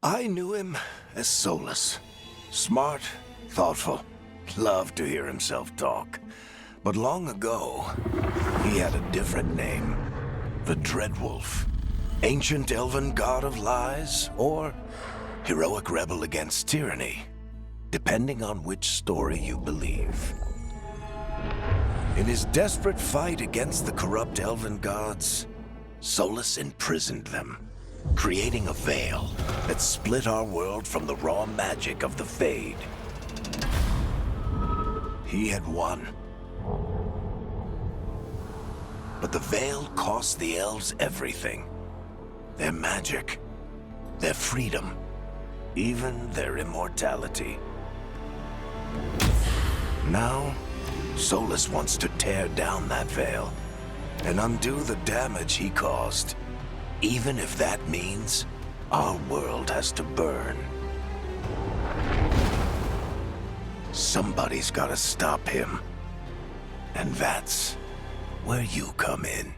I knew him as Solus. Smart, thoughtful, loved to hear himself talk. But long ago, he had a different name. The Dreadwolf. Ancient elven god of lies, or heroic rebel against tyranny, depending on which story you believe. In his desperate fight against the corrupt elven gods, Solus imprisoned them, creating a veil that split our world from the raw magic of the Fade. He had won. But the veil cost the elves everything. Their magic, their freedom, even their immortality. Now, Solus wants to tear down that veil and undo the damage he caused, even if that means our world has to burn. Somebody's gotta stop him. And that's where you come in.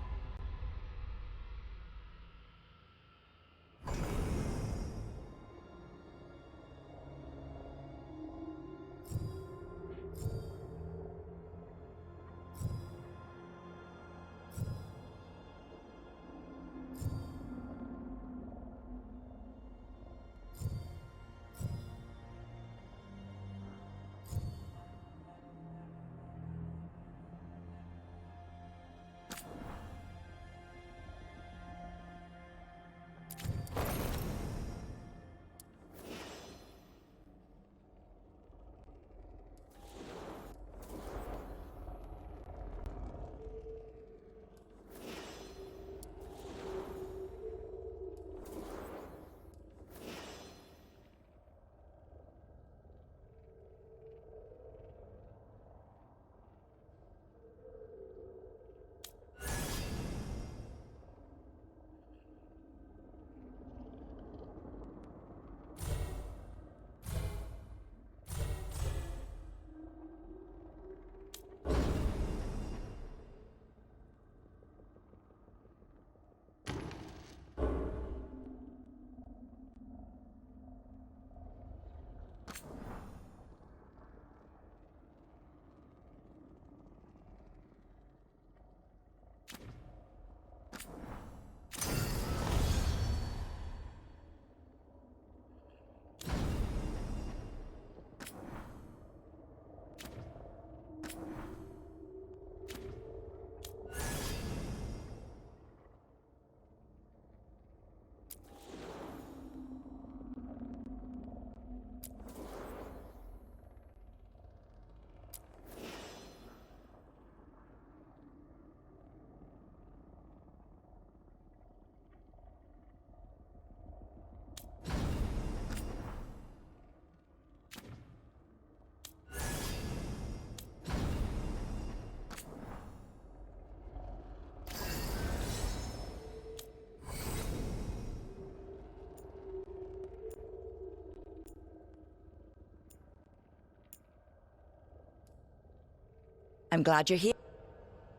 I'm glad you're here.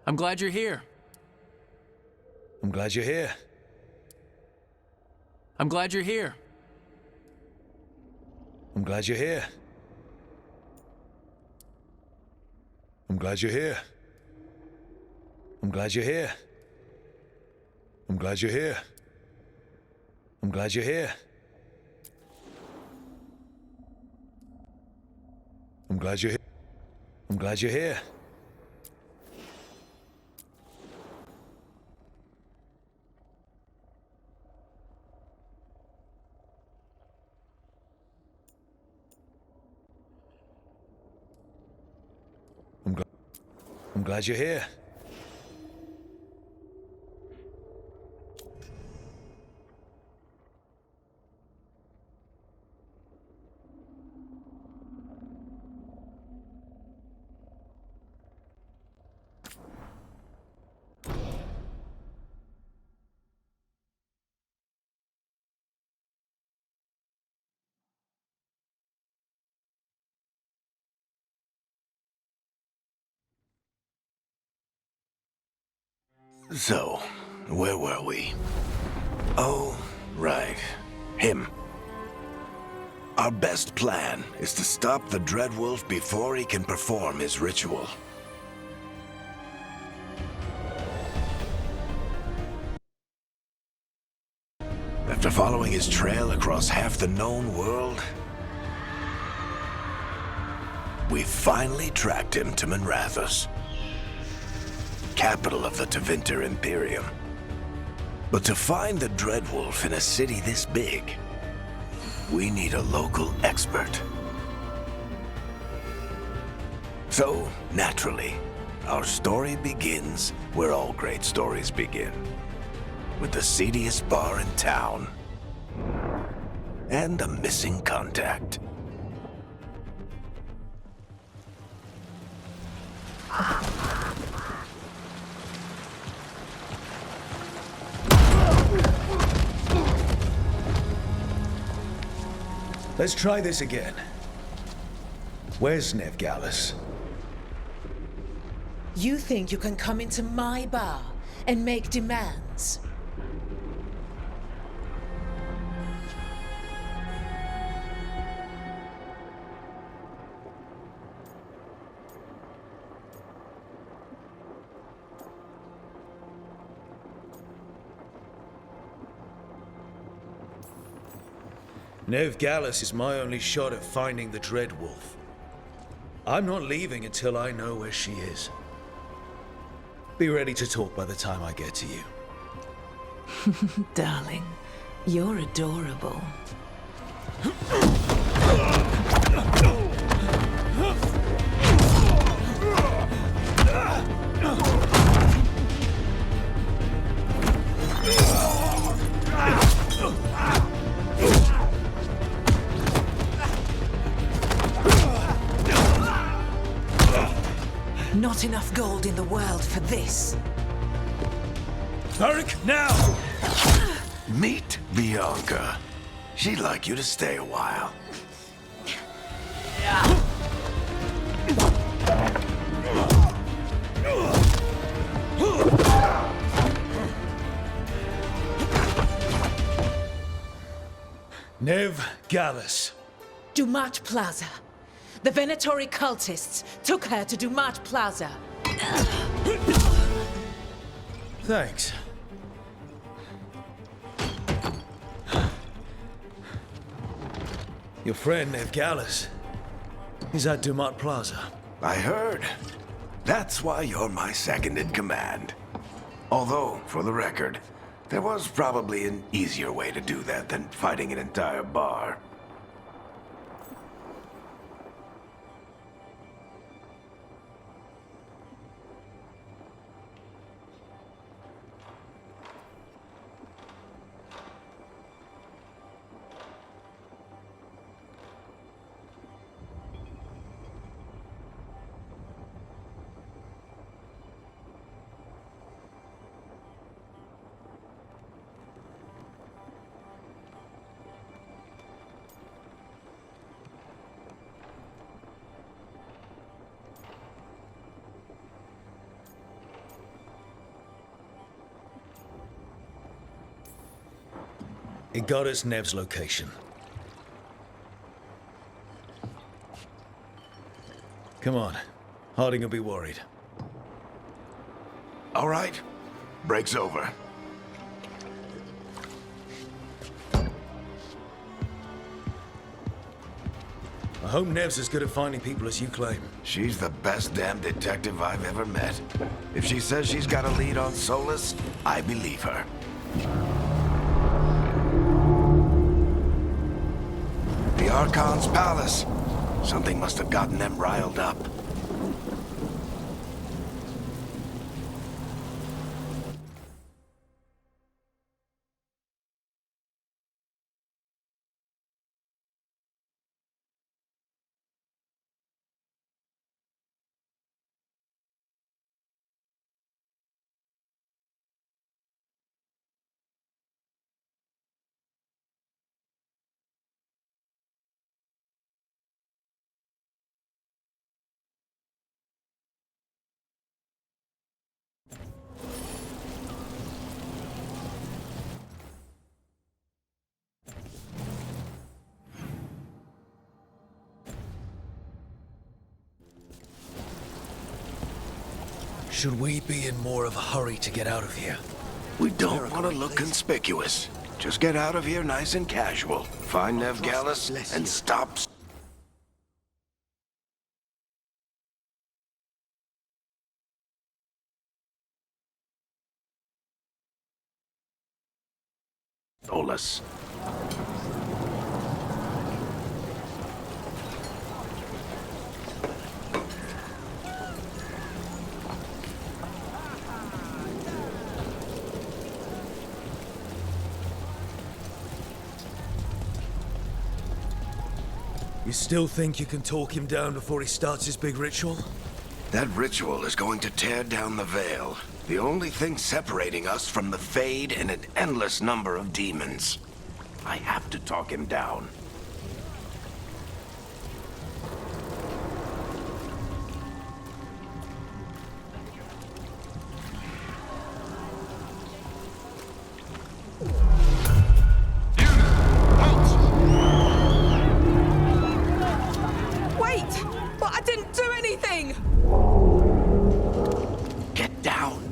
I'm glad you're here. I'm glad you're here. I'm glad you're here. I'm glad you're here. I'm glad you're here. I'm glad you're here. I'm glad you're here. I'm glad you're here. I'm glad you're here. I'm glad you're here. I'm glad you're here. So, where were we? Oh, right. Him. Our best plan is to stop the Dreadwolf before he can perform his ritual. After following his trail across half the known world, we finally tracked him to Minrathous, capital of the Tevinter Imperium. But to find the Dreadwolf in a city this big, we need a local expert. So, naturally, our story begins where all great stories begin. With the seediest bar in town and a missing contact. Let's try this again. Where's Veilguard? You think you can come into my bar and make demands? Veilguard is my only shot at finding the Dreadwolf. I'm not leaving until I know where she is. Be ready to talk by the time I get to you. Darling, you're adorable. Not enough gold in the world for this. Varric, now! Meet Bianca. She'd like you to stay a while. Veilguard. Dumat Plaza. The Venatori cultists took her to Dumat Plaza. Thanks. Your friend Veilguard is at Dumat Plaza. I heard. That's why you're my second in command. Although, for the record, there was probably an easier way to do that than fighting an entire bar. It got us Nev's location. Come on. Harding will be worried. All right. Break's over. I hope Nev's as good at finding people as you claim. She's the best damn detective I've ever met. If she says she's got a lead on Solus, I believe her. The Archon's palace. Something must have gotten them riled up. Should we be in more of a hurry to get out of here? We don't want to look conspicuous. Just get out of here nice and casual. Find Veilguard and stop. Solus. You still think you can talk him down before he starts his big ritual? That ritual is going to tear down the veil. The only thing separating us from the Fade and an endless number of demons. I have to talk him down. Wait! But I didn't do anything! Get down.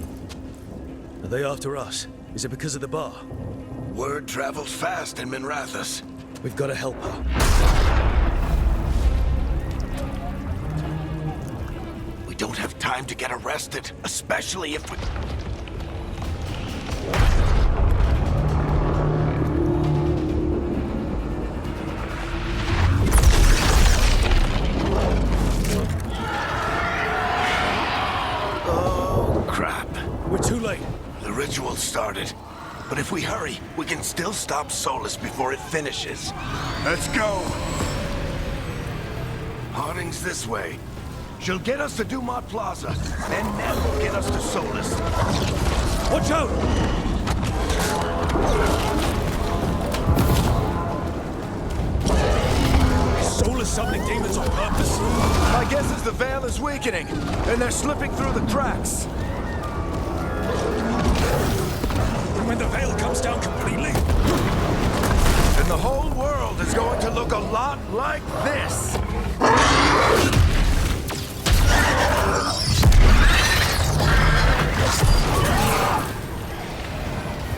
Are they after us? Is it because of the bar? Word travels fast in Minrathous. We've got to help her. We don't have time to get arrested, especially if we... Oh, crap. We're too late. The ritual started. But if we hurry, we can still stop Solus before it finishes. Let's go! Harding's this way. She'll get us to Dumont Plaza. Then Ned will get us to Solus. Watch out! Solus summoning demons on purpose? My guess is the veil is weakening, and they're slipping through the cracks. And when the veil comes down completely? And the whole world is going to look a lot like this.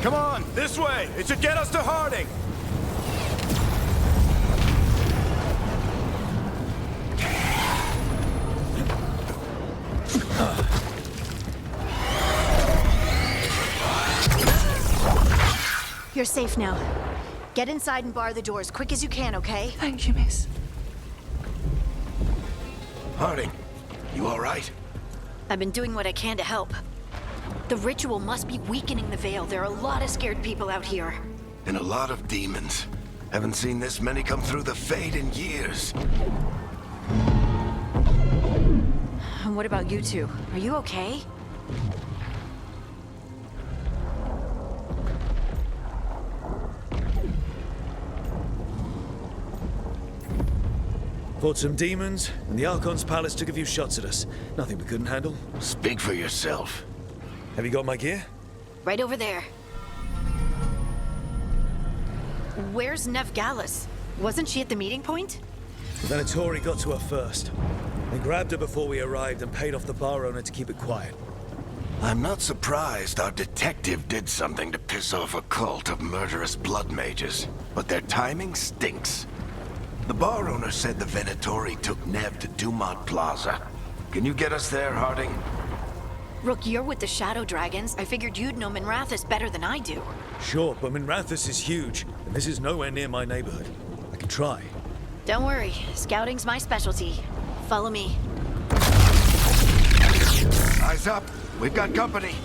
Come on, this way. It should get us to Harding. You're safe now. Get inside and bar the doors quick as you can, okay? Thank you, miss. Harding, you all right? I've been doing what I can to help. The ritual must be weakening the veil. There are a lot of scared people out here. And a lot of demons. Haven't seen this many come through the Fade in years. And what about you two? Are you okay? Fought some demons, and the Archon's palace took a few shots at us. Nothing we couldn't handle. Speak for yourself. Have you got my gear? Right over there. Where's Veilguard? Wasn't she at the meeting point? The Venatori got to her first. They grabbed her before we arrived and paid off the bar owner to keep it quiet. I'm not surprised our detective did something to piss off a cult of murderous blood mages, but their timing stinks. The bar owner said the Venatori took Nev to Dumont Plaza. Can you get us there, Harding? Rook, you're with the Shadow Dragons. I figured you'd know Minrathous better than I do. Sure, but Minrathous is huge, and this is nowhere near my neighborhood. I can try. Don't worry, scouting's my specialty. Follow me. Eyes up. We've got company.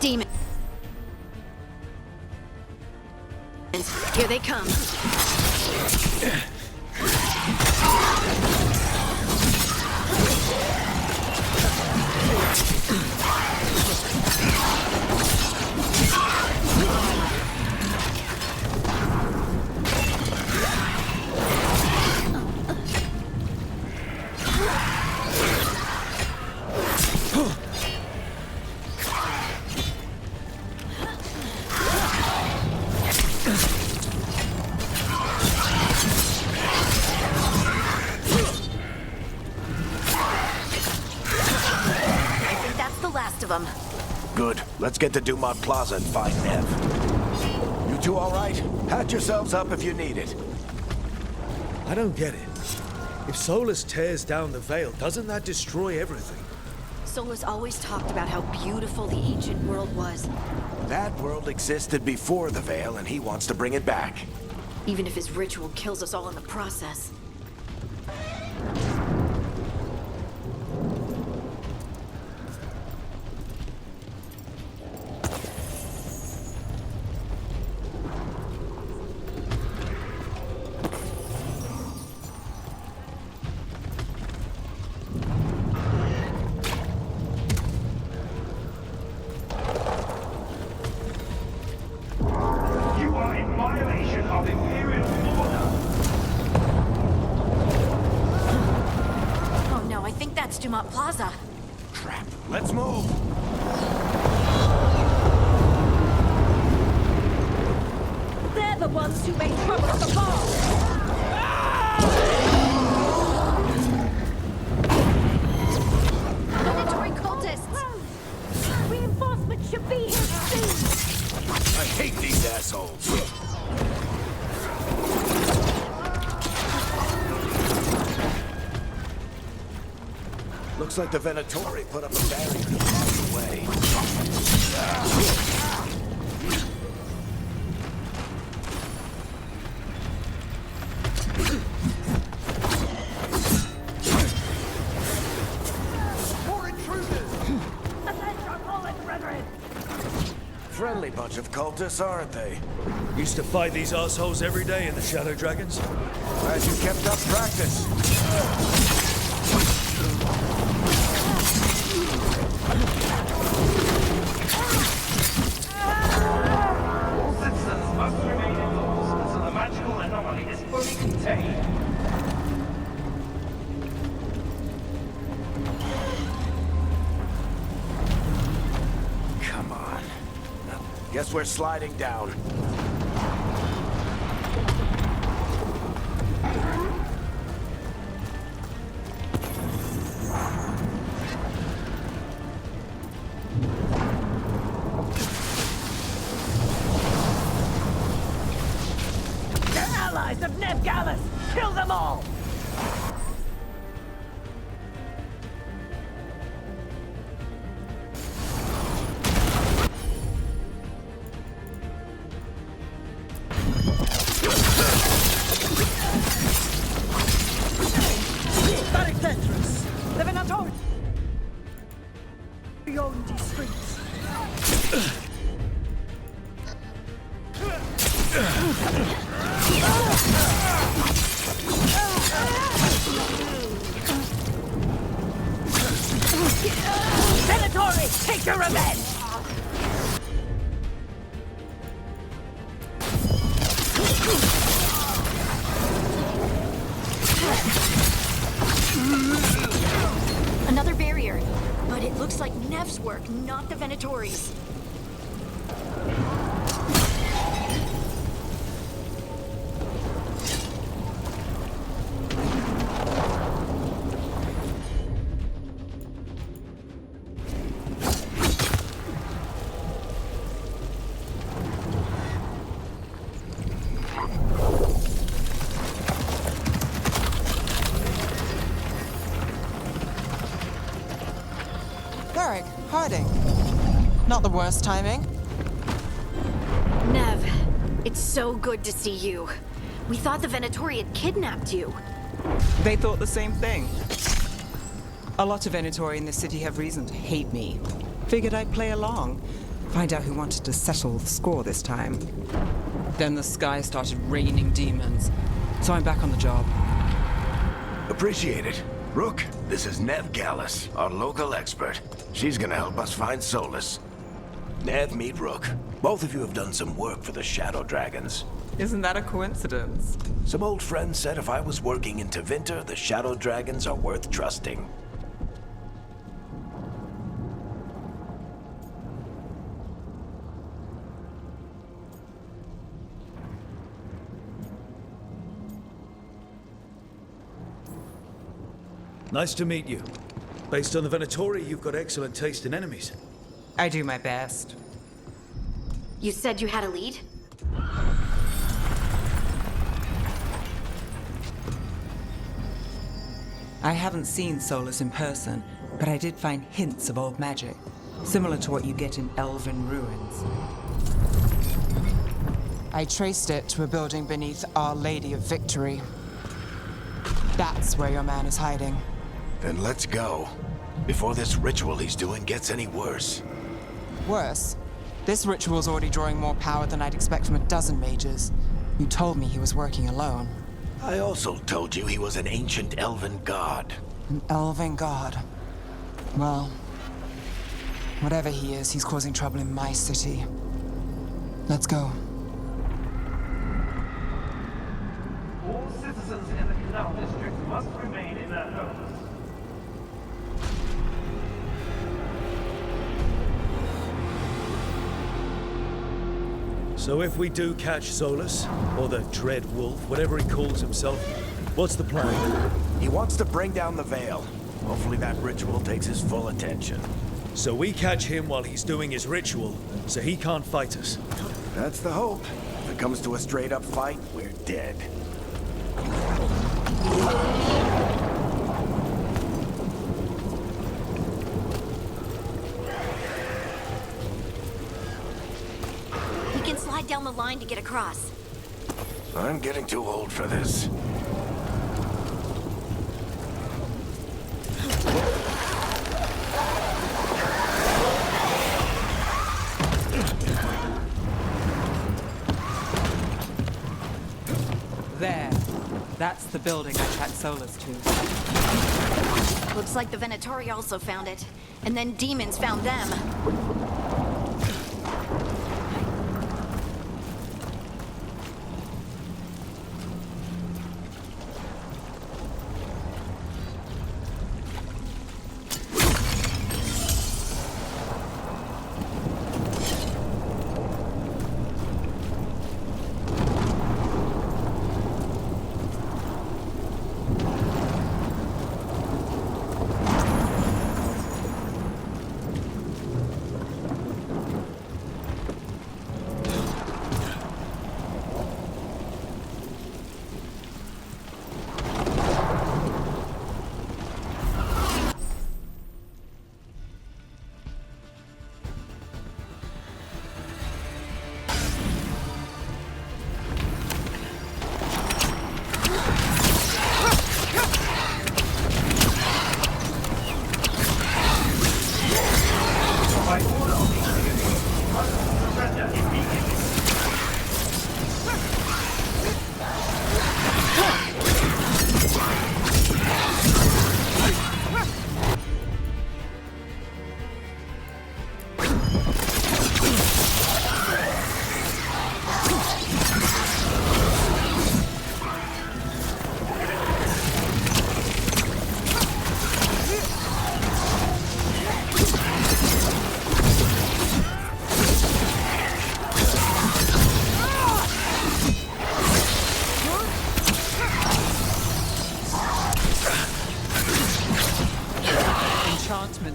Demons. Here they come. them. Good. Let's get to Dumont Plaza and find Nev. You two all right? Patch yourselves up if you need it. I don't get it. If Solus tears down the Veil, doesn't that destroy everything? Solus always talked about how beautiful the ancient world was. That world existed before the Veil, and he wants to bring it back. Even if his ritual kills us all in the process. You are in violation of Imperial order. Oh no, I think that's Dumont Plaza. Crap. Let's move. They're the ones who made trouble at the bar! Predatory cultists! Reinforcements should be here soon! I hate these assholes. Looks like the Venatori put up a barrier to block the way. More intruders! Friendly bunch of cultists, aren't they? Used to fight these assholes every day in the Shadow Dragons. Glad you kept up practice. All citizens must remain indoors until the magical anomaly is fully contained. Come on. Guess we're sliding down. They're allies of Ned Gallus! Kill them all! Very dangerous! The Venatori! Beyond these streets. Venatori, take your revenge! Another barrier. But it looks like Nev's work, not the Venatori's. Varric, Harding. Not the worst timing. Nev, it's so good to see you. We thought the Venatori had kidnapped you. They thought the same thing. A lot of Venatori in the city have reason to hate me. Figured I'd play along. Find out who wanted to settle the score this time. Then the sky started raining demons. So I'm back on the job. Appreciate it. Rook, this is Nev Gallus, our local expert. She's gonna help us find Solus. Nev, meet Rook. Both of you have done some work for the Shadow Dragons. Isn't that a coincidence? Some old friends said if I was working in Tevinter, the Shadow Dragons are worth trusting. Nice to meet you. Based on the Venatori, you've got excellent taste in enemies. I do my best. You said you had a lead? I haven't seen Solus in person, but I did find hints of old magic, similar to what you get in elven ruins. I traced it to a building beneath Our Lady of Victory. That's where your man is hiding. Then let's go. Before this ritual he's doing gets any worse. Worse, this ritual's already drawing more power than I'd expect from a dozen mages. You told me he was working alone. I also told you he was an ancient elven god. An elven god. Well, whatever he is, he's causing trouble in my city. Let's go. All citizens in the Canal District must remain in their homes. So if we do catch Solus, or the Dread Wolf, whatever he calls himself, what's the plan? He wants to bring down the Veil. Hopefully that ritual takes his full attention. So we catch him while he's doing his ritual, so he can't fight us. That's the hope. If it comes to a straight-up fight, we're dead. We can slide down the line to get across. I'm getting too old for this. There. That's the building I tracked Solus to. Looks like the Venatori also found it. And then demons found them.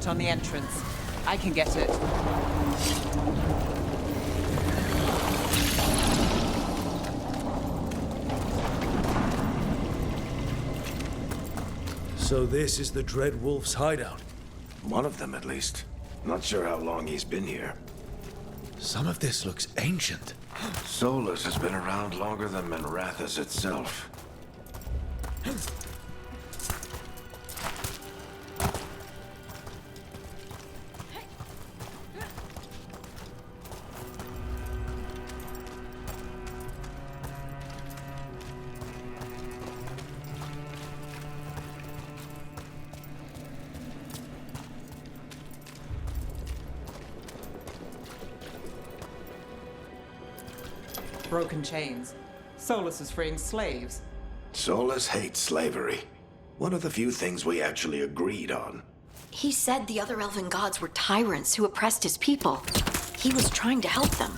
On the entrance. I can get it. So this is the Dread Wolf's hideout. One of them, at least. Not sure how long he's been here. Some of this looks ancient. Solus has been around longer than Manrathus itself. Broken chains. Solus is freeing slaves. Solus hates slavery. One of the few things we actually agreed on. He said the other elven gods were tyrants who oppressed his people. He was trying to help them.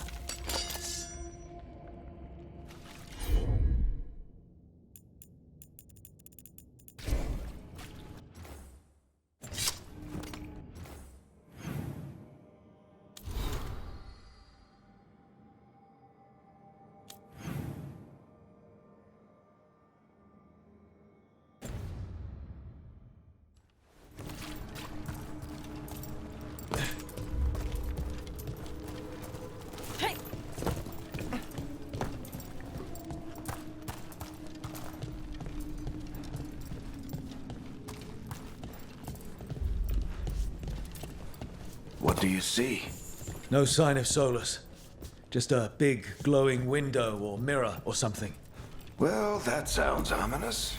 What do you see? No sign of Solus. Just a big glowing window or mirror or something. Well, that sounds ominous.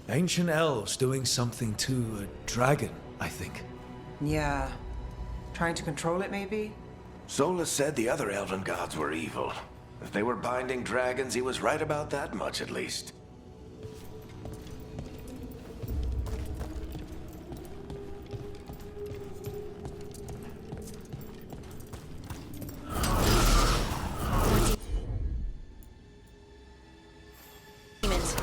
Ancient elves doing something to a dragon, I think. Yeah. Trying to control it, maybe? Solus said the other elven gods were evil. If they were binding dragons, he was right about that much at least. Demons.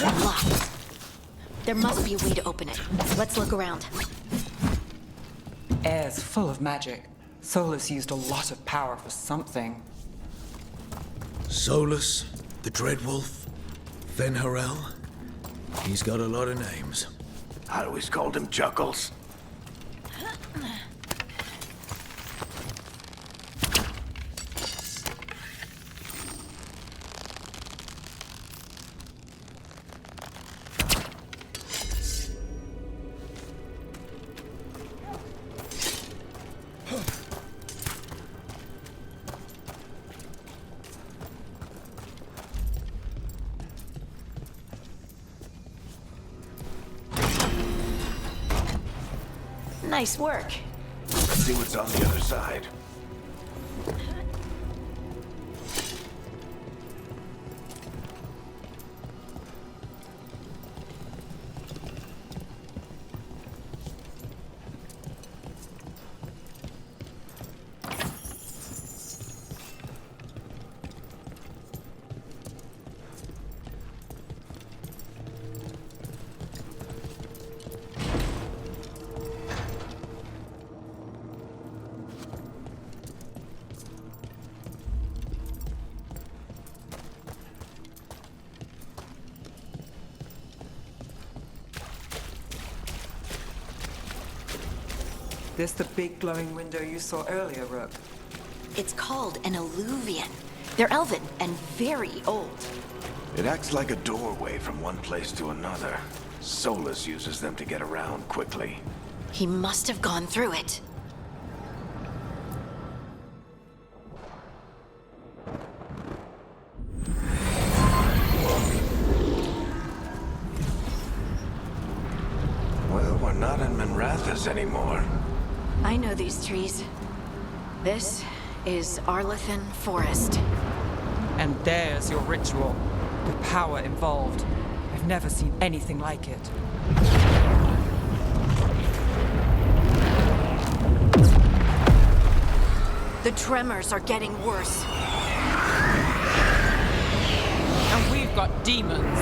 Locked. There must be a way to open it. Let's look around. Air's full of magic. Solus used a lot of power for something. Solus, the Dreadwolf, Venharel. He's got a lot of names. I always called him Chuckles. Nice work. Let's see what's on the other side. This the big glowing window you saw earlier, Rook? It's called an alluvian. They're elven and very old. It acts like a doorway from one place to another. Solus uses them to get around quickly. He must have gone through it. Well, we're not in Minrathous anymore. I know these trees. This is Arlethan Forest. And there's your ritual. The power involved. I've never seen anything like it. The tremors are getting worse. And we've got demons.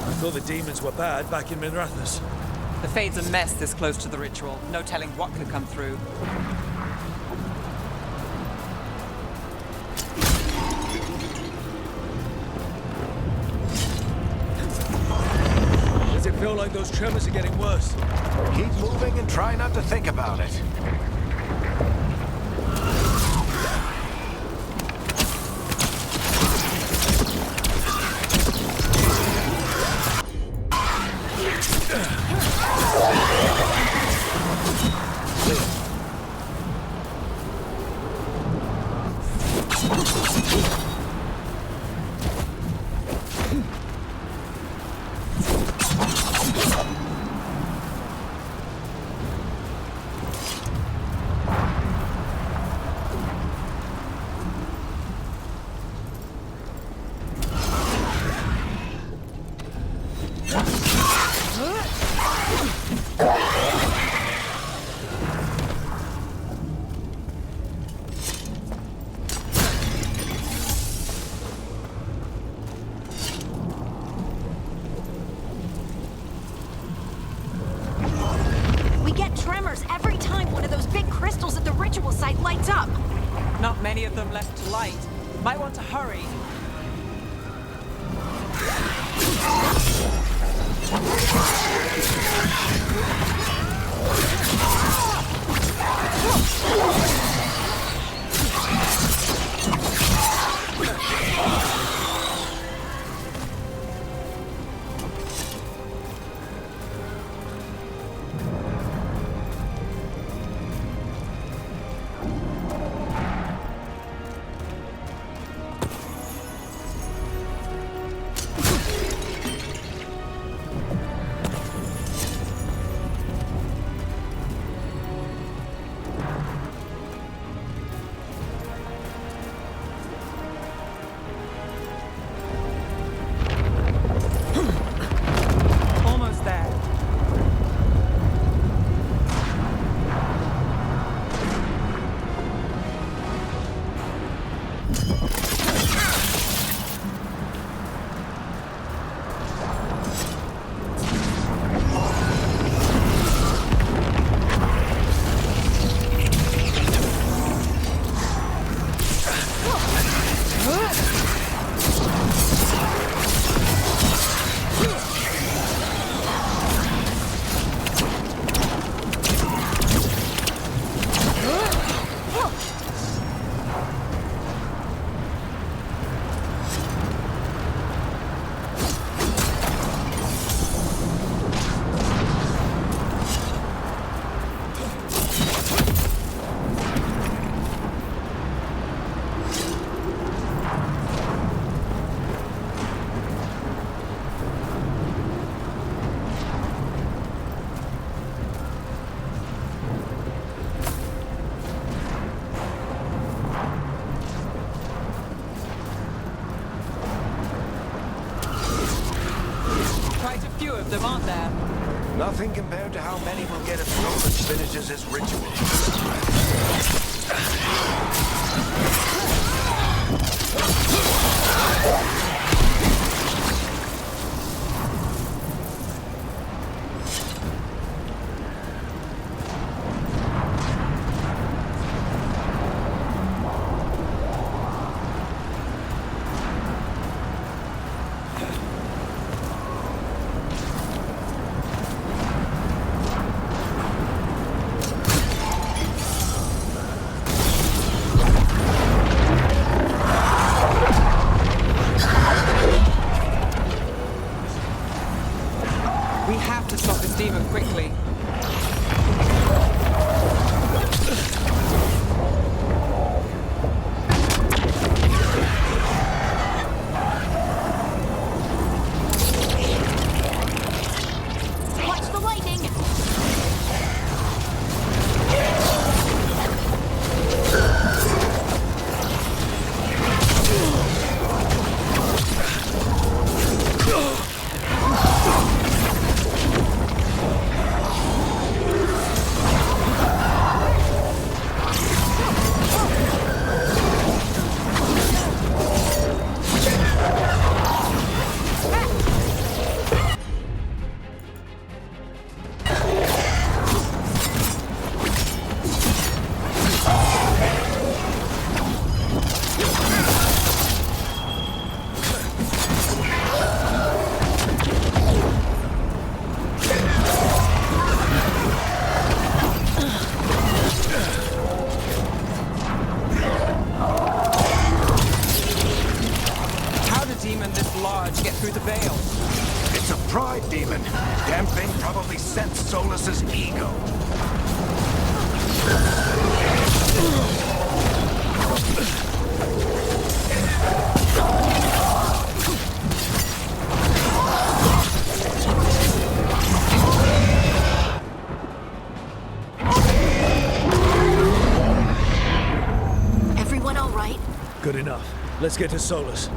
I thought the demons were bad back in Minrathous. The Fade's a mess this close to the ritual. No telling what could come through. Does it feel like those tremors are getting worse. Keep moving and try not to think about it. We get tremors every time one of those big crystals at the ritual site lights up. Not many of them left to light. Might want to hurry. Almost there. Quite a few of them, aren't there? Nothing compared to how many will get if Solus finishes his ritual. We have to stop this demon quickly. Watch the lightning! demon this large get through the veil? It's a pride demon. Damn thing probably sensed Solus's ego. Everyone all right? Good enough. Let's get to Solus.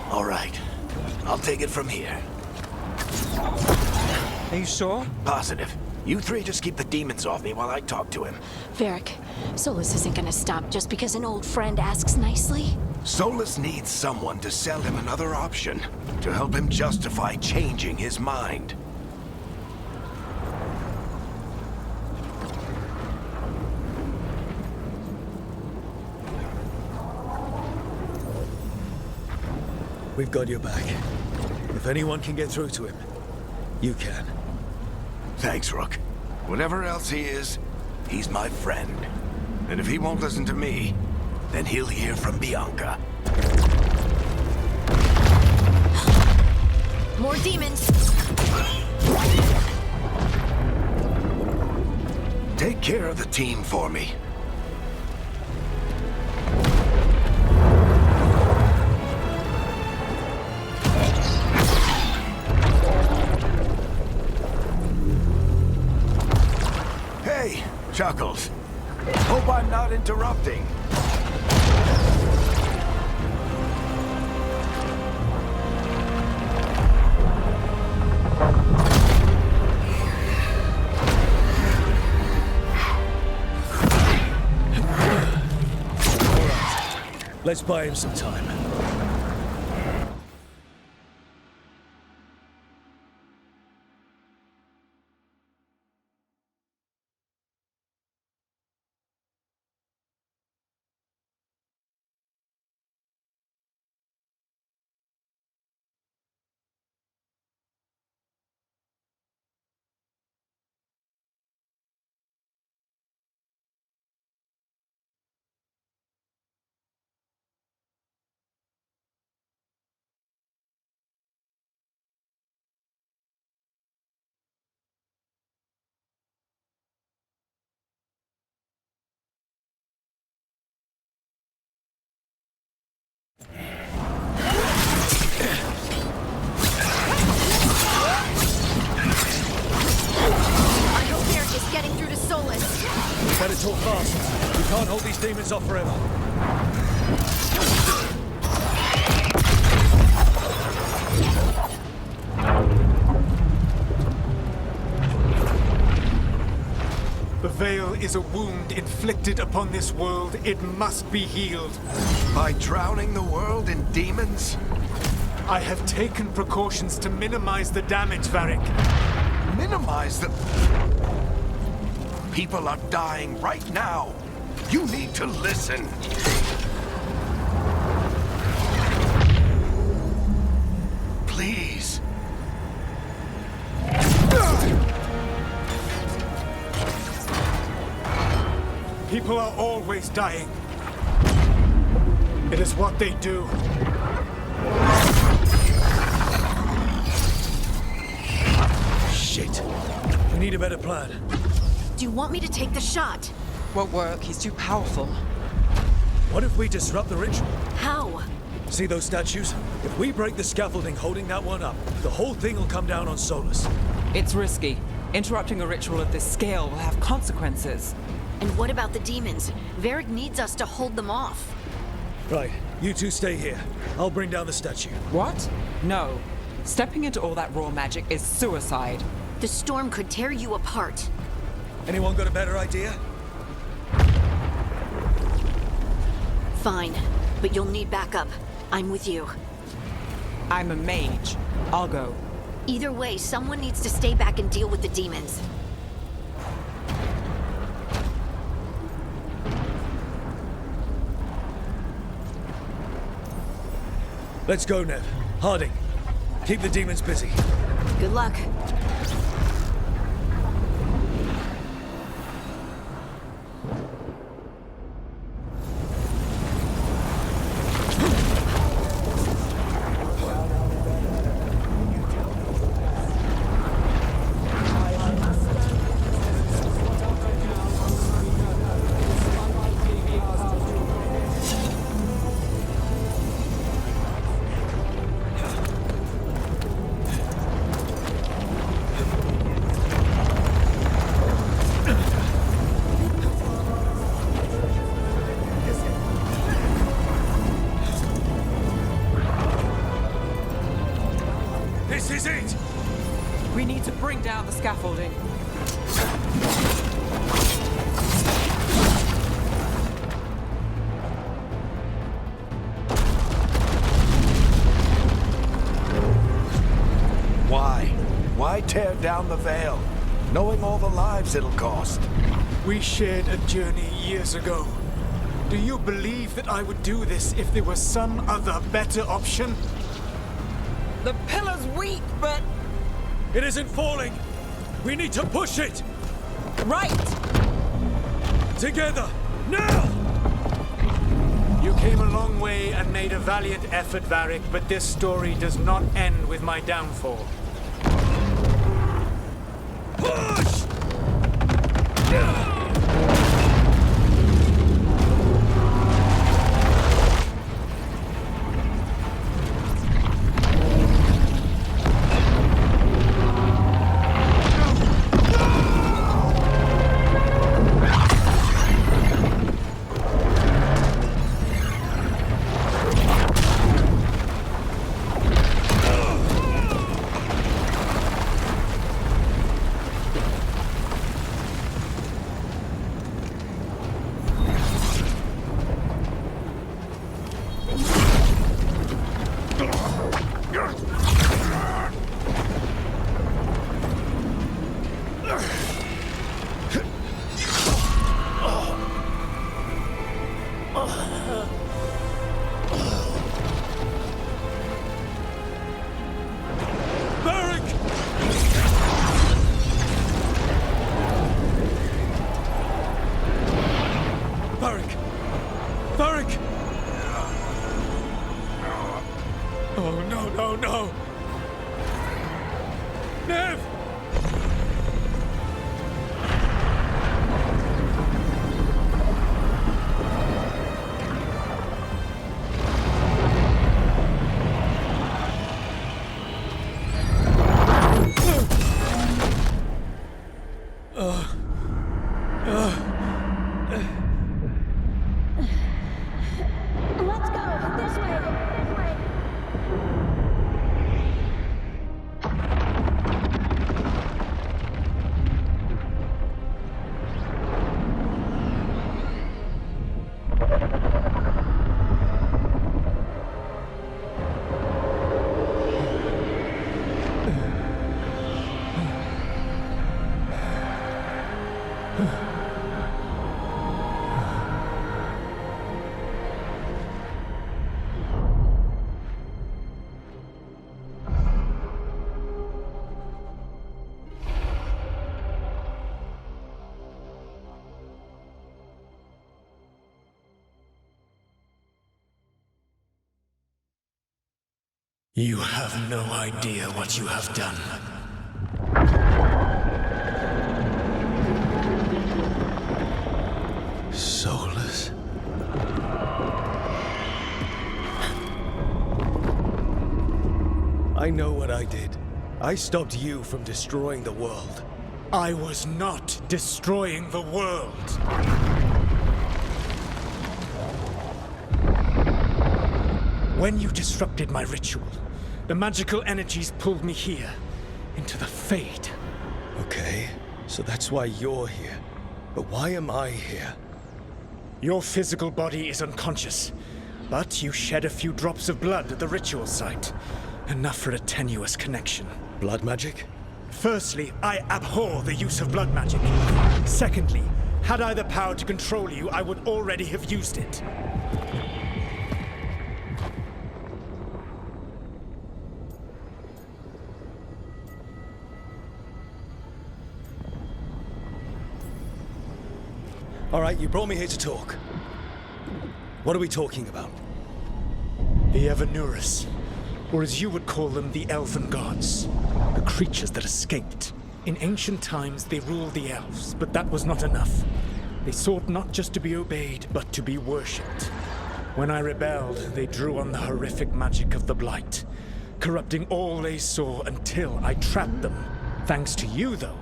All right. I'll take it from here. Are you sure? Positive. You three just keep the demons off me while I talk to him. Varric, Solus isn't gonna stop just because an old friend asks nicely. Solus needs someone to sell him another option, to help him justify changing his mind. We've got your back. If anyone can get through to him, you can. Thanks, Rook. Whatever else he is, he's my friend. And if he won't listen to me, then he'll hear from Bianca. More demons! Take care of the team for me. Hey, Chuckles. Hope I'm not interrupting. Let's buy him some time. I hope they're just getting through to Solus. Better talk fast. We can't hold these demons off forever. The Veil is a wound inflicted upon this world. It must be healed. By drowning the world in demons? I have taken precautions to minimize the damage, Varric. Minimize the... People are dying right now. You need to listen. Please. People are always dying. It is what they do. Shit. We need a better plan. Do you want me to take the shot? Won't work. He's too powerful. What if we disrupt the ritual? How? See those statues? If we break the scaffolding holding that one up, the whole thing will come down on Solus. It's risky. Interrupting a ritual of this scale will have consequences. And what about the demons? Varric needs us to hold them off. Right, you two stay here. I'll bring down the statue. What? No. Stepping into all that raw magic is suicide. The storm could tear you apart. Anyone got a better idea? Fine, but you'll need backup. I'm with you. I'm a mage. I'll go. Either way, someone needs to stay back and deal with the demons. Let's go, Nev. Harding, keep the demons busy. Good luck. This is it! We need to bring down the scaffolding. Why? Why tear down the Veil, knowing all the lives it'll cost? We shared a journey years ago. Do you believe that I would do this if there was some other better option? The pillar's weak, but... It isn't falling! We need to push it! Right! Together! Now! You came a long way and made a valiant effort, Varric, but this story does not end with my downfall. Push! No! Nev! Let's go! This way! This way! You have no idea what you have done. Soulless? I know what I did. I stopped you from destroying the world. I was not destroying the world. When you disrupted my ritual, the magical energies pulled me here, into the Fade. Okay, so that's why you're here. But why am I here? Your physical body is unconscious. But you shed a few drops of blood at the ritual site. Enough for a tenuous connection. Blood magic? Firstly, I abhor the use of blood magic. Secondly, had I the power to control you, I would already have used it. All right, you brought me here to talk. What are we talking about? The Evanurus, or as you would call them, the Elven Gods. The creatures that escaped. In ancient times, they ruled the elves, but that was not enough. They sought not just to be obeyed, but to be worshipped. When I rebelled, they drew on the horrific magic of the Blight, corrupting all they saw until I trapped them. Thanks to you, though,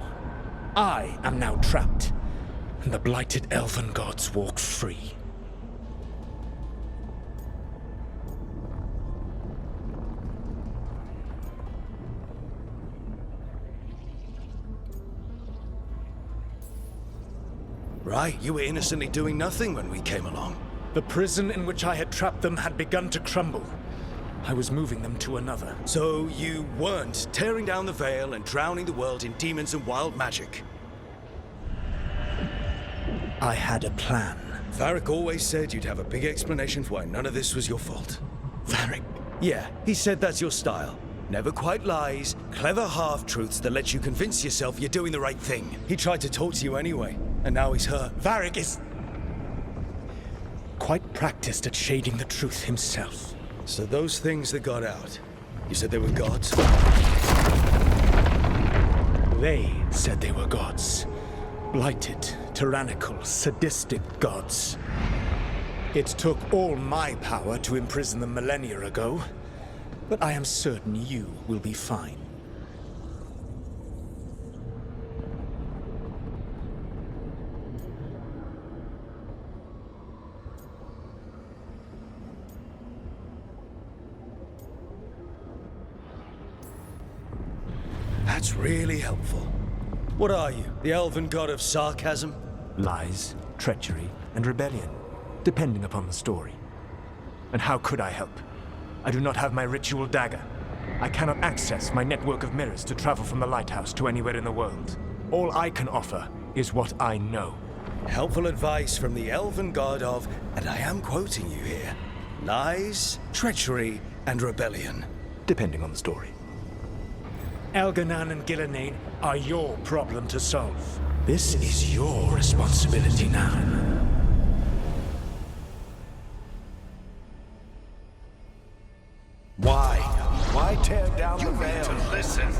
I am now trapped, and the blighted Elven Gods walk free. Right, you were innocently doing nothing when we came along. The prison in which I had trapped them had begun to crumble. I was moving them to another. So you weren't tearing down the veil and drowning the world in demons and wild magic. I had a plan. Varric always said you'd have a big explanation for why none of this was your fault. Varric? Yeah, he said that's your style. Never quite lies, clever half-truths that let you convince yourself you're doing the right thing. He tried to talk to you anyway, and now he's hurt. Varric is quite practiced at shading the truth himself. So those things that got out, you said they were gods? They said they were gods. Blighted, tyrannical, sadistic gods. It took all my power to imprison them millennia ago, but I am certain you will be fine. That's really helpful. What are you, the elven god of sarcasm? Lies, treachery, and rebellion, depending upon the story. And how could I help? I do not have my ritual dagger. I cannot access my network of mirrors to travel from the lighthouse to anywhere in the world. All I can offer is what I know. Helpful advice from the elven god of, and I am quoting you here, lies, treachery, and rebellion. Depending on the story. Elganan and Gillenane are your problem to solve. This is your responsibility now. Why? Why tear down the veil? Listen. You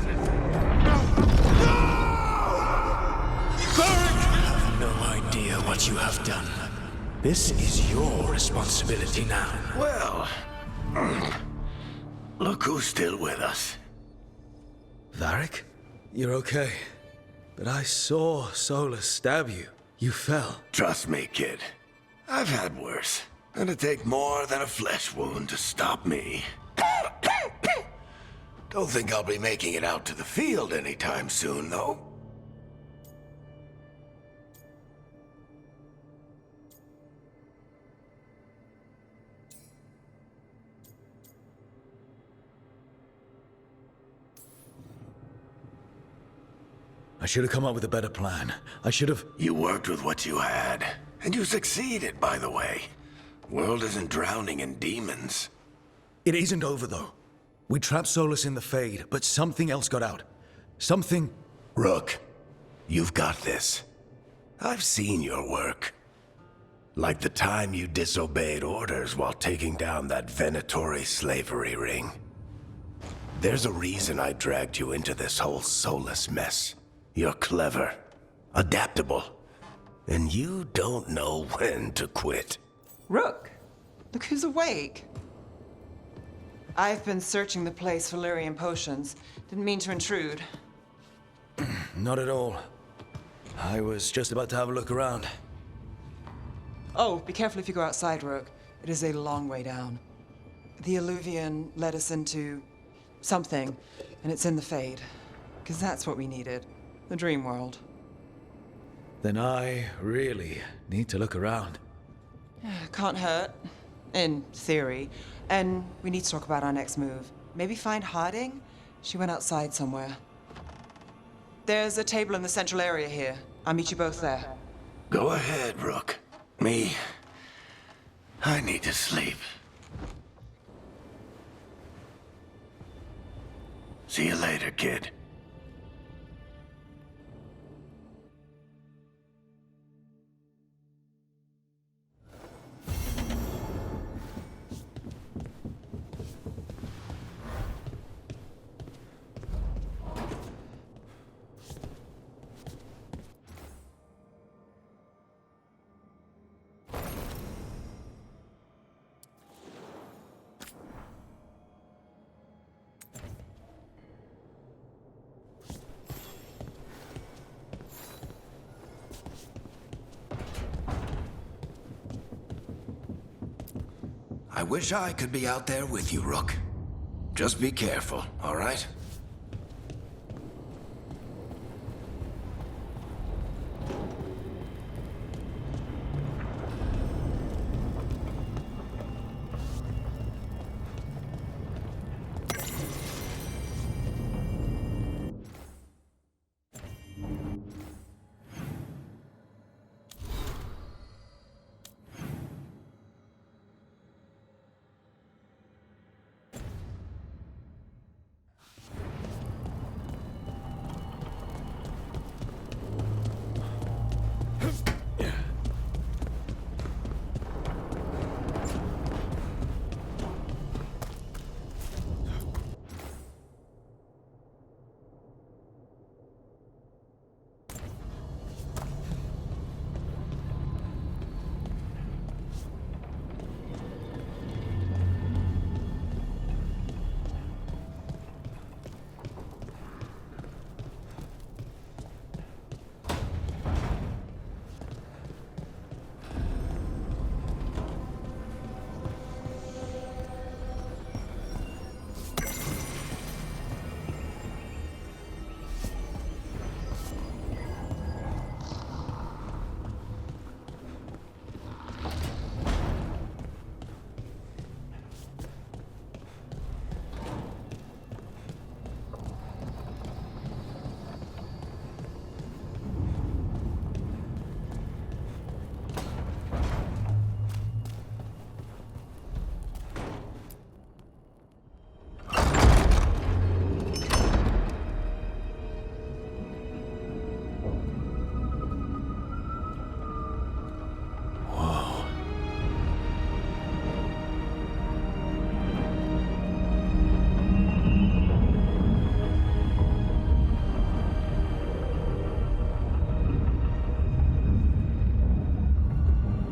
have no idea what you have done. This is your responsibility now. Well, look who's still with us. Varric? You're okay. But I saw Solus stab you. You fell. Trust me, kid. I've had worse. It'd take more than a flesh wound to stop me. Don't think I'll be making it out to the field anytime soon, though. I should have come up with a better plan. I should have... You worked with what you had. And you succeeded, by the way. World isn't drowning in demons. It isn't over, though. We trapped Solus in the Fade, but something else got out. Something... Rook, you've got this. I've seen your work. Like the time you disobeyed orders while taking down that Venatori slavery ring. There's a reason I dragged you into this whole Solus mess. You're clever, adaptable, and you don't know when to quit. Rook, look who's awake. I've been searching the place for Lyrian potions. Didn't mean to intrude. Not at all. I was just about to have a look around. Oh, be careful if you go outside, Rook. It is a long way down. The Alluvian led us into something, and it's in the Fade. Because that's what we needed. The dream world. Then I really need to look around. Can't hurt. In theory. And we need to talk about our next move. Maybe find Harding? She went outside somewhere. There's a table in the central area here. I'll meet you both there. Go ahead, Rook. I need to sleep. See you later, kid. I wish I could be out there with you, Rook. Just be careful, all right?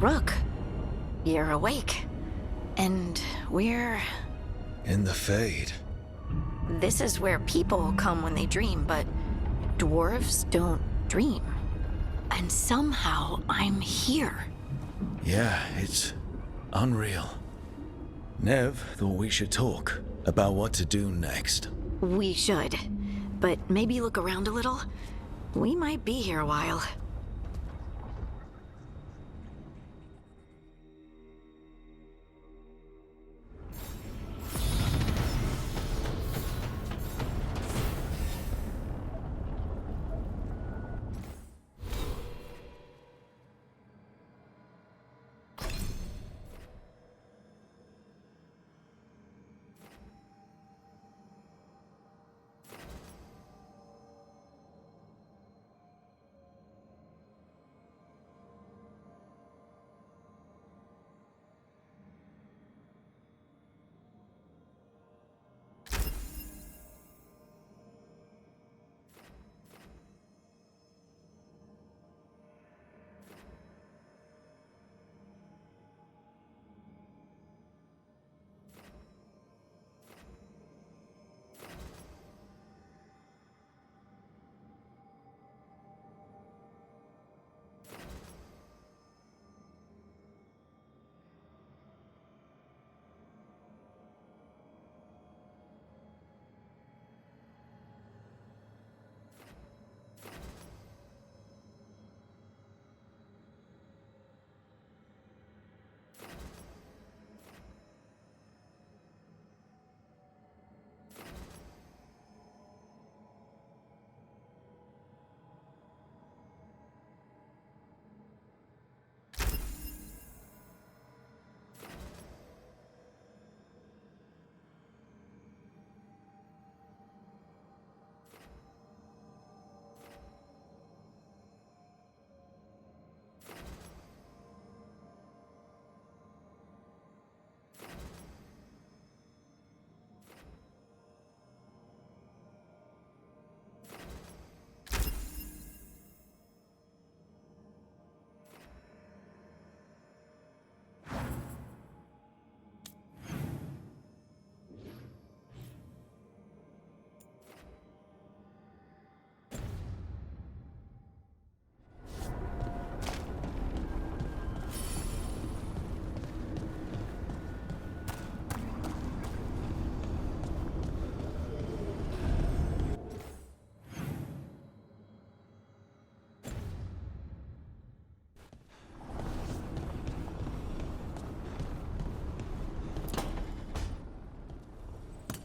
Rook, you're awake. And we're... In the Fade. This is where people come when they dream, but dwarves don't dream. And somehow I'm here. Yeah, it's unreal. Nev thought we should talk about what to do next. We should. But maybe look around a little. We might be here a while.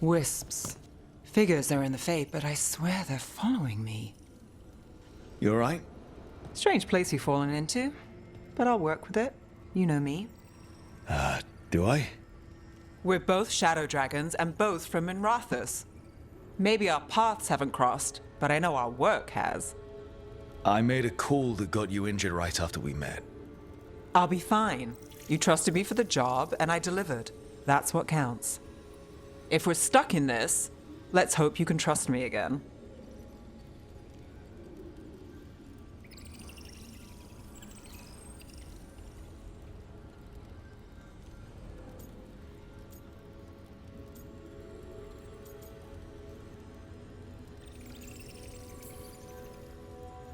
Wisps. Figures are in the fate, but I swear they're following me. You alright? Strange place you've fallen into, but I'll work with it. You know me. Do I? We're both shadow dragons and both from Minrathous. Maybe our paths haven't crossed, but I know our work has. I made a call that got you injured right after we met. I'll be fine. You trusted me for the job, and I delivered. That's what counts. If we're stuck in this, let's hope you can trust me again.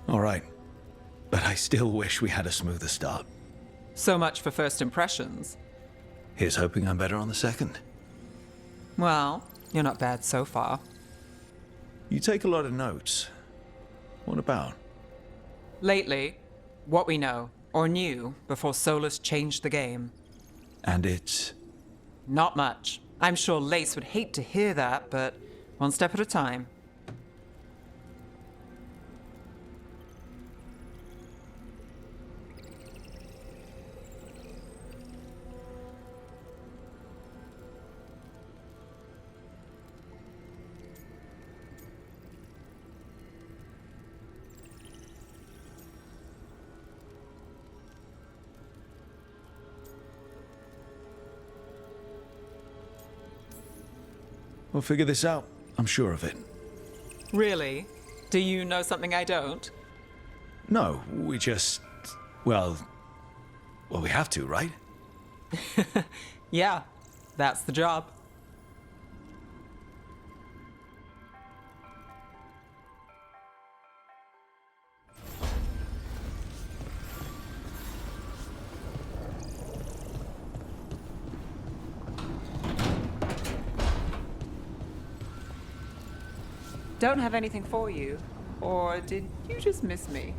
All right. But I still wish we had a smoother start. So much for first impressions. Here's hoping I'm better on the second. Well, you're not bad so far. You take a lot of notes. What about? Lately, what we know, or knew, before Solus changed the game. And it's... Not much. I'm sure Lace would hate to hear that, but one step at a time. We'll figure this out. I'm sure of it. Really? Do you know something I don't? No, we just... Well, we have to, right? Yeah, that's the job. Don't have anything for you. Or did you just miss me?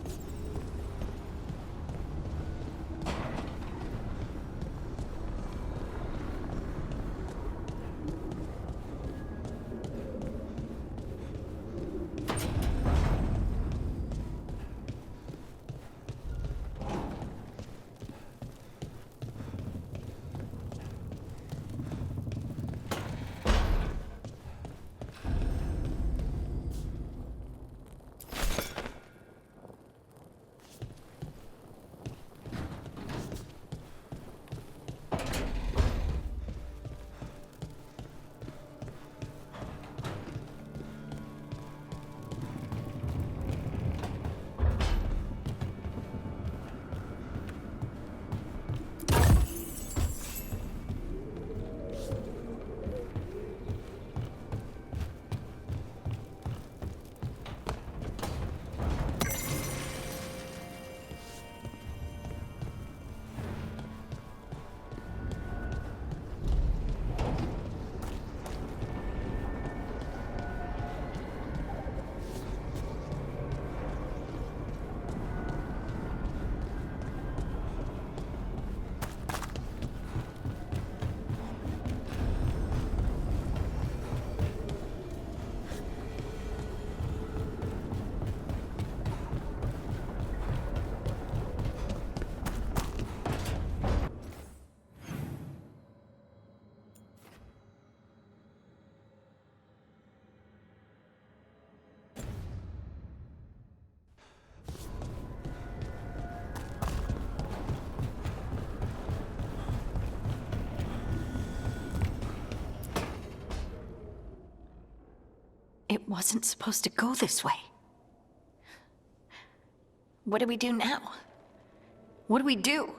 It wasn't supposed to go this way. What do we do now? What do we do?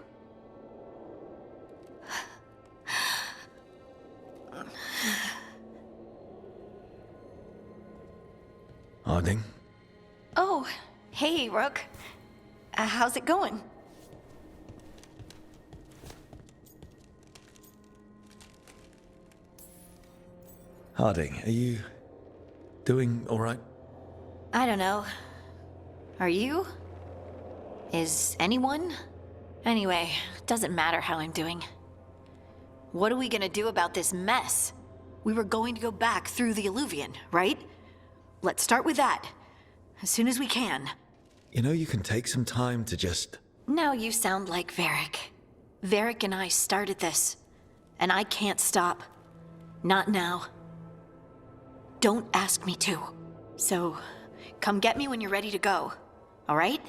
Harding? Oh, hey, Rook. How's it going? Harding, are you doing all right? I don't know. Are you? Is anyone? Anyway, doesn't matter how I'm doing. What are we gonna do about this mess? We were going to go back through the Illuvian, right? Let's start with that. As soon as we can. You know, you can take some time to just... Now you sound like Varric. Varric and I started this. And I can't stop. Not now. Don't ask me to. So, come get me when you're ready to go. All right?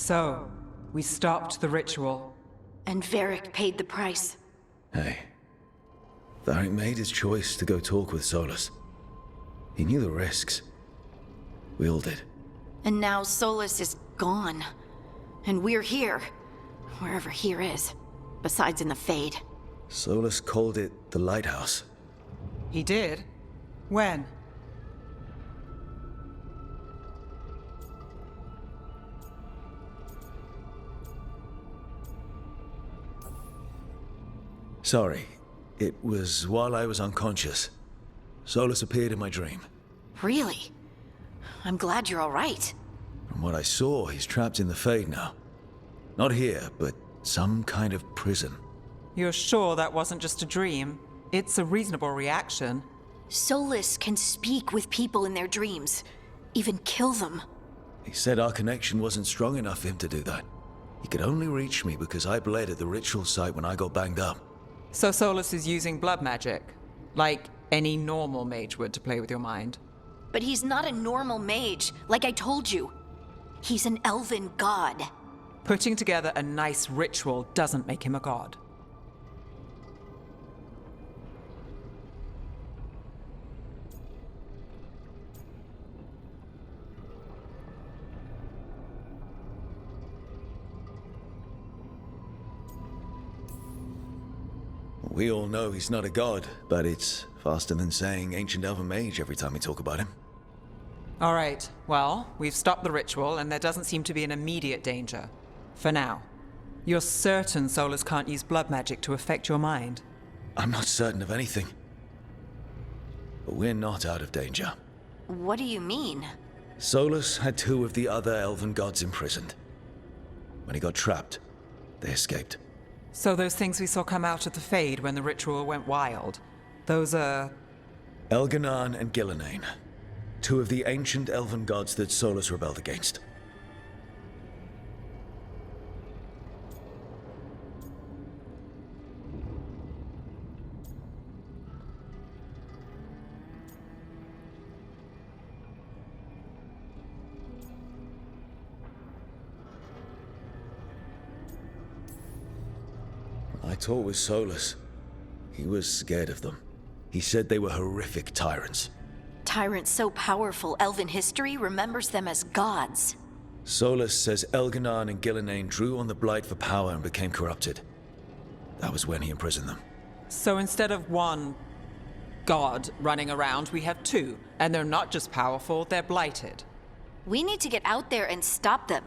So, we stopped the ritual. And Varric paid the price. Hey. Varric made his choice to go talk with Solus. He knew the risks. We all did. And now Solus is gone. And we're here. Wherever here is. Besides in the Fade. Solus called it the Lighthouse. He did? When? Sorry. It was while I was unconscious. Solus appeared in my dream. Really? I'm glad you're all right. From what I saw, he's trapped in the Fade now. Not here, but some kind of prison. You're sure that wasn't just a dream? It's a reasonable reaction. Solus can speak with people in their dreams. Even kill them. He said our connection wasn't strong enough for him to do that. He could only reach me because I bled at the ritual site when I got banged up. So Solus is using blood magic? Like any normal mage would to play with your mind? But he's not a normal mage, like I told you. He's an elven god. Putting together a nice ritual doesn't make him a god. We all know he's not a god, but it's faster than saying ancient elven mage every time we talk about him. All right, well, we've stopped the ritual, and there doesn't seem to be an immediate danger. For now. You're certain Solus can't use blood magic to affect your mind? I'm not certain of anything. But we're not out of danger. What do you mean? Solus had 2 of the other elven gods imprisoned. When he got trapped, they escaped. So those things we saw come out of the Fade when the ritual went wild, those are... Elganan and Gillenane. 2 of the ancient elven gods that Solus rebelled against. I talked with Solus. He was scared of them. He said they were horrific tyrants. Tyrants so powerful, elven history remembers them as gods. Solus says Elganan and Gillenane drew on the Blight for power and became corrupted. That was when he imprisoned them. So instead of 1 god running around, we have 2, and they're not just powerful, they're blighted. We need to get out there and stop them.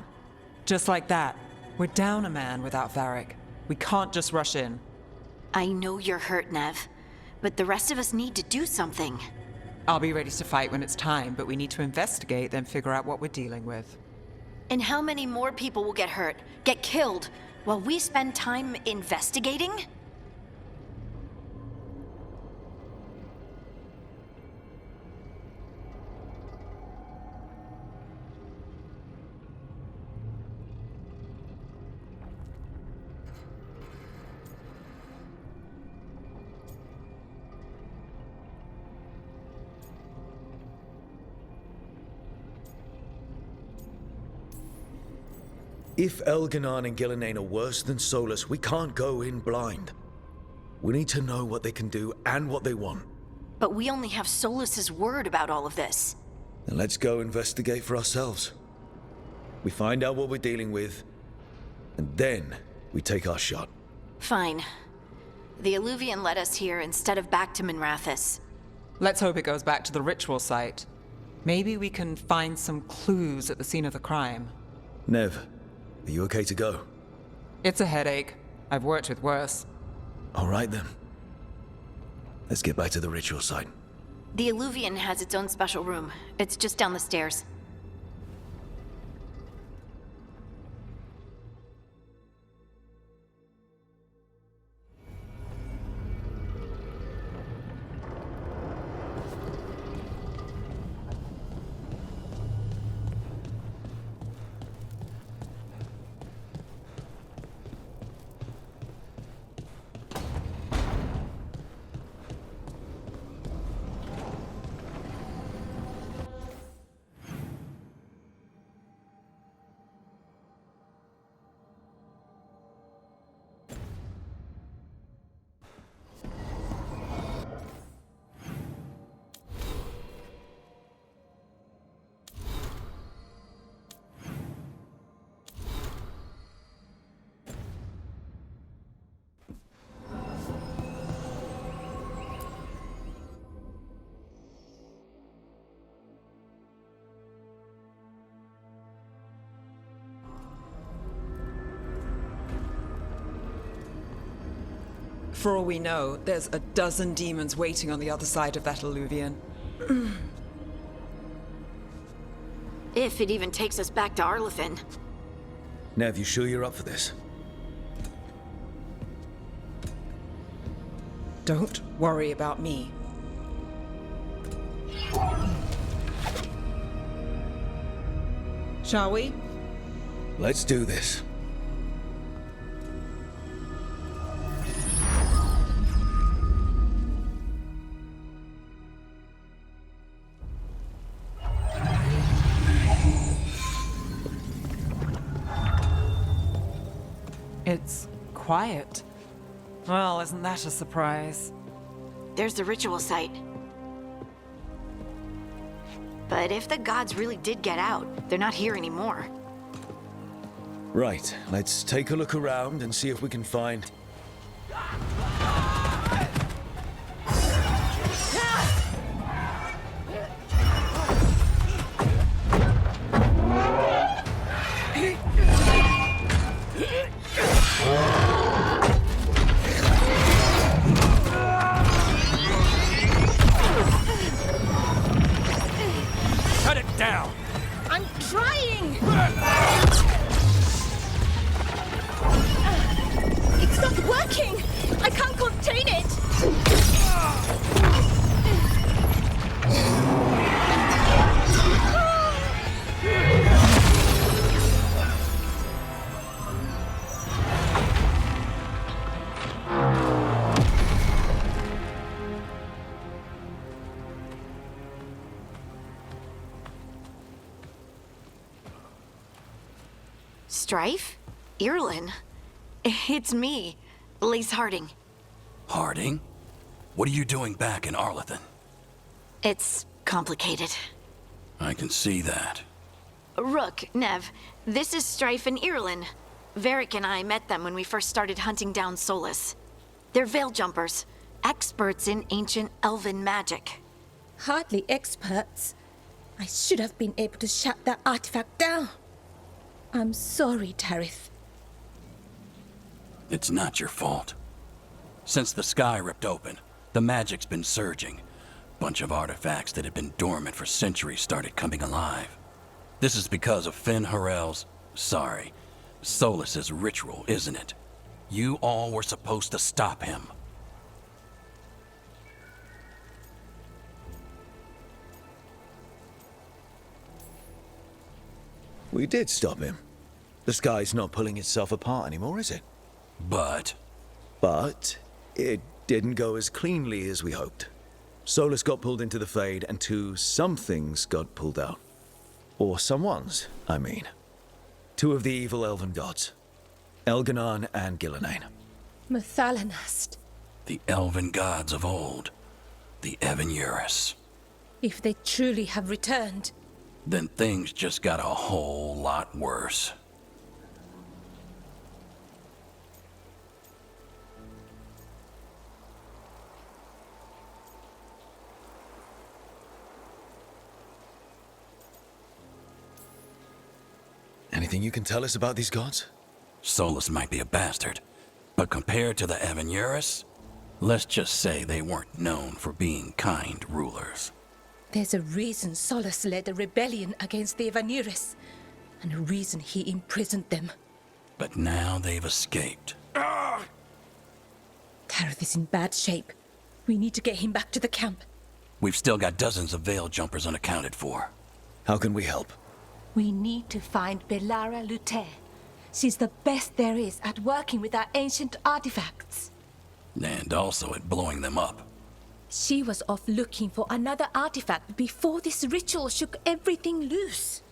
Just like that. We're down a man without Varric. We can't just rush in. I know you're hurt, Nev, but the rest of us need to do something. I'll be ready to fight when it's time, but we need to investigate, then figure out what we're dealing with. And how many more people will get hurt, get killed, while we spend time investigating? If Elganan and Gillenane are worse than Solus, we can't go in blind. We need to know what they can do and what they want. But we only have Solus's word about all of this. Then let's go investigate for ourselves. We find out what we're dealing with, and then we take our shot. Fine. The Illuvian led us here instead of back to Minrathous. Let's hope it goes back to the ritual site. Maybe we can find some clues at the scene of the crime. Nev, are you okay to go? It's a headache. I've worked with worse. All right then. Let's get back to the ritual site. The Illuvian has its own special room. It's just down the stairs. For all we know, there's a dozen demons waiting on the other side of that Illuvian. If it even takes us back to Arlefin. Nev, you sure you're up for this? Don't worry about me. Shall we? Let's do this. It's quiet. Well, isn't that a surprise? There's the ritual site. But if the gods really did get out, they're not here anymore. Right, let's take a look around and see if we can find... Strife? Irulan? It's me, Lise Harding. Harding? What are you doing back in Arlington? It's complicated. I can see that. Rook, Nev, this is Strife and Irulan. Varric and I met them when we first started hunting down Solus. They're veil jumpers, experts in ancient elven magic. Hardly experts. I should have been able to shut that artifact down. I'm sorry, Tarith. It's not your fault. Since the sky ripped open, the magic's been surging. Bunch of artifacts that had been dormant for centuries started coming alive. This is because of Finn Harel's, Solus's ritual, isn't it? You all were supposed to stop him. We did stop him. The sky's not pulling itself apart anymore, is it? But it didn't go as cleanly as we hoped. Solus got pulled into the Fade, and two somethings got pulled out. Or someones, I mean. Two of the evil elven gods. Elganon and Gillenane. Mathalanast. the elven gods of old, the Evan-Eurus. If they truly have returned, Then things just got a whole lot worse. Anything you can tell us about these gods? Solus might be a bastard, but compared to the Evan-Eurus, let's just say they weren't known for being kind rulers. there's a reason Solus led a rebellion against the Evan-Eurus, and a reason he imprisoned them. But now they've escaped. Tareth is in bad shape. We need to get him back to the camp. We've still got dozens of veil jumpers unaccounted for. How can we help? We need to find Belara Lute. She's the best there is at working with our ancient artifacts. And also at blowing them up. She was off looking for another artifact before this ritual shook everything loose.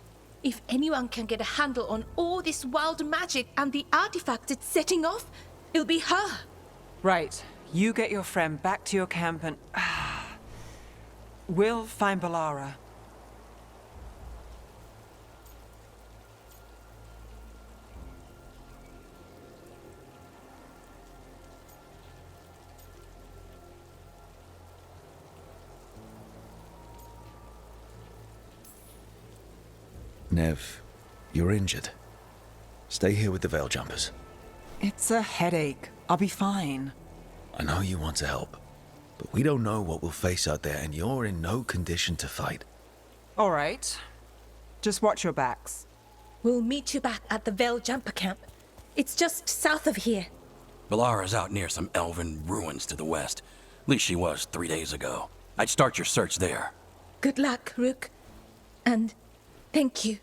If anyone can get a handle on all this wild magic and the artifacts it's setting off, it'll be her. Right. You get your friend back to your camp and... we'll find Belara. Nev, you're injured. Stay here with the veil jumpers. It's a headache. I'll be fine. I know you want to help, but we don't know what we'll face out there, and you're in no condition to fight. All right. Just watch your backs. We'll meet you back at the Veil Jumper camp. It's just south of here. Belara's out near some elven ruins to the west. At least she was 3 days ago. I'd start your search there. Good luck, Rook. And thank you.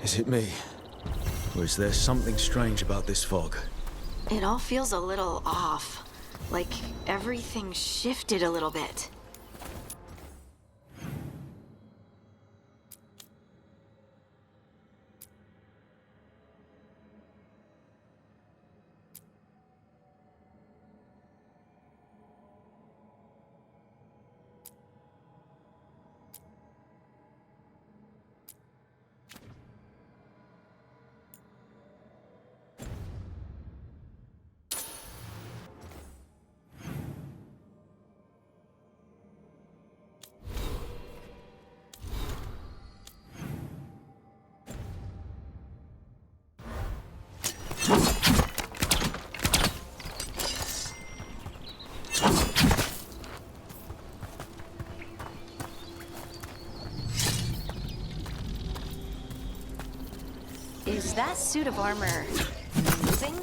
Is it me? Or is there something strange about this fog? It all feels a little off. Like everything shifted a little bit. Is that suit of armor moving?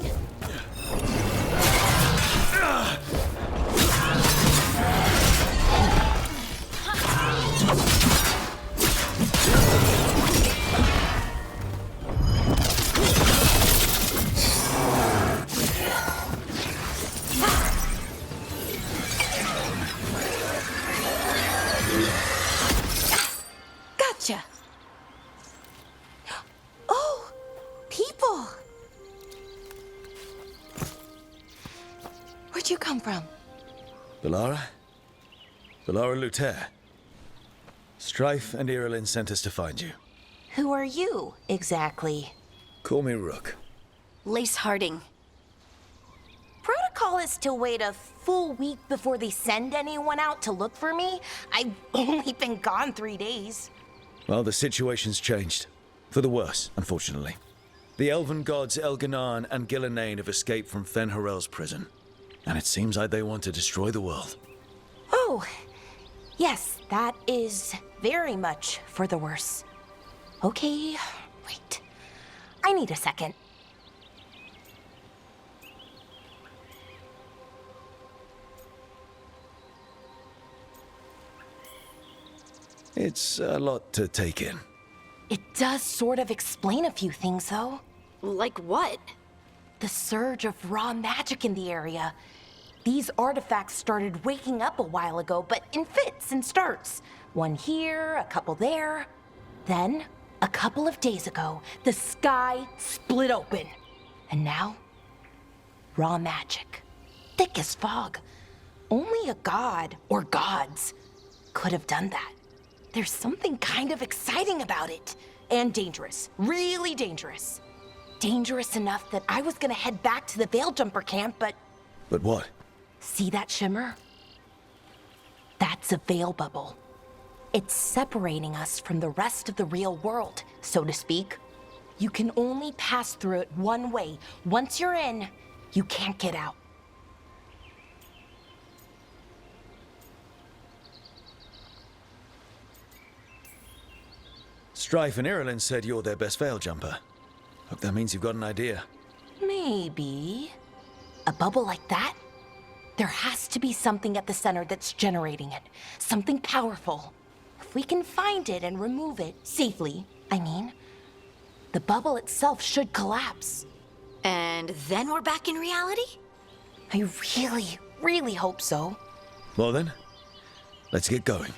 from? Bellara? Bellara Luther. Strife and Irilyn sent us to find you. Who are you, exactly? Call me Rook. Lace Harding. Protocol is to wait a full week before they send anyone out to look for me. I've only been gone 3 days. Well, the situation's changed. For the worse, unfortunately. The elven gods Elganan and Gillenane have escaped from Fen'Harel's prison. And it seems like they want to destroy the world. Oh, yes, that is very much for the worse. Okay, wait. I need a second. It's a lot to take in. It does sort of explain a few things, though. Like what? The surge of raw magic in the area. These artifacts started waking up a while ago, but in fits and starts. One here, a couple there. Then, a couple of days ago, the sky split open. And now, raw magic. Thick as fog. Only a god, or gods, could have done that. There's something kind of exciting about it. And dangerous. Really dangerous. Dangerous enough that I was gonna head back to the Veil-Jumper camp, but... But what? See that shimmer? That's a veil bubble. It's separating us from the rest of the real world, so to speak. You can only pass through it one way. Once you're in, you can't get out. Strife and Irilyn said you're their best veil jumper. Hope that means you've got an idea. Maybe. A bubble like that? There has to be something at the center that's generating it. Something powerful. If we can find it and remove it, safely, I mean, the bubble itself should collapse. And then we're back in reality? I really, really hope so. Well then, let's get going.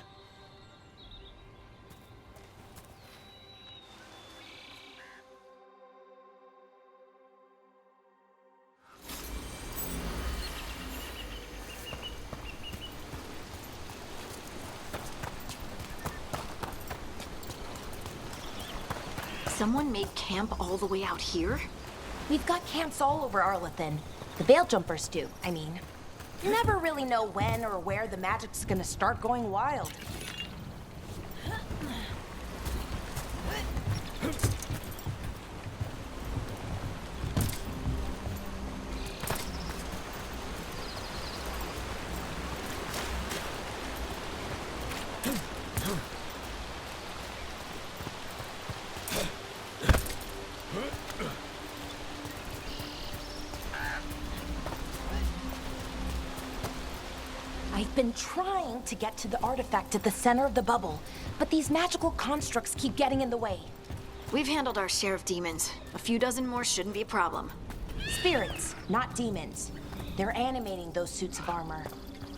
Someone made camp all the way out here? We've got camps all over Arlethan. The Veil Jumpers do, I mean. You never really know when or where the magic's gonna start going wild. I've been trying to get to the artifact at the center of the bubble, but these magical constructs keep getting in the way. We've handled our share of demons. A few dozen more shouldn't be a problem. Spirits, not demons. They're animating those suits of armor.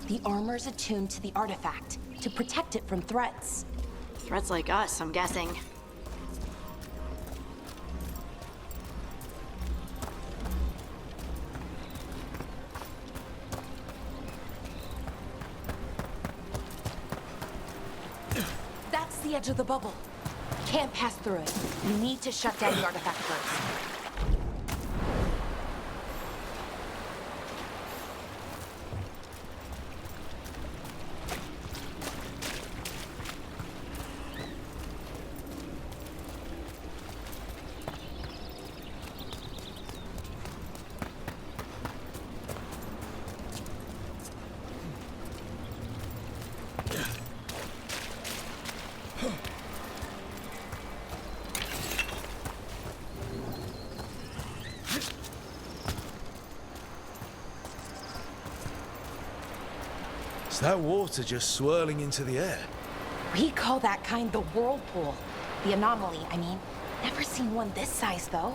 The armor's attuned to the artifact to protect it from threats. Threats like us, I'm guessing. That's the edge of the bubble. Can't pass through it. We need to shut down the artifact first. Is that water just swirling into the air? We call that kind the whirlpool. The anomaly, I mean. Never seen one this size, though.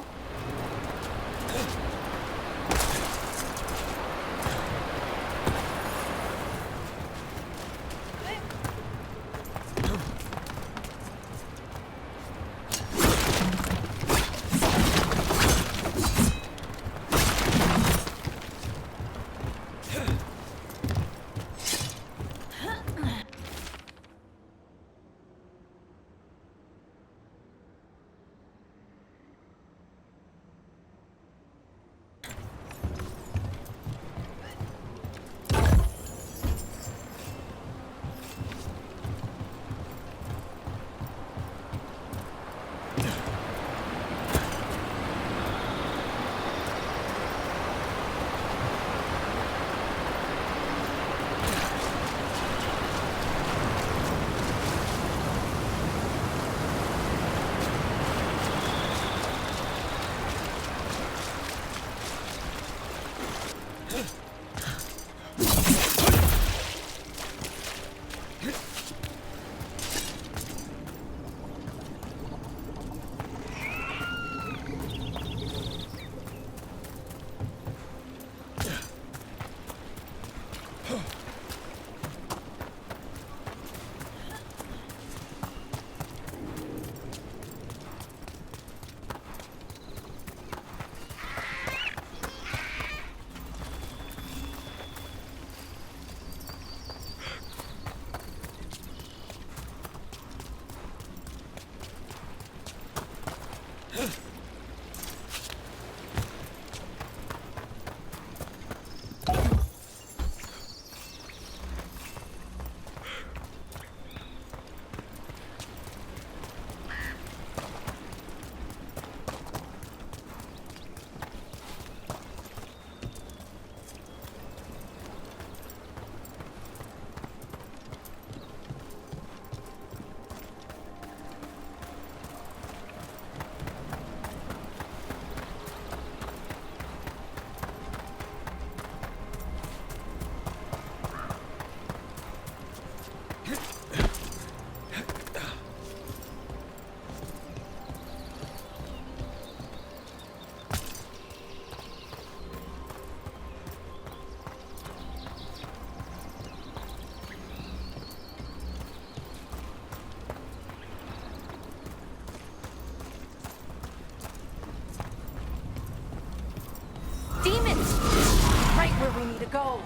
go.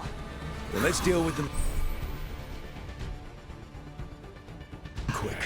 Well, let's deal with them quick.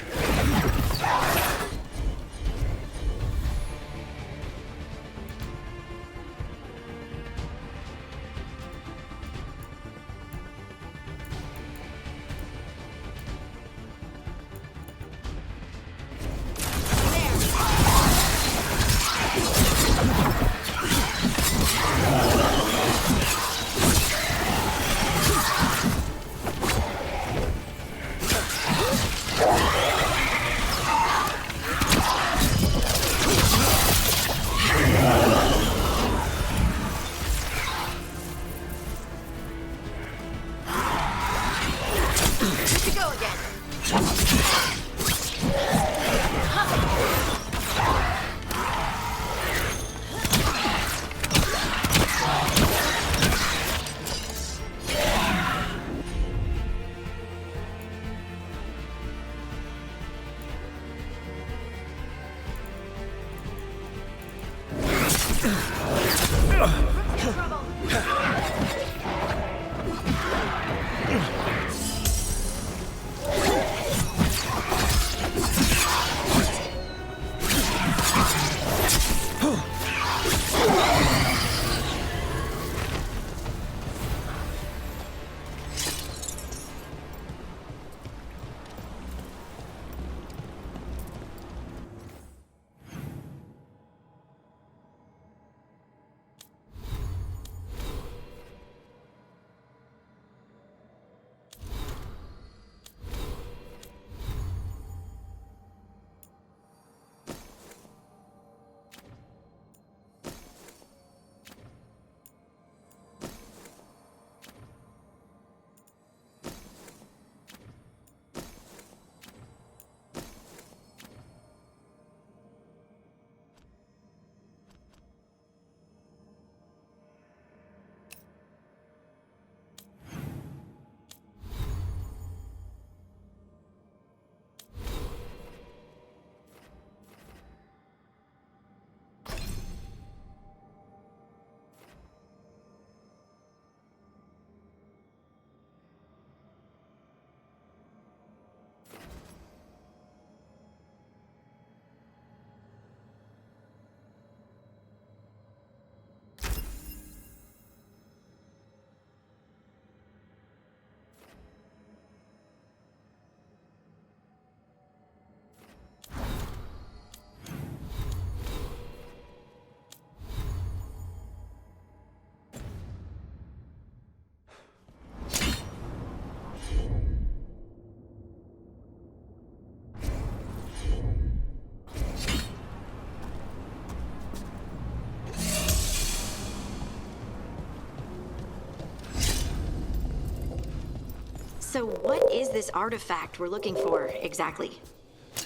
So what is this artifact we're looking for, exactly?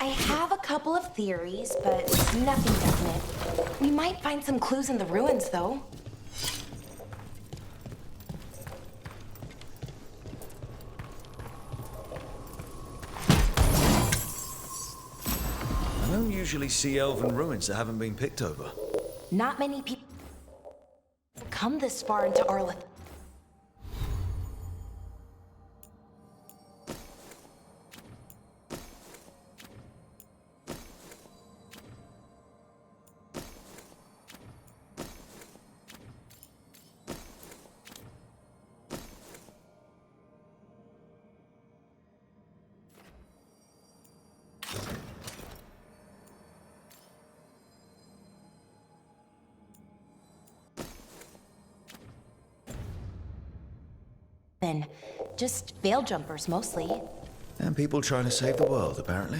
I have a couple of theories, but nothing definite. We might find some clues in the ruins, though. I don't usually see elven ruins that haven't been picked over. Not many people come this far into Arlith. Just veil jumpers, mostly. And people trying to save the world, apparently.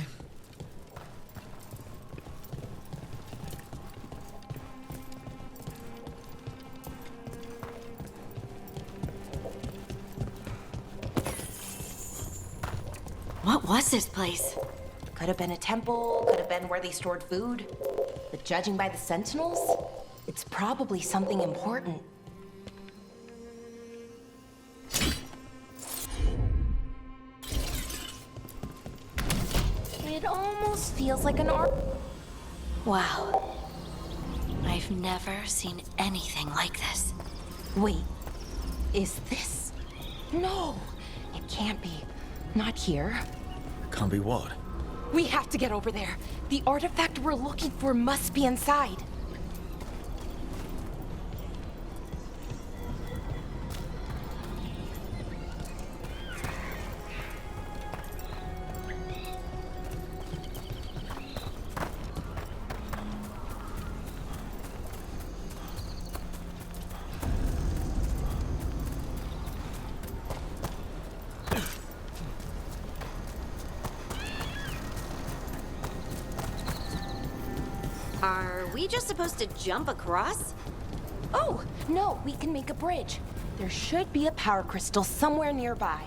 What was this place? Could have been a temple, could have been where they stored food. But judging by the sentinels, it's probably something important. It almost feels like an art. Wow. I've never seen anything like this. Wait, Is this? No, it can't be. Not here. Can't be what? We have to get over there. The artifact we're looking for must be inside. Are we just supposed to jump across? Oh, no, we can make a bridge. There should be a power crystal somewhere nearby.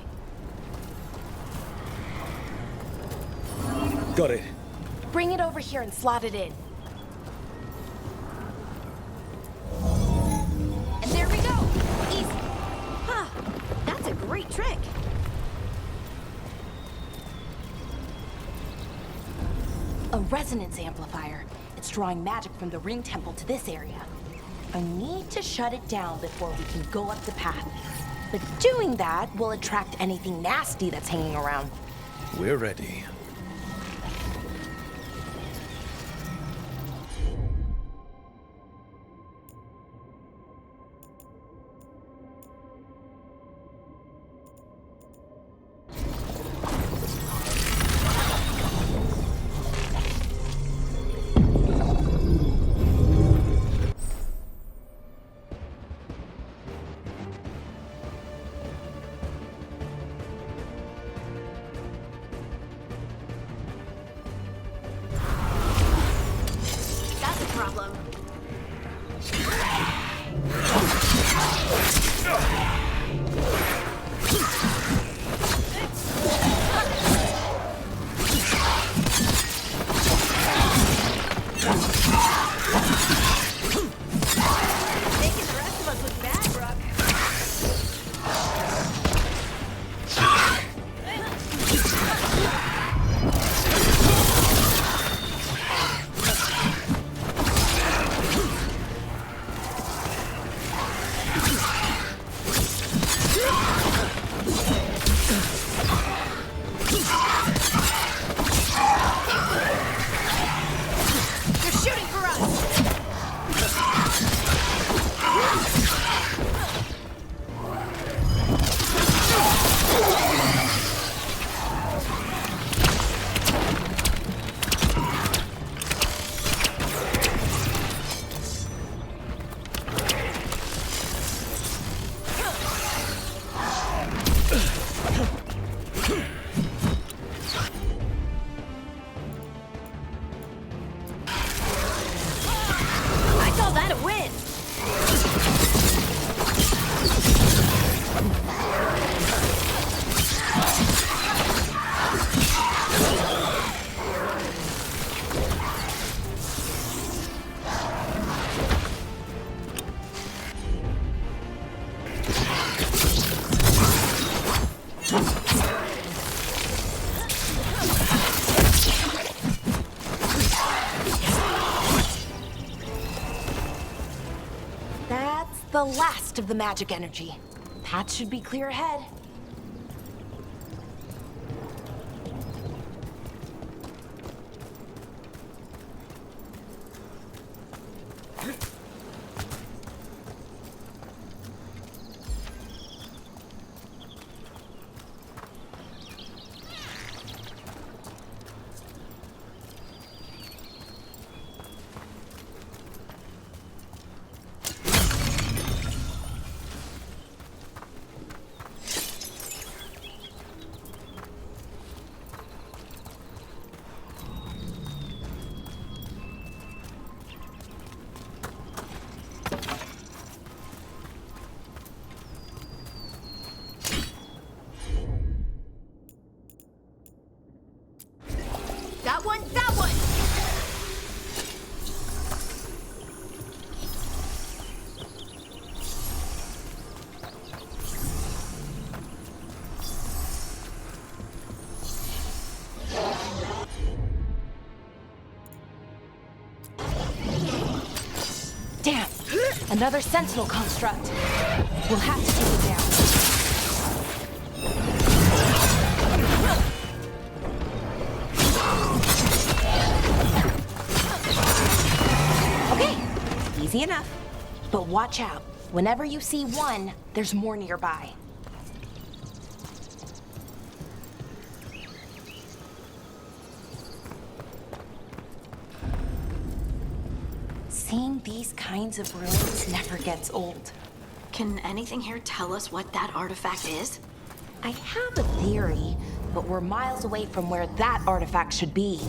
Got it. Bring it over here and slot it in. And there we go! Easy! Huh, that's a great trick. A resonance amplifier. It's drawing magic from the ring temple to this area. I need to shut it down before we can go up the path. But doing that will attract anything nasty that's hanging around. We're ready. That's a problem. Making the rest of us look bad, Brooke. They're shooting for us! I call that a win! That's the last of the magic energy. Path should be clear ahead. Another Sentinel construct. We'll have to take it down. Okay, easy enough. But watch out. Whenever you see one, there's more nearby. Seeing these kinds of ruins never gets old. Can anything here tell us what that artifact is? I have a theory, but we're miles away from where that artifact should be.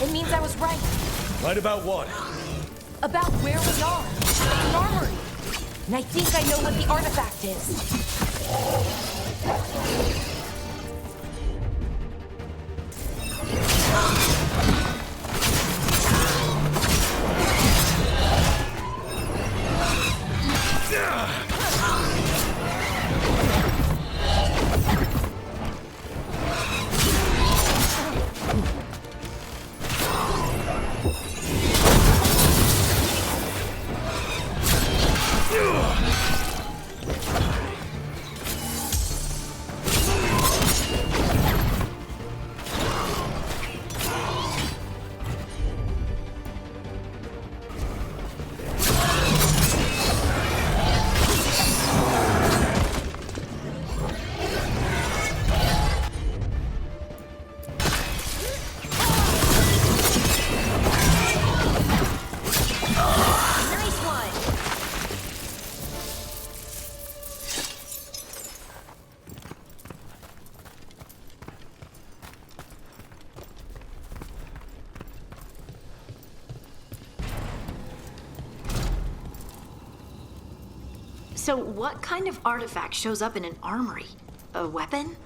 It means I was right. Right about what? About where we are. It's an armory. And I think I know what the artifact is. So what kind of artifact shows up in an armory? A weapon?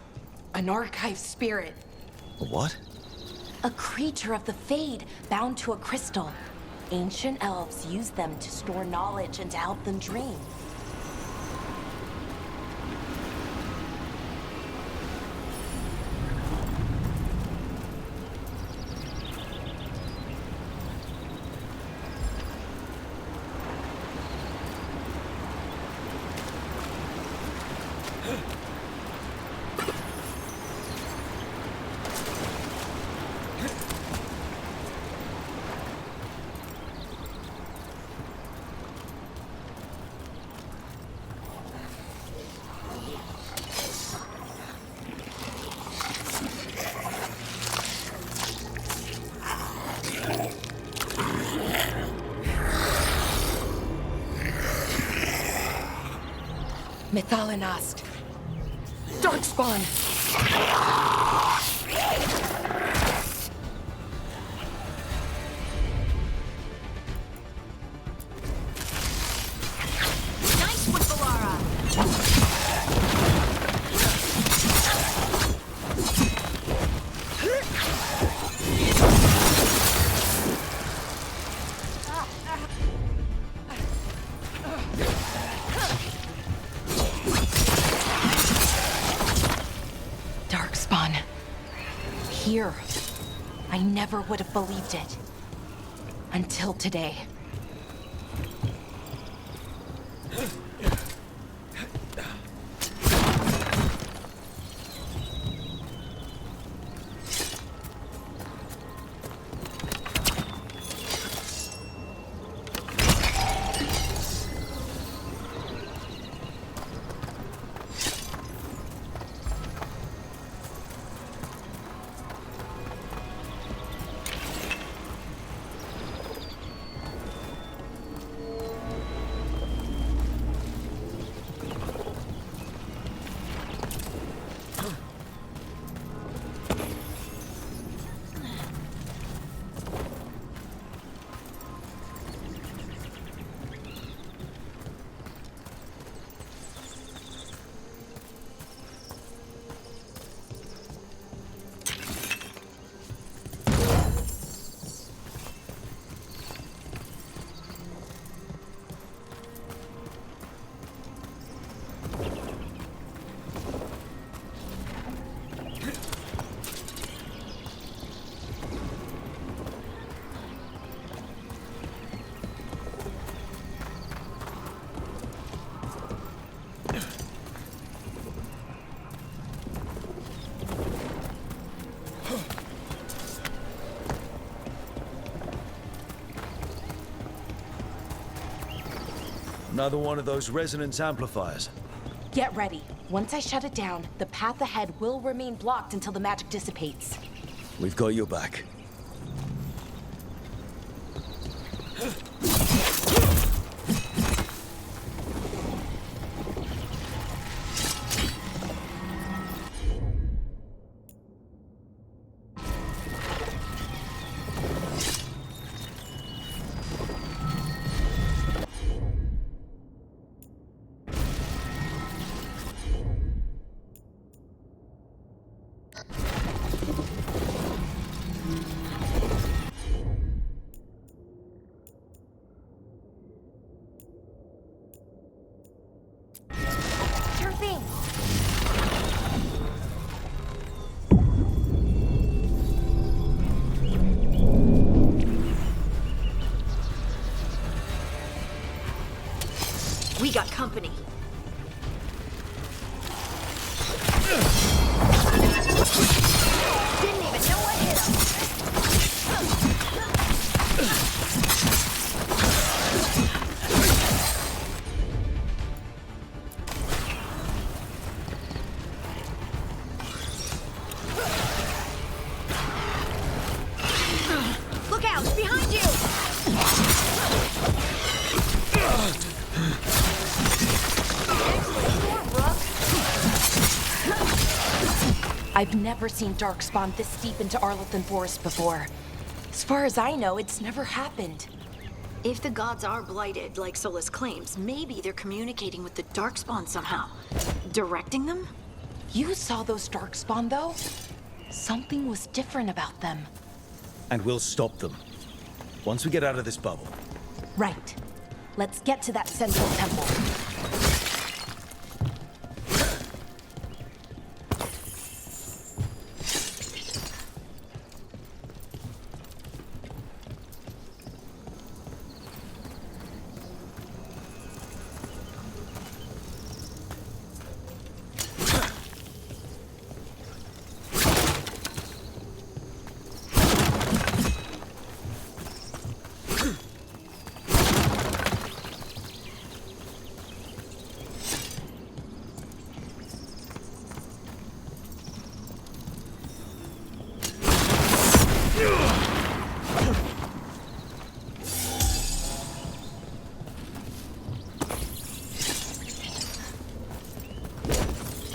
An archive spirit. What? A creature of the Fade, bound to a crystal. Ancient elves use them to store knowledge and to help them dream. Methalinast. Darkspawn! Nice one, Valara! Darkspawn. Here. I never would have believed it. Until today. Another one of those resonance amplifiers. Get ready. Once I shut it down, the path ahead will remain blocked until the magic dissipates. We've got your back. Sure thing. We got company. Didn't even know what hit him. Look out! Behind you! I've never seen Darkspawn this deep into Arlothan Forest before. As far as I know, it's never happened. If the gods are blighted, like Solus claims, maybe they're communicating with the Darkspawn somehow. Directing them? You saw those Darkspawn, though? Something was different about them. And we'll stop them. Once we get out of this bubble. Right. Let's get to that central temple.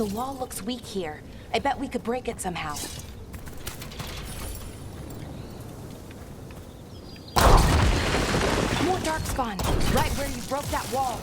The wall looks weak here. I bet we could break it somehow. More darkspawn, right where you broke that wall.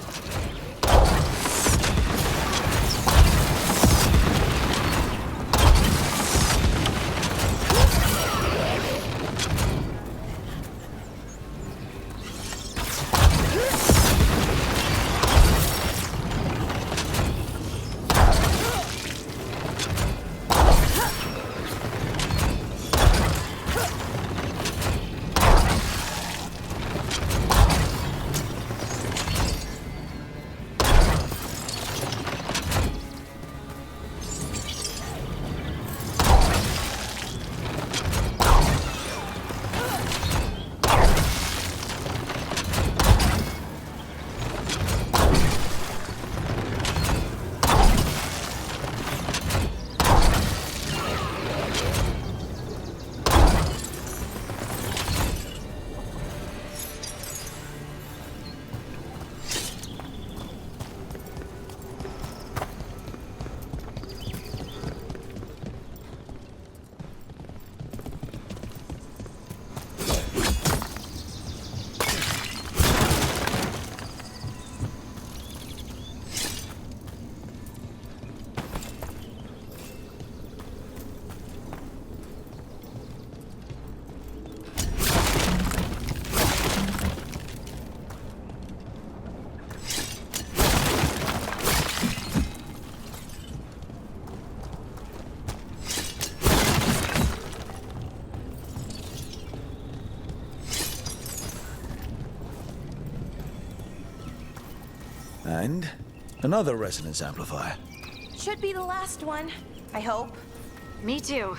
And another resonance amplifier. Should be the last one, I hope. Me too.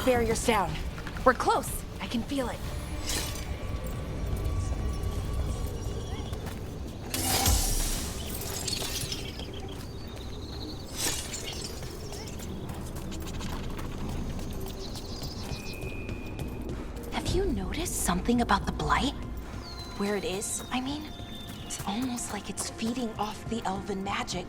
Barrier's down. We're close. I can feel it. Have you noticed something about the blight? Where it is, I mean? It's almost like it's feeding off the elven magic.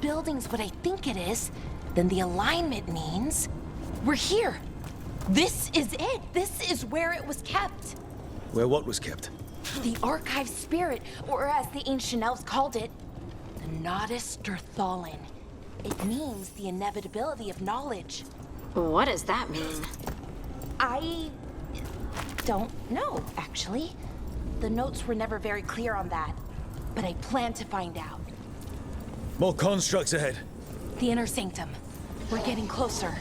Building's what I think it is, then the alignment means we're here. This is it. This is where it was kept. Where what was kept? The archive spirit, or as the ancient elves called it, the Nodus Derthalin. It means the inevitability of knowledge. What does that mean? I don't know, actually. The notes were never very clear on that, but I plan to find out. More constructs ahead. The inner sanctum. We're getting closer.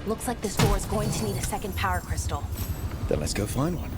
Looks like this door is going to need a second power crystal. Then let's go find one.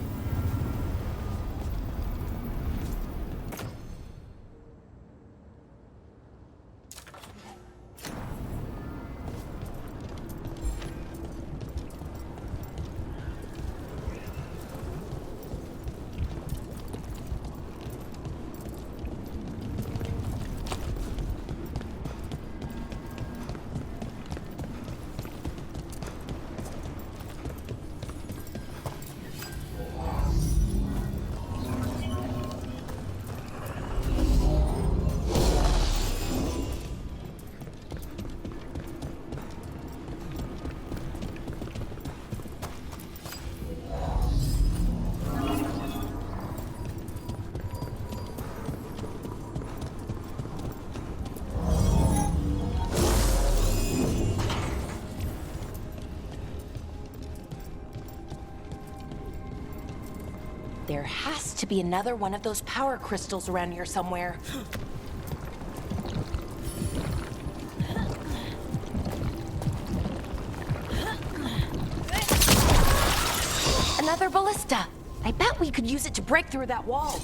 There has to be another one of those power crystals around here somewhere. Another ballista. I bet we could use it to break through that wall.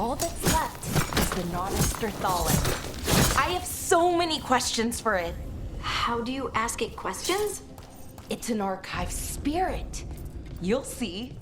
all that's left is the Nodester Thallen. I have so many questions for it. How do you ask it questions? It's an archive spirit. You'll see.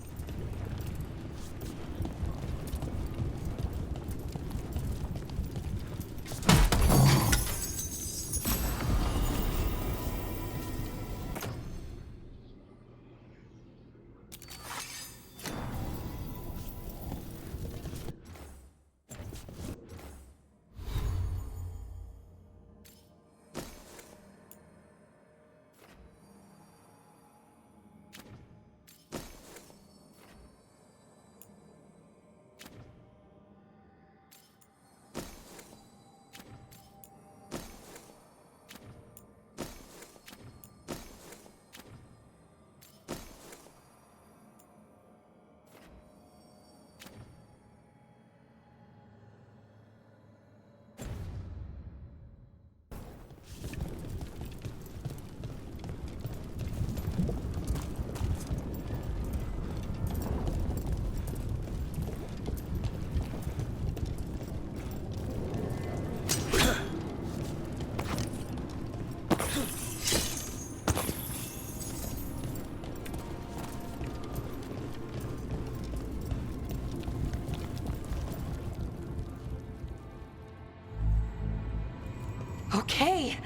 Okay,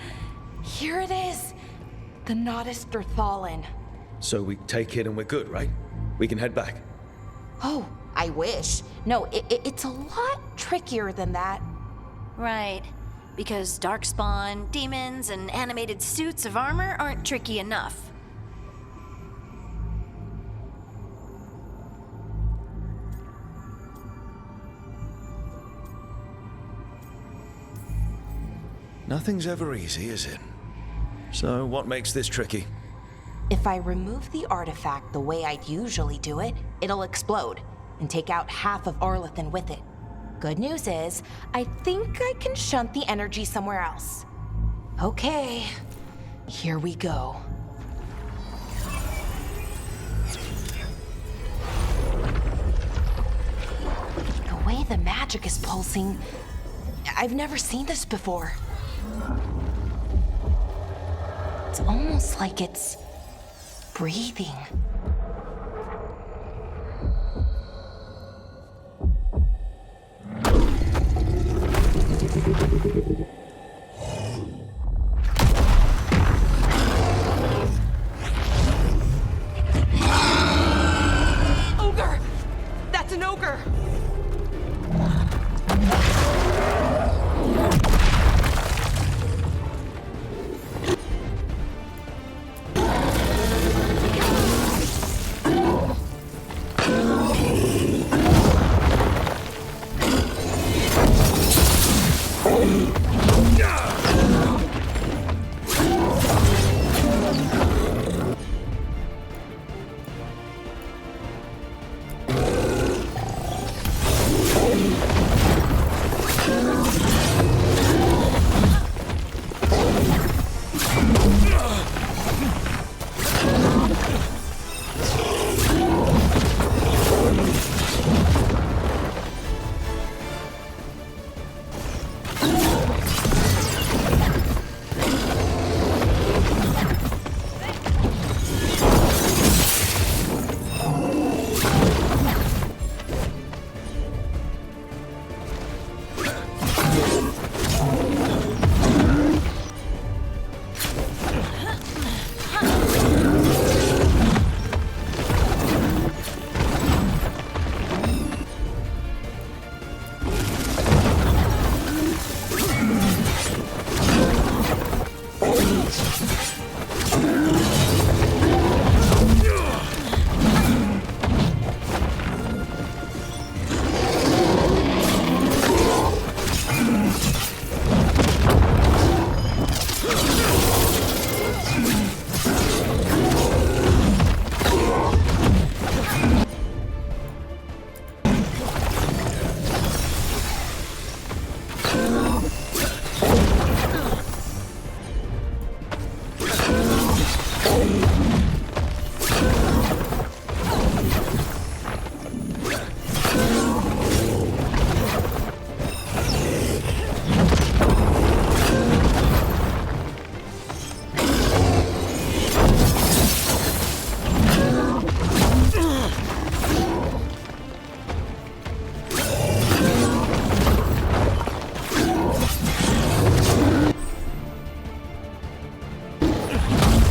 here it is. The Nodester Thallen. So we take it and we're good, right? We can head back. Oh, I wish. No, it's a lot trickier than that. Right. Because darkspawn, demons, and animated suits of armor aren't tricky enough. Nothing's ever easy, is it? So what makes this tricky? If I remove the artifact the way I'd usually do it, it'll explode and take out half of Arlethan with it. Good news is, I think I can shunt the energy somewhere else. Okay, here we go. The way the magic is pulsing, I've never seen this before. It's almost like it's breathing. Ogre! That's an ogre!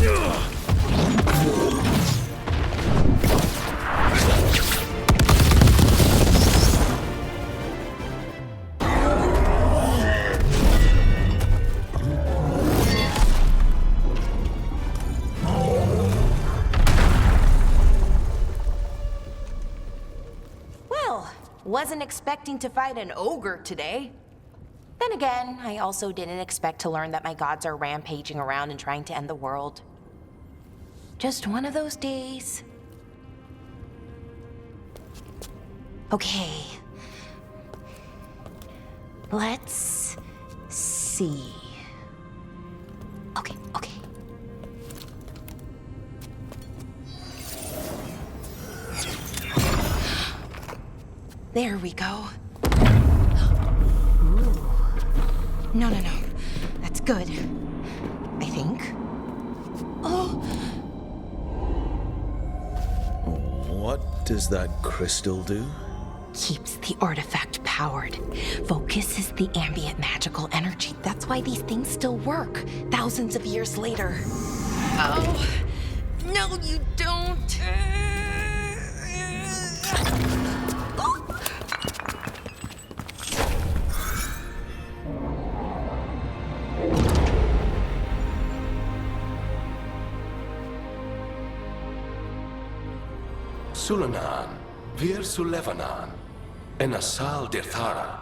Well, wasn't expecting to fight an ogre today. Then again, I also didn't expect to learn that my gods are rampaging around and trying to end the world. Just one of those days. Okay. Let's see. Okay. There we go. Ooh. No. That's good. I think. Oh! What does that crystal do? Keeps the artifact powered. Focuses the ambient magical energy. That's why these things still work, thousands of years later. Oh! No, you don't! Sulanan, Vir Sulevanan, and Asal Dirthara.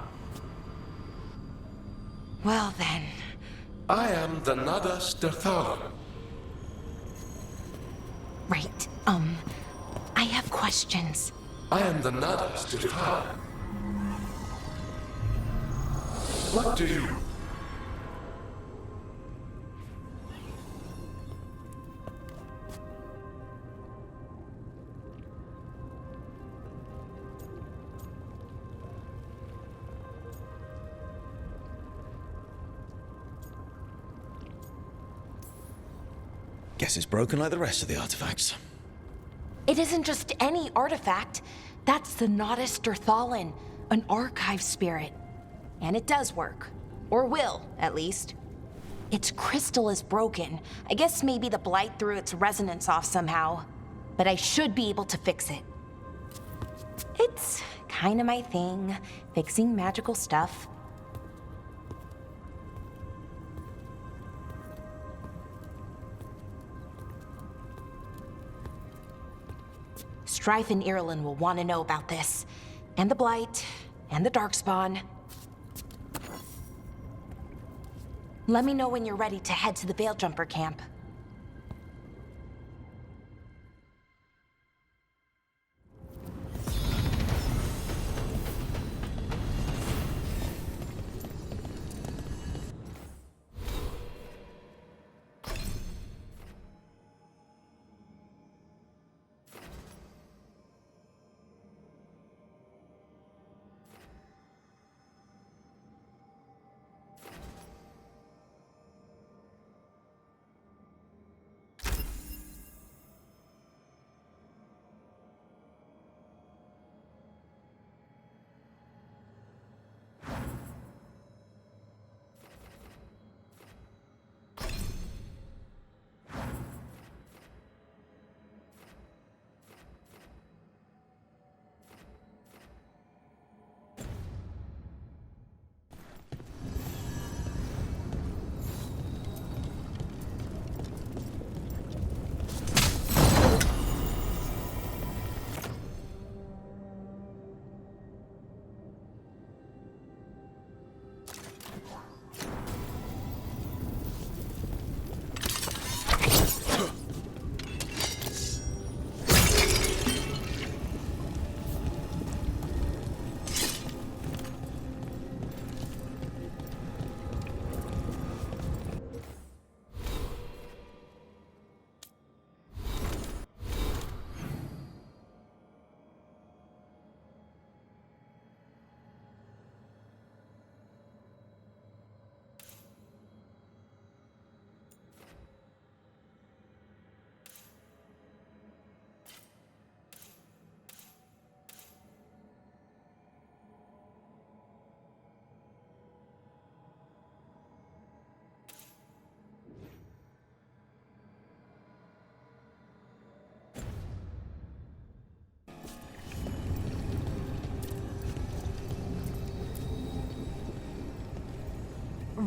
Well then. I am the Nadas Dirthalan. Right, I have questions. I am the Nadas Dirthalan. What do you... Guess it's broken like the rest of the artifacts. It isn't just any artifact. That's the Nadas Dirthalan, an archive spirit. And it does work. Or will, at least. Its crystal is broken. I guess maybe the blight threw its resonance off somehow. But I should be able to fix it. It's kind of my thing, fixing magical stuff. Strife and Irulan will want to know about this. And the Blight, and the Darkspawn. Let me know when you're ready to head to the Veil-Jumper camp.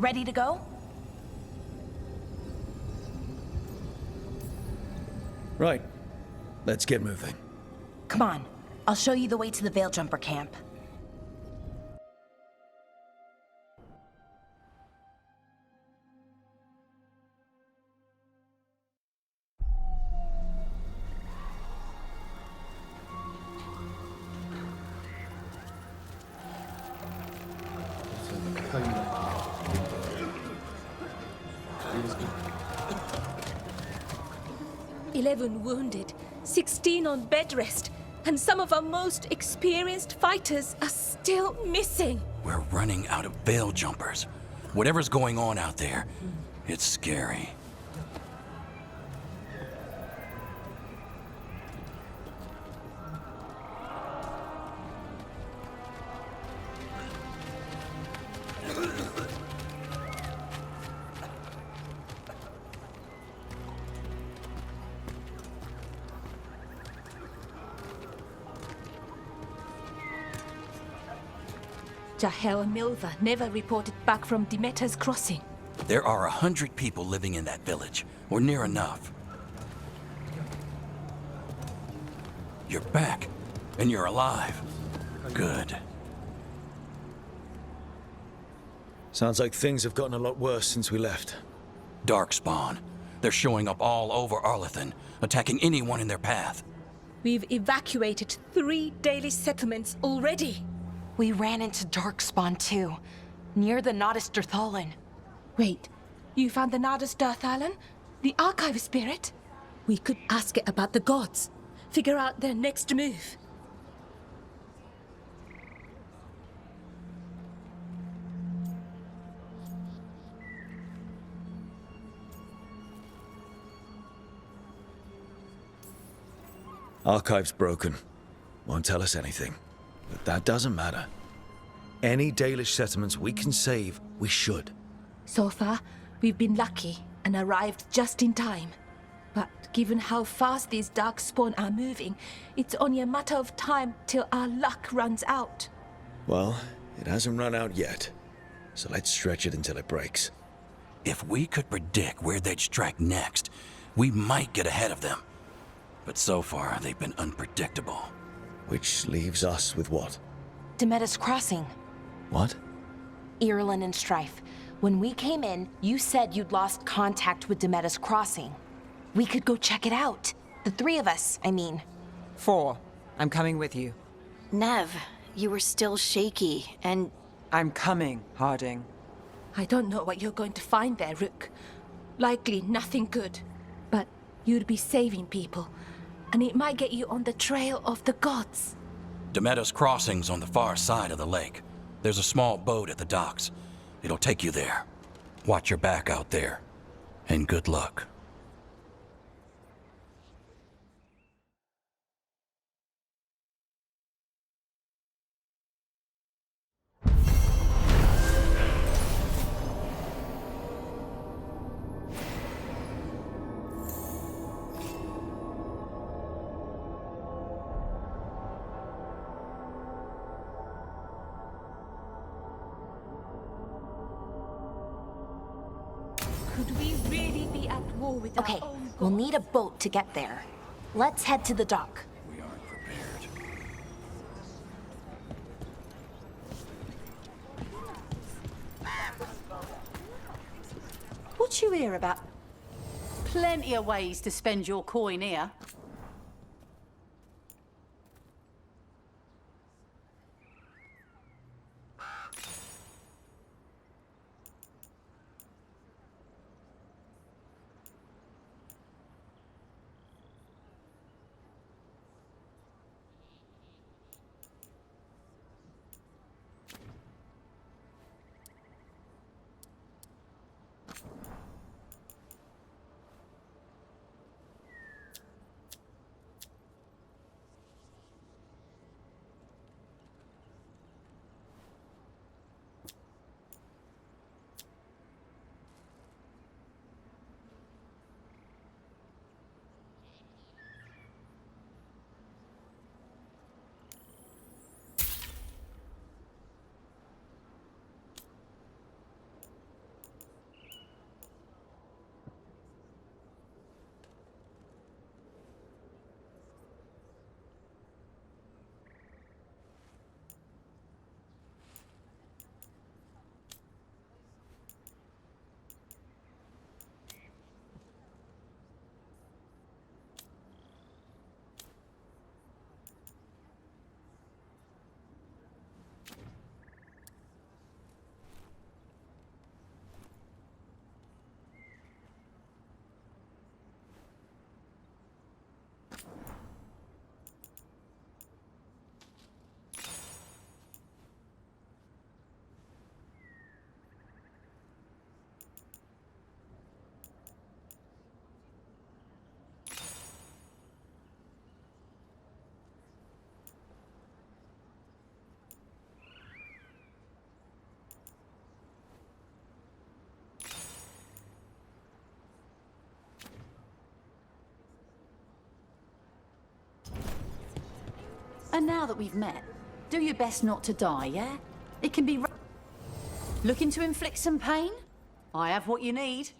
ready to go? Right. Let's get moving. Come on, I'll show you the way to the Veil Jumper camp. "11 wounded, 16 on bed rest, and some of our most experienced fighters are still missing." We're running out of veil jumpers. Whatever's going on out there, it's scary. Jahel and Milva never reported back from Demeter's crossing. There are 100 people living in that village, or near enough. You're back, and you're alive. Good. Sounds like things have gotten a lot worse since we left. Darkspawn. They're showing up all over Arlethan, attacking anyone in their path. We've evacuated 3 daily settlements already. We ran into Darkspawn too, near the Nodus Dirthalan. Wait, you found the Nodus Dirthalan? The archive spirit? We could ask it about the gods. Figure out their next move. Archive's broken. Won't tell us anything. But that doesn't matter. Any Dalish settlements we can save, we should. So far, we've been lucky and arrived just in time. But given how fast these Darkspawn are moving, it's only a matter of time till our luck runs out. Well, it hasn't run out yet. So let's stretch it until it breaks. If we could predict where they'd strike next, we might get ahead of them. But so far, they've been unpredictable. Which leaves us with what? Demeter's crossing. What? Irulan and Strife. When we came in, you said you'd lost contact with Demeter's crossing. We could go check it out. The 3 of us, I mean. 4. I'm coming with you. Nev, you were still shaky, and... I'm coming, Harding. I don't know what you're going to find there, Rook. Likely nothing good. But you'd be saving people, and it might get you on the trail of the gods. Demeter's crossing's on the far side of the lake. There's a small boat at the docks. It'll take you there. Watch your back out there. And good luck. Could we really be at war with Okay, our own we'll gods? need a boat to get there. Let's head to the dock. We aren't prepared. What you hear about? Plenty of ways to spend your coin here. And now that we've met, do your best not to die, yeah? It can be... Looking to inflict some pain? I have what you need.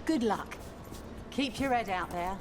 Good luck. Keep your head out there.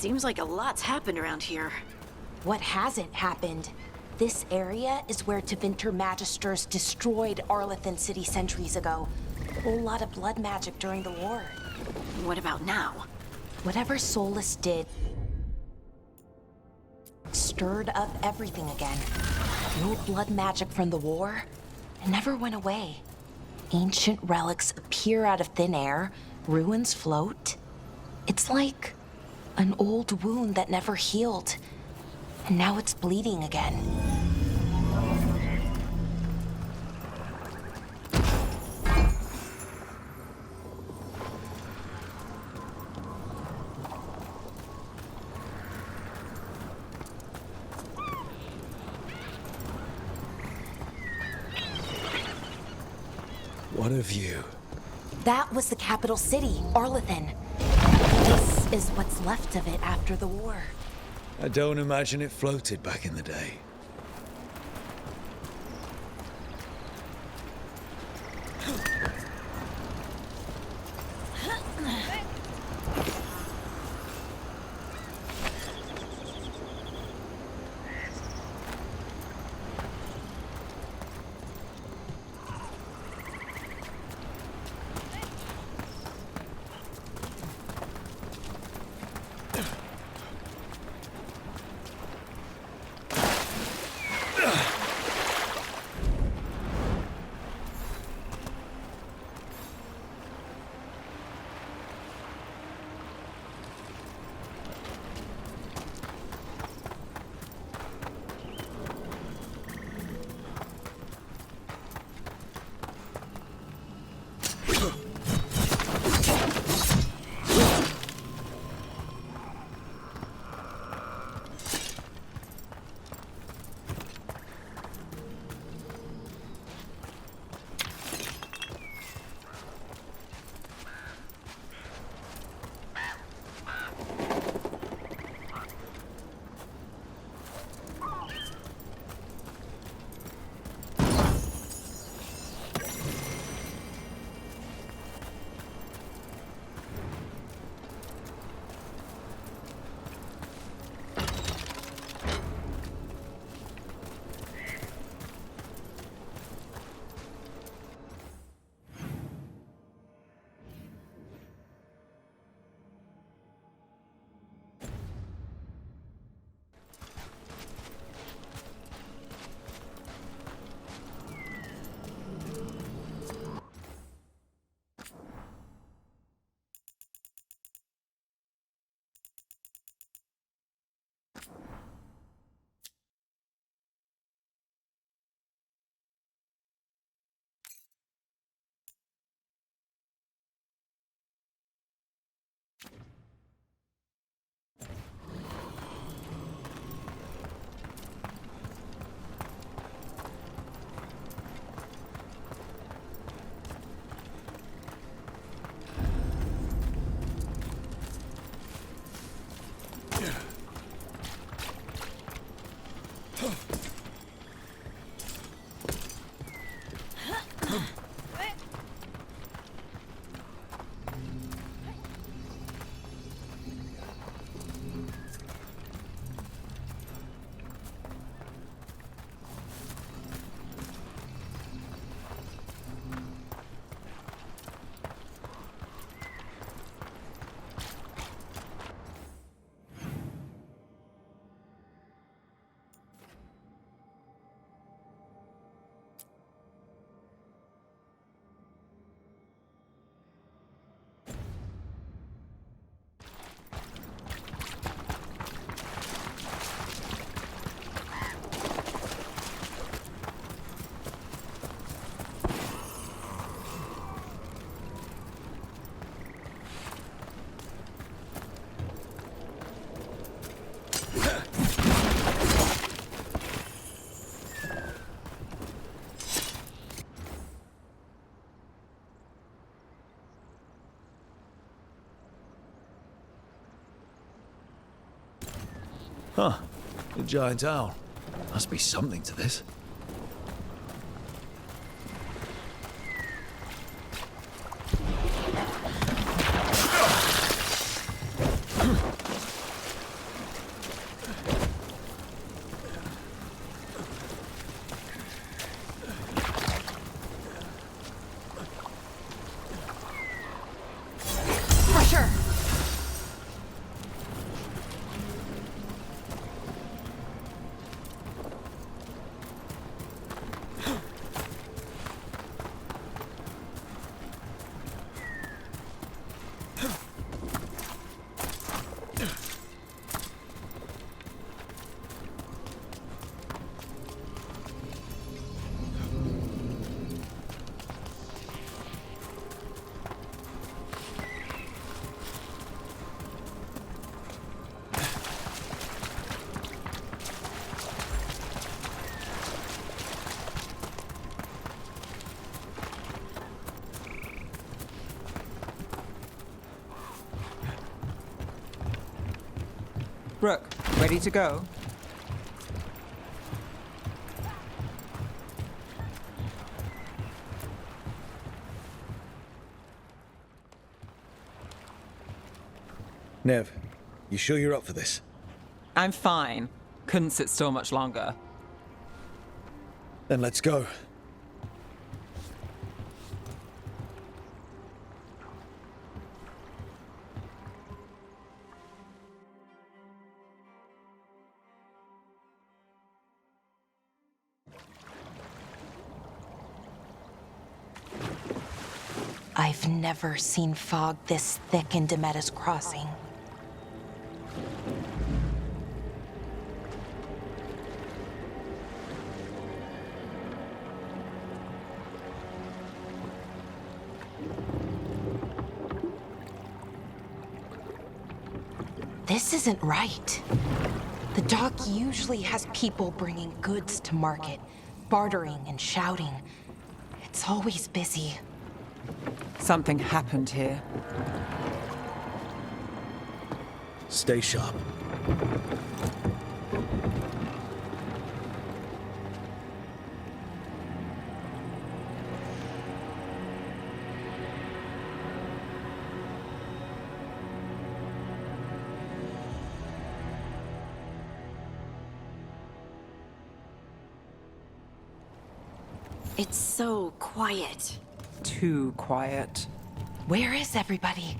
Seems like a lot's happened around here. What hasn't happened? This area is where Tevinter Magisters destroyed Arlethan City centuries ago. A whole lot of blood magic during the war. What about now? Whatever Solus did stirred up everything again. The old blood magic from the war, it never went away. Ancient relics appear out of thin air, ruins float. It's like an old wound that never healed, and now it's bleeding again. What of you? That was the capital city, Arlethan. This is what's left of it after the war. I don't imagine it floated back in the day. Huh. A giant owl. Must be something to this. Rook, ready to go? Nev, you sure you're up for this? I'm fine. Couldn't sit still much longer. Then let's go. I've never seen fog this thick in Demetta's Crossing. This isn't right. The dock usually has people bringing goods to market, bartering and shouting. It's always busy. Something happened here. Stay sharp. It's so quiet. Too quiet. Where is everybody?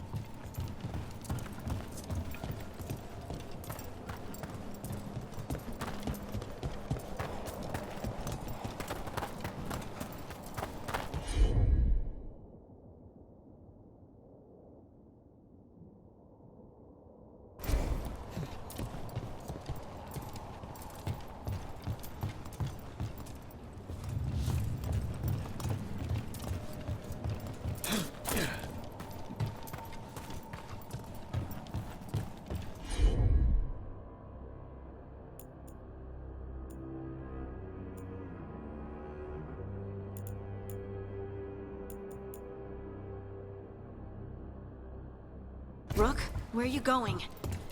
Rook, where are you going?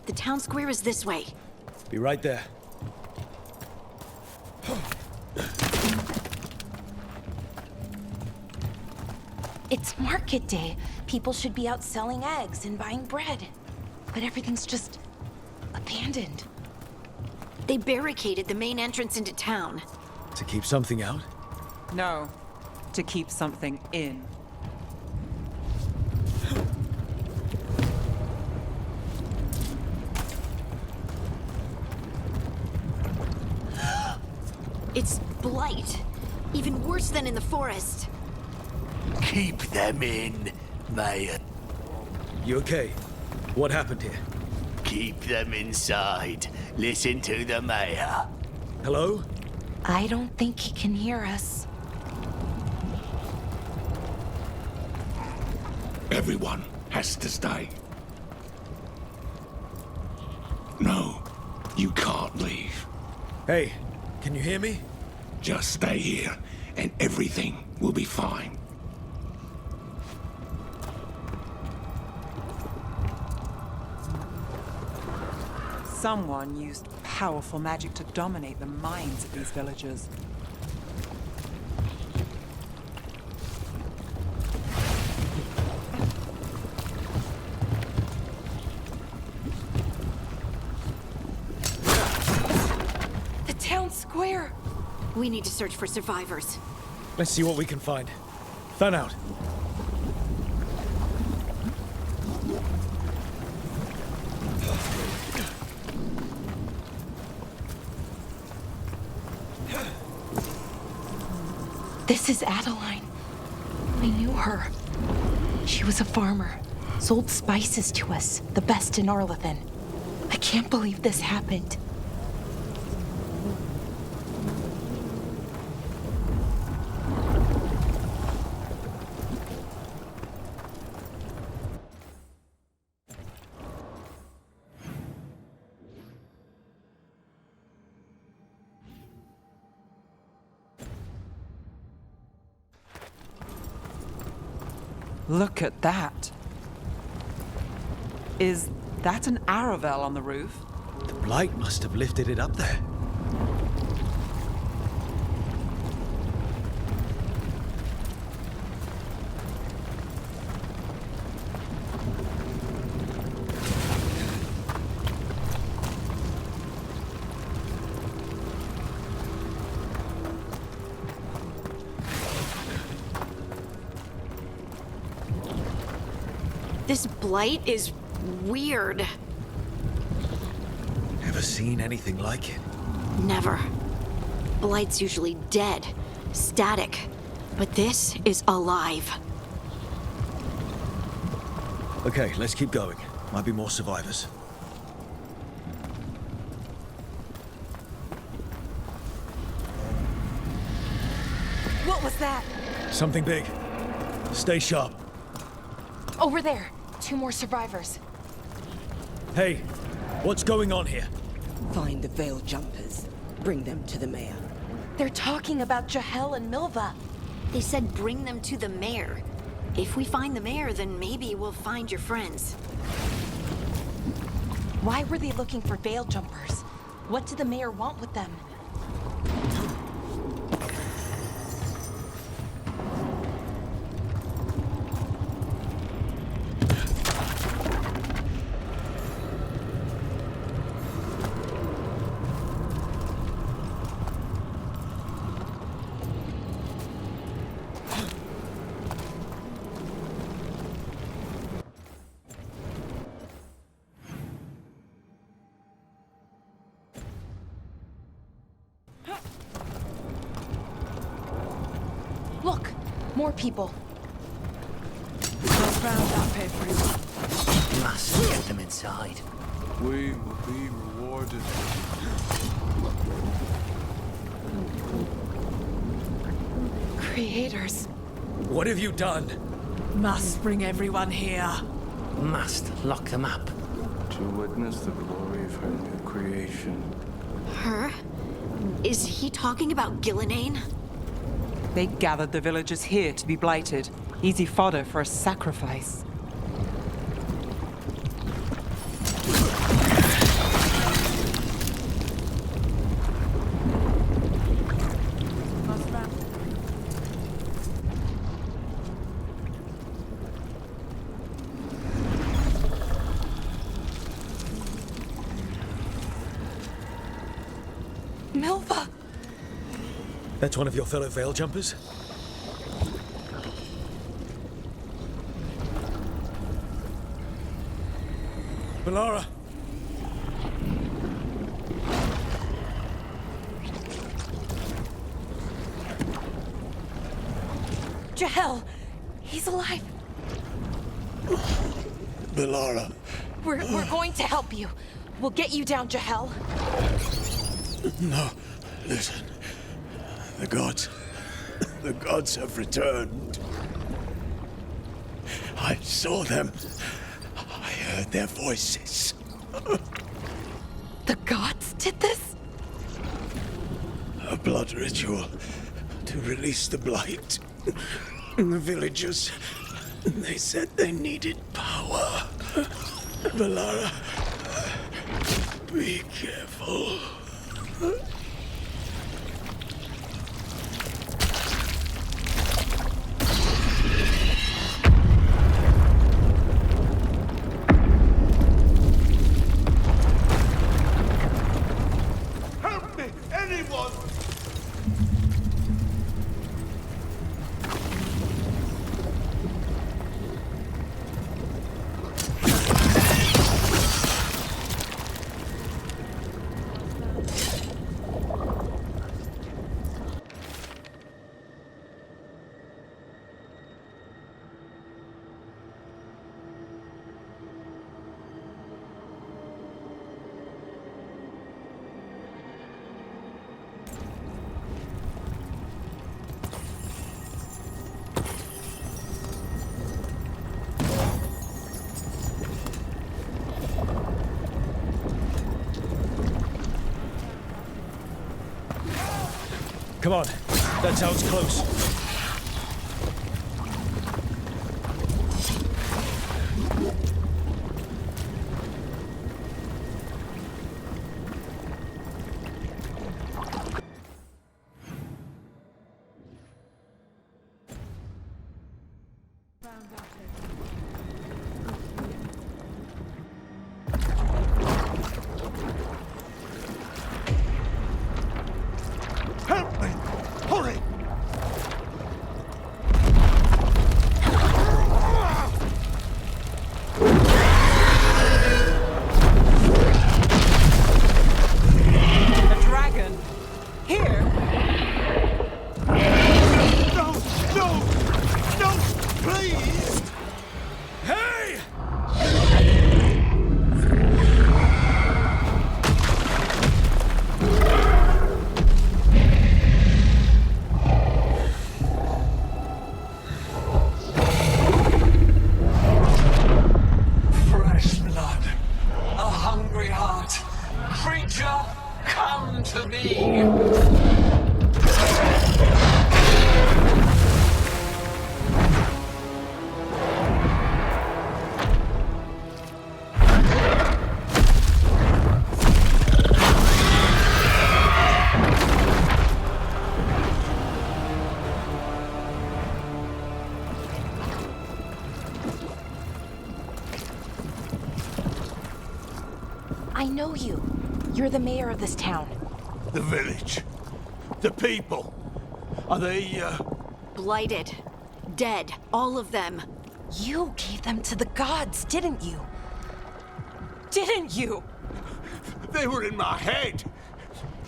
The town square is this way. Be right there. It's market day. People should be out selling eggs and buying bread. But everything's just abandoned. They barricaded the main entrance into town. To keep something out? No, to keep something in. It's blight. Even worse than in the forest. Keep them in, Mayor. You okay? What happened here? Keep them inside. Listen to the Mayor. Hello? I don't think he can hear us. Everyone has to stay. No, you can't leave. Hey, can you hear me? Just stay here, and everything will be fine. Someone used powerful magic to dominate the minds of these villagers. The town square! We need to search for survivors. Let's see what we can find. Fan out. This is Adeline. I knew her. She was a farmer, sold spices to us, the best in Arlathan. I can't believe this happened. Look at that. Is that an Aravel on the roof? The blight must have lifted it up there. This blight is weird. Ever seen anything like it? Never. Blight's usually dead, static, but this is alive. Okay, let's keep going. Might be more survivors. What was that? Something big. Stay sharp. Over there. 2 more survivors. Hey, what's going on here? Find the Veil Jumpers. Bring them to the mayor. They're talking about Jahel and Milva. They said bring them to the mayor. If we find the mayor, then maybe we'll find your friends. Why were they looking for Veil Jumpers? What did the mayor want with them? Look, more people. I'll round up everyone. Must get them inside. We will be rewarded. Creators. What have you done? Must bring everyone here. Must lock them up. To witness the glory of her new creation. Her? Is he talking about Gillenane? They gathered the villagers here to be blighted. Easy fodder for a sacrifice. Milva! That's one of your fellow Veil Jumpers? Valara! Jahel! He's alive! Valara. We're going to help you. We'll get you down, Jahel. No, listen. The gods have returned. I saw them. I heard their voices. The gods did this? A blood ritual to release the blight. The villagers, they said they needed power. Valara, be careful. Help me! Anyone! Come on, that sounds close. I know you. You're the mayor of this town. The village. The people. Are they, Blighted. Dead. All of them. You gave them to the gods, didn't you? Didn't you? They were in my head.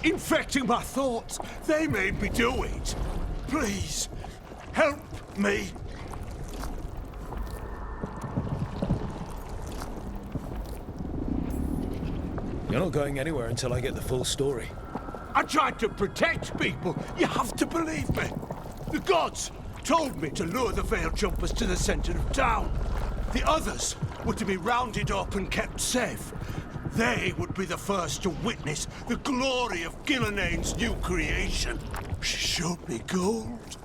Infecting my thoughts. They made me do it. Please, help me. You're not going anywhere until I get the full story. I tried to protect people. You have to believe me. The gods told me to lure the Veil Jumpers to the center of town. The others were to be rounded up and kept safe. They would be the first to witness the glory of Gilnenane's new creation. She showed me gold.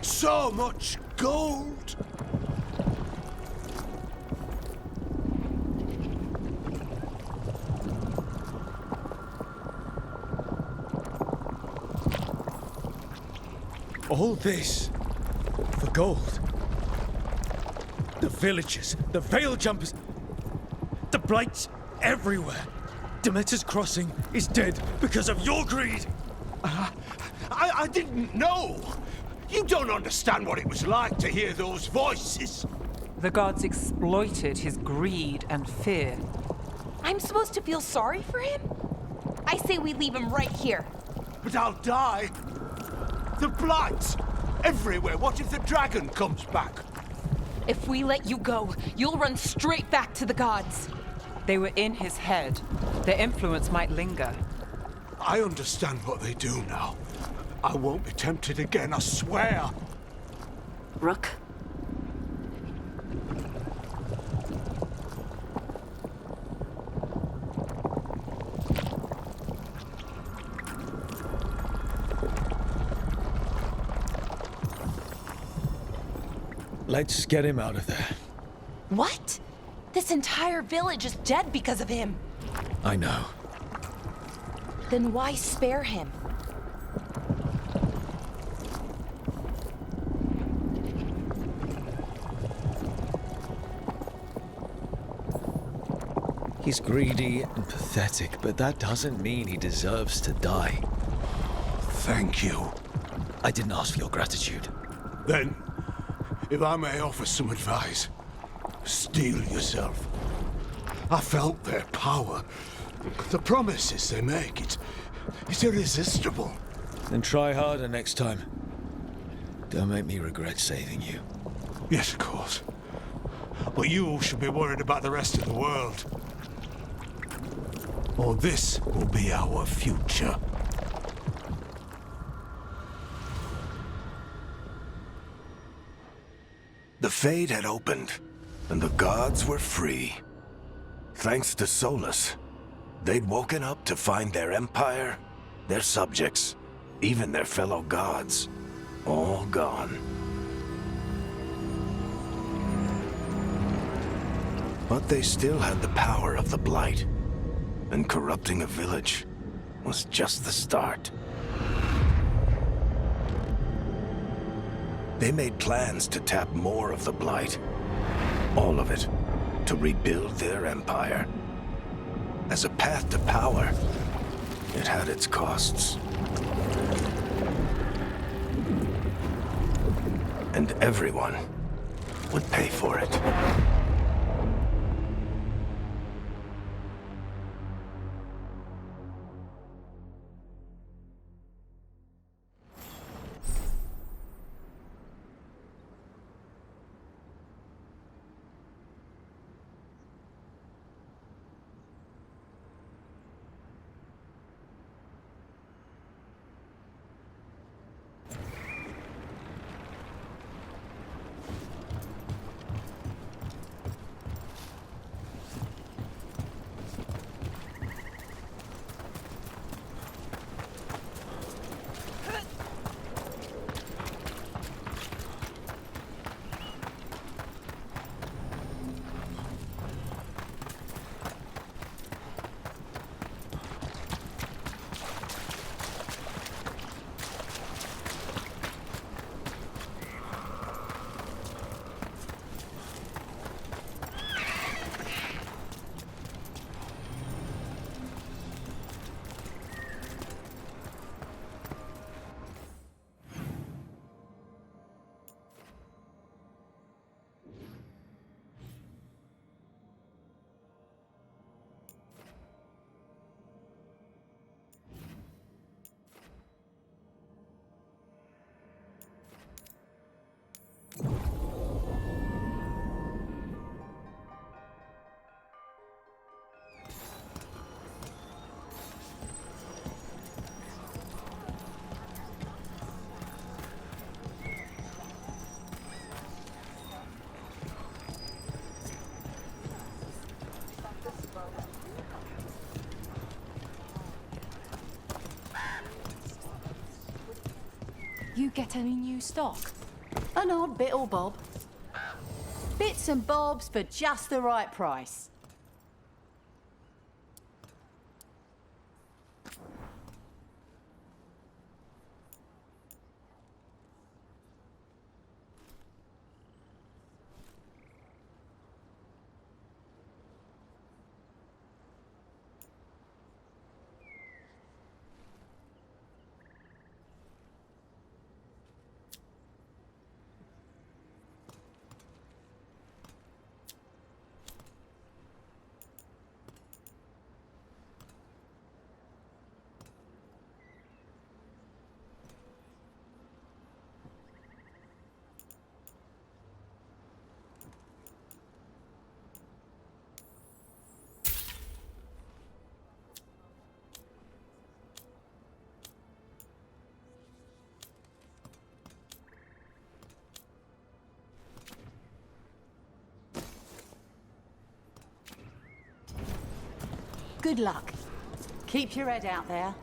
So much gold. All this for gold. The villagers, the Veil Jumpers, the Blights everywhere. Demeter's Crossing is dead because of your greed. I didn't know. You don't understand what it was like to hear those voices. The gods exploited his greed and fear. I'm supposed to feel sorry for him? I say we leave him right here. But I'll die. The Blights everywhere. What if the dragon comes back? If we let you go, you'll run straight back to the gods. They were in his head. Their influence might linger. I understand what they do now. I won't be tempted again, I swear. Rook? Let's get him out of there. What? This entire village is dead because of him. I know. Then why spare him? He's greedy and pathetic, but that doesn't mean he deserves to die. Thank you. I didn't ask for your gratitude. Then, if I may offer some advice, steel yourself. I felt their power. The promises they make, it's irresistible. Then try harder next time. Don't make me regret saving you. Yes, of course. But you should be worried about the rest of the world. Or this will be our future. The Fade had opened, and the gods were free. Thanks to Solus, they'd woken up to find their empire, their subjects, even their fellow gods, all gone. But they still had the power of the Blight, and corrupting a village was just the start. They made plans to tap more of the Blight, all of it, to rebuild their empire. As a path to power, it had its costs. And everyone would pay for it. get any new stock? An odd bit or bob. Bits and bobs for just the right price. Good luck. Keep your head out there.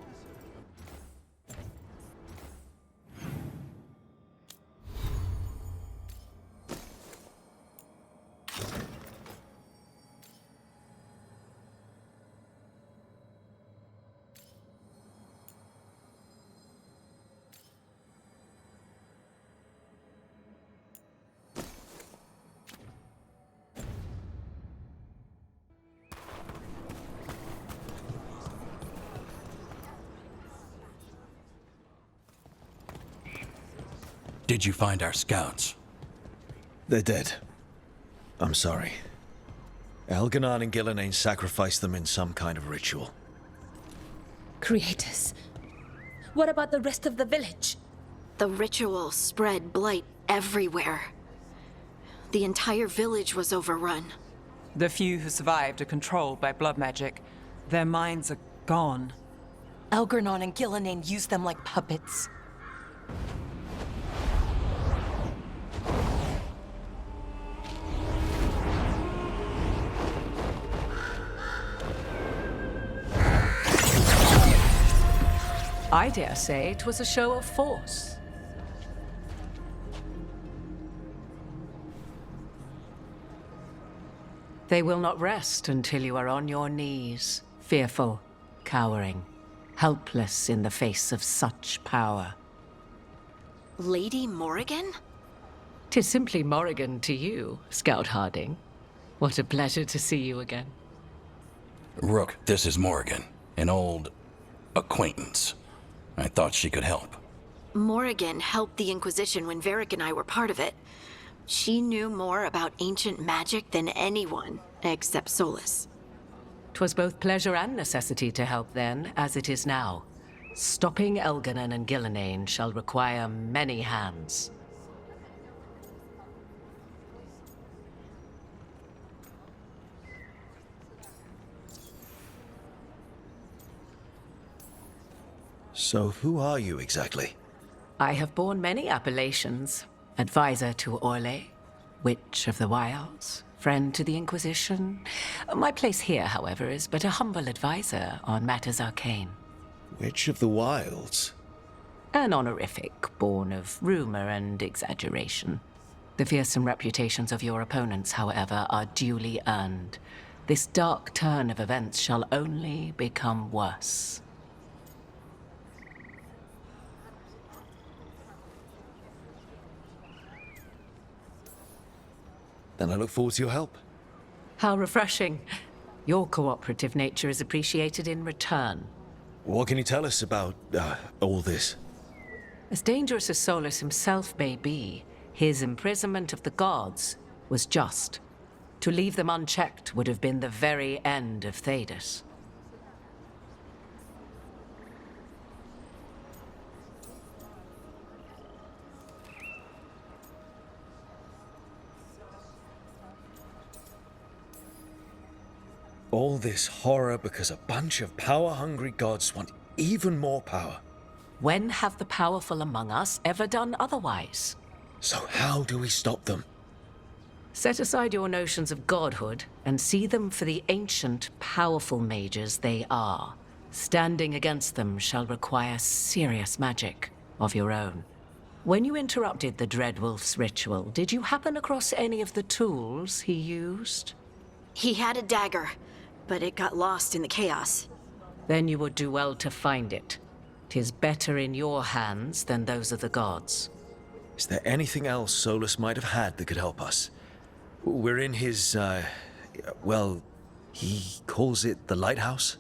Did you find our scouts? They're dead. I'm sorry. Elganon and Gillenane sacrificed them in some kind of ritual. Creators. What about the rest of the village? The ritual spread blight everywhere. The entire village was overrun. The few who survived are controlled by blood magic. Their minds are gone. Elgarnon and Gillenane used them like puppets. I dare say it was a show of force. They will not rest until you are on your knees, fearful, cowering, helpless in the face of such power. Lady Morrigan? 'Tis simply Morrigan to you, Scout Harding. What a pleasure to see you again. Rook, this is Morrigan, an old acquaintance. I thought she could help. Morrigan helped the Inquisition when Varric and I were part of it. She knew more about ancient magic than anyone, except Solus. 'Twas both pleasure and necessity to help then, as it is now. Stopping Elganon and Gillenane shall require many hands. So who are you exactly? I have borne many appellations. Advisor to Orle, Witch of the Wilds, friend to the Inquisition. My place here, however, is but a humble advisor on matters arcane. Witch of the Wilds? An honorific born of rumor and exaggeration. The fearsome reputations of your opponents, however, are duly earned. This dark turn of events shall only become worse. Then I look forward to your help. How refreshing. Your cooperative nature is appreciated in return. What can you tell us about, all this? As dangerous as Solus himself may be, his imprisonment of the gods was just. To leave them unchecked would have been the very end of Thedas. All this horror because a bunch of power-hungry gods want even more power. When have the powerful among us ever done otherwise? So how do we stop them? Set aside your notions of godhood and see them for the ancient, powerful mages they are. Standing against them shall require serious magic of your own. When you interrupted the Dreadwolf's ritual, did you happen across any of the tools he used? He had a dagger, but it got lost in the chaos. Then you would do well to find it. 'Tis better in your hands than those of the gods. Is there anything else Solus might have had that could help us? We're in his, well, he calls it the lighthouse?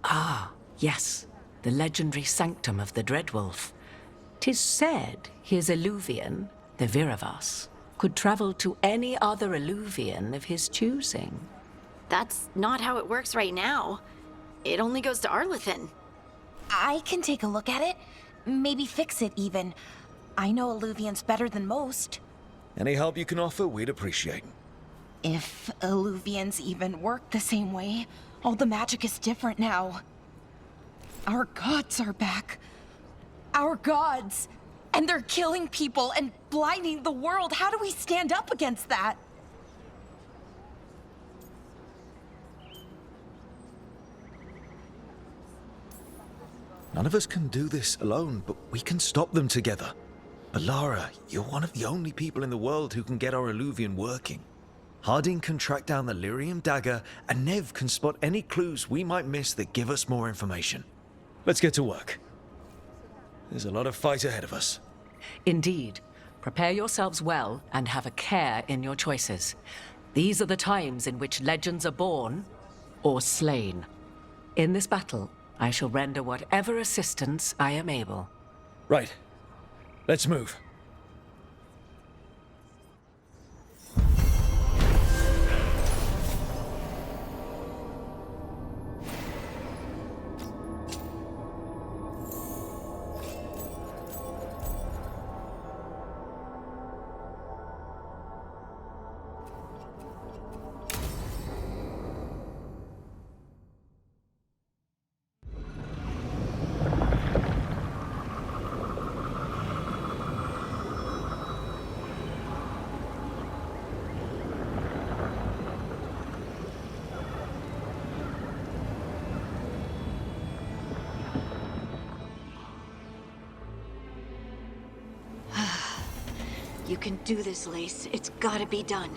Ah, yes. The legendary sanctum of the Dreadwolf. 'Tis said his Illuvian, the Viravas, could travel to any other Illuvian of his choosing. That's not how it works right now. It only goes to Arlethan. I can take a look at it. Maybe fix it, even. I know Illuvians better than most. Any help you can offer, we'd appreciate. If Illuvians even work the same way, all the magic is different now. Our gods are back. Our gods! And they're killing people and blinding the world. How do we stand up against that? None of us can do this alone, but we can stop them together. Alara, you're one of the only people in the world who can get our Illuvian working. Harding can track down the Lyrium dagger, and Nev can spot any clues we might miss that give us more information. Let's get to work. There's a lot of fight ahead of us. Indeed. Prepare yourselves well and have a care in your choices. These are the times in which legends are born or slain. In this battle, I shall render whatever assistance I am able. Right. Let's move. You can do this, Lace. It's gotta be done.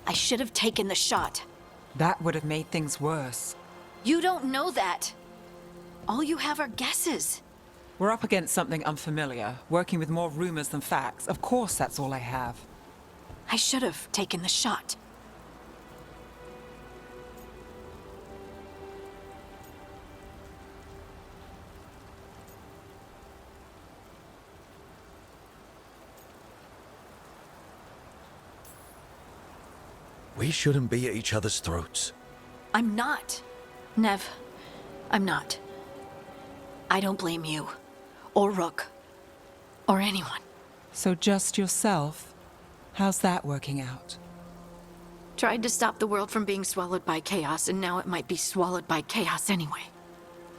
I should have taken the shot. That would have made things worse. You don't know that. All you have are guesses. We're up against something unfamiliar, working with more rumors than facts. Of course, that's all I have. I should have taken the shot. We shouldn't be at each other's throats. I'm not. Nev, I'm not. I don't blame you, or Rook, or anyone. So just yourself? How's that working out? Tried to stop the world from being swallowed by chaos, and now it might be swallowed by chaos anyway.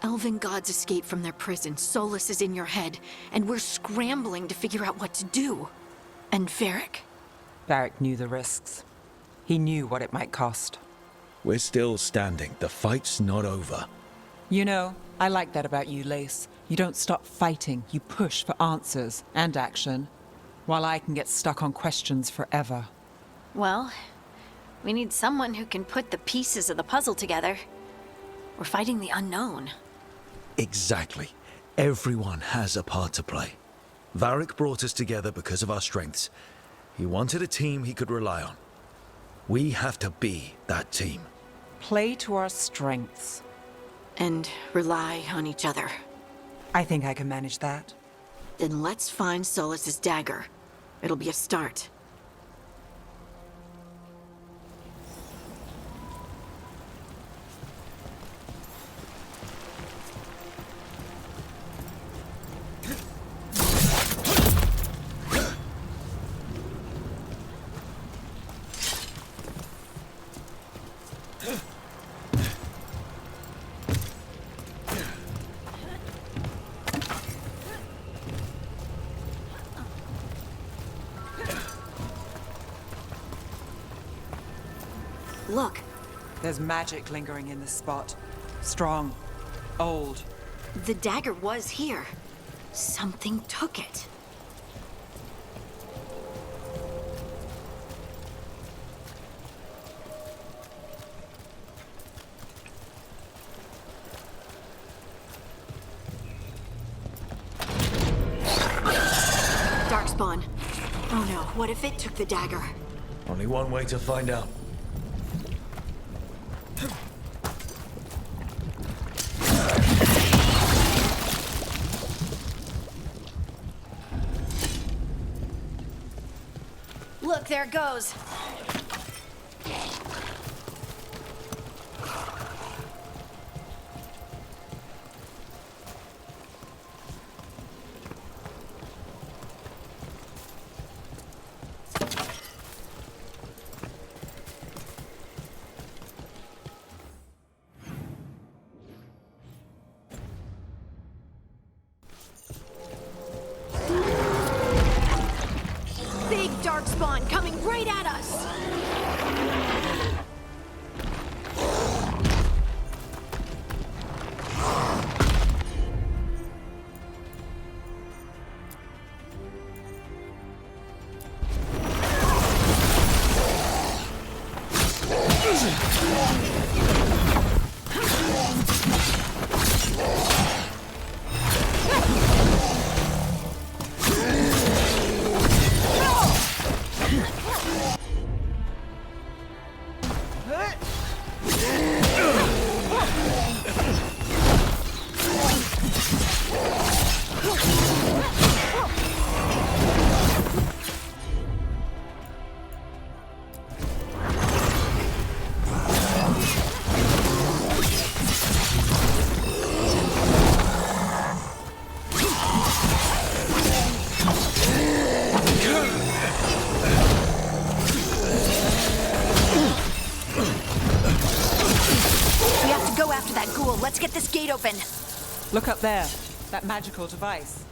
Elven gods escape from their prison, Solus is in your head, and we're scrambling to figure out what to do. And Varric. Varric knew the risks. He knew what it might cost. We're still standing. The fight's not over. You know, I like that about you, Lace. You don't stop fighting. You push for answers and action, while I can get stuck on questions forever. Well, we need someone who can put the pieces of the puzzle together. We're fighting the unknown. Exactly. Everyone has a part to play. Varric brought us together because of our strengths. He wanted a team he could rely on. We have to be that team. Play to our strengths. And rely on each other. I think I can manage that. Then let's find Solus's dagger. It'll be a start. Look. There's magic lingering in this spot. Strong. Old. The dagger was here. Something took it. Darkspawn. Oh no, what if it took the dagger? Only one way to find out. Look, there it goes. Big darkspawn coming right at us! Let's get this gate open. Look up there. That magical device.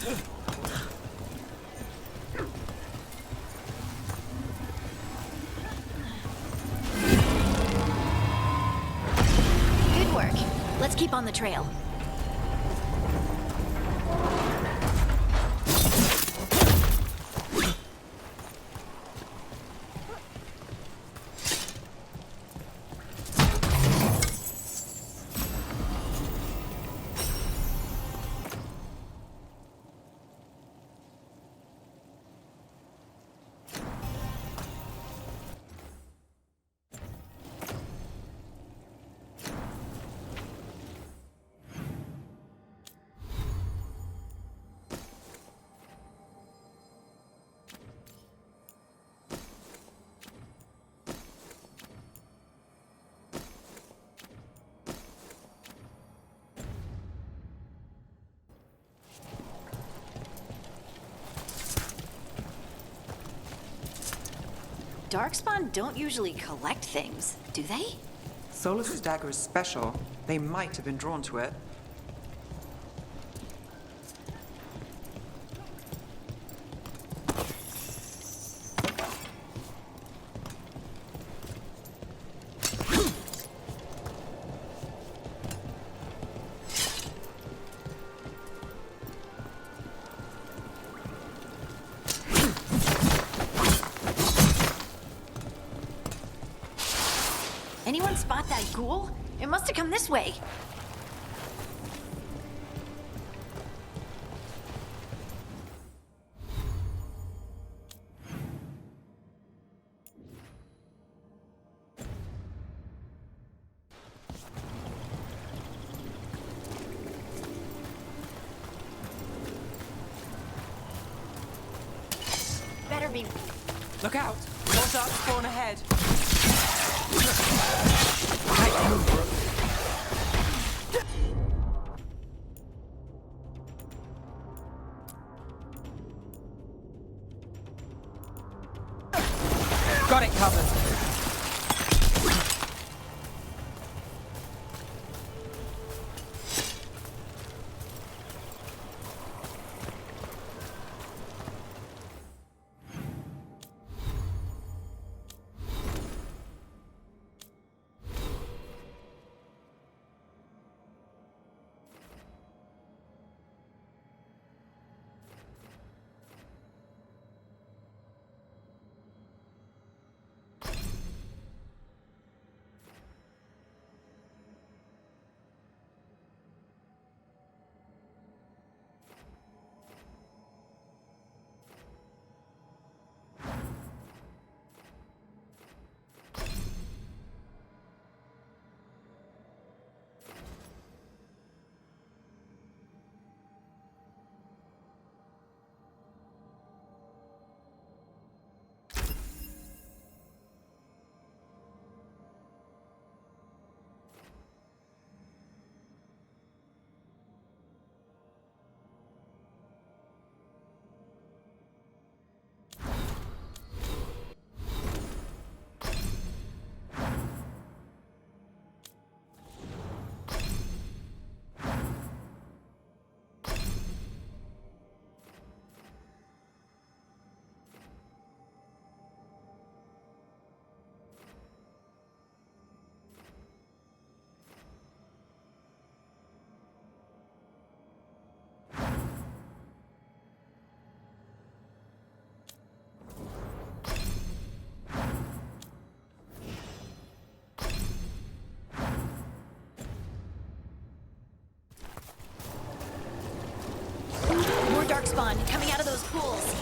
Good work. Let's keep on the trail. Darkspawn don't usually collect things, do they? Solus's dagger is special. They might have been drawn to it. Anyone spot that ghoul? It must have come this way. Better be. Look out! More dark spawn ahead. Got it covered. More darkspawn coming out of those pools.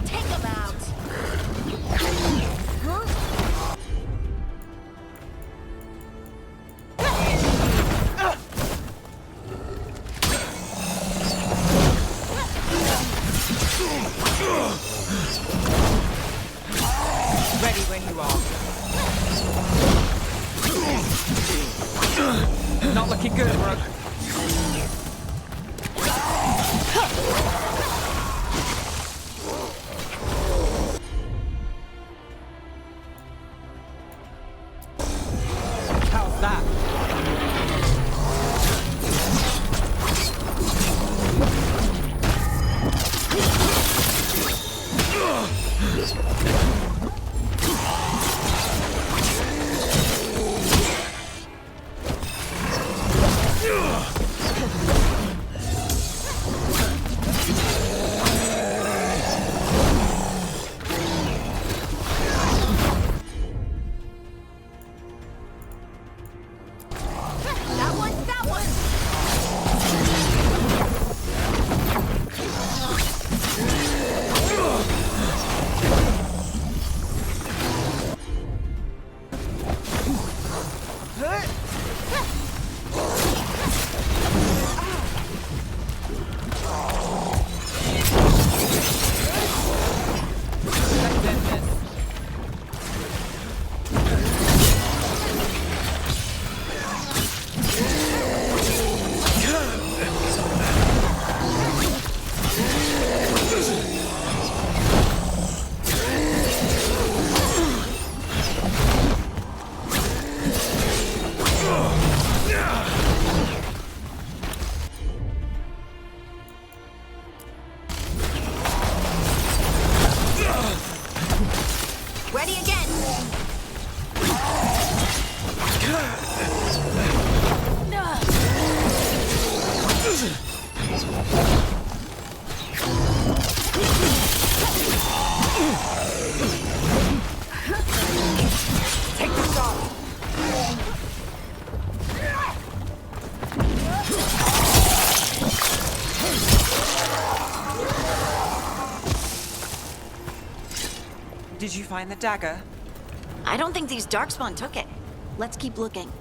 Take them out. Ready when you are. Not looking good, bro. How's that? That one! Ready again. Take the shot. Did you find the dagger? I don't think these Darkspawn took it. Let's keep looking.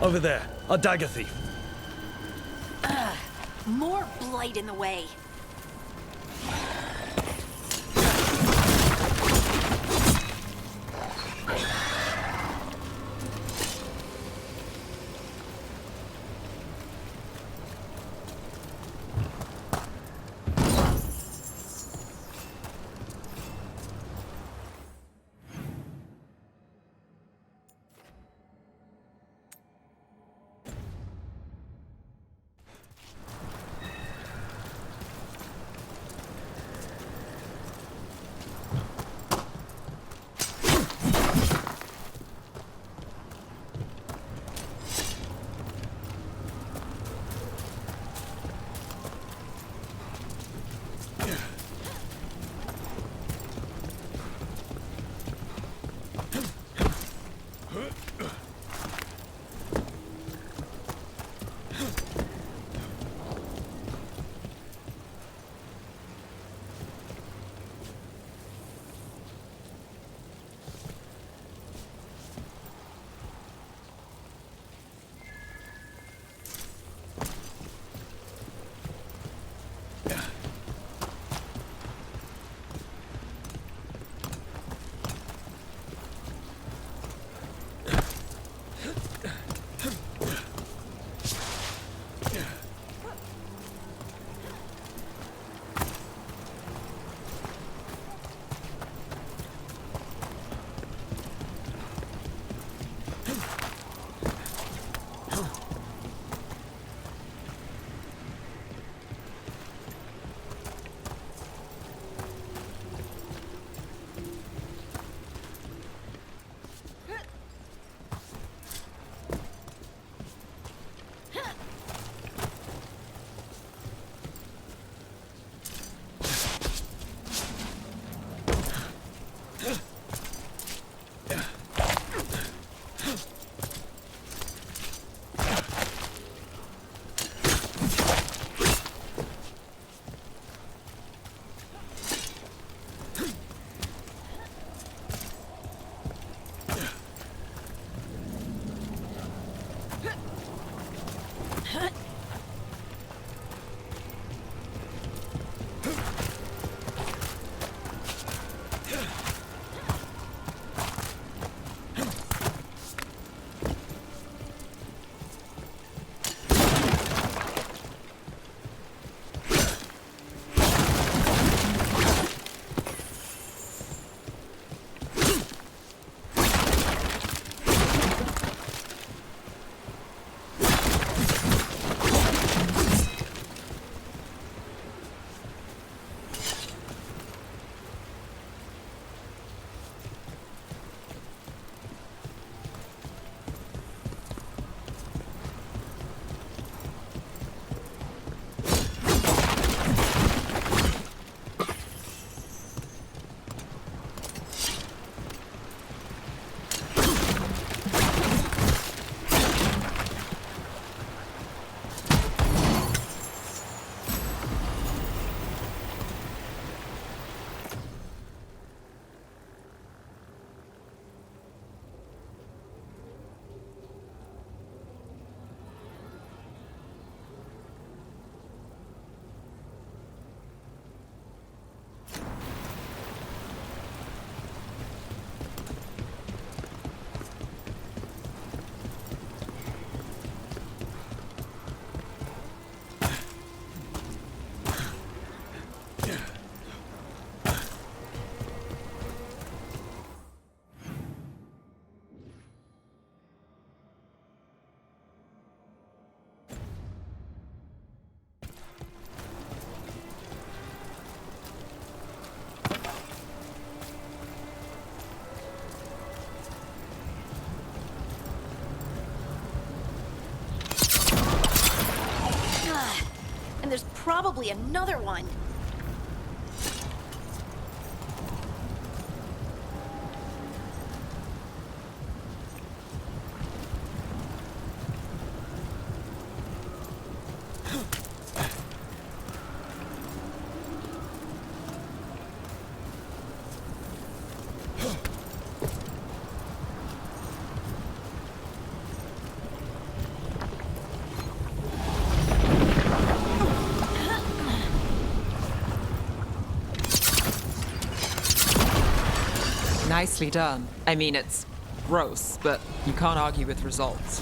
Over there, a dagger thief. More blight in the way. And there's probably another one. Nicely done. I mean, it's gross, but you can't argue with results.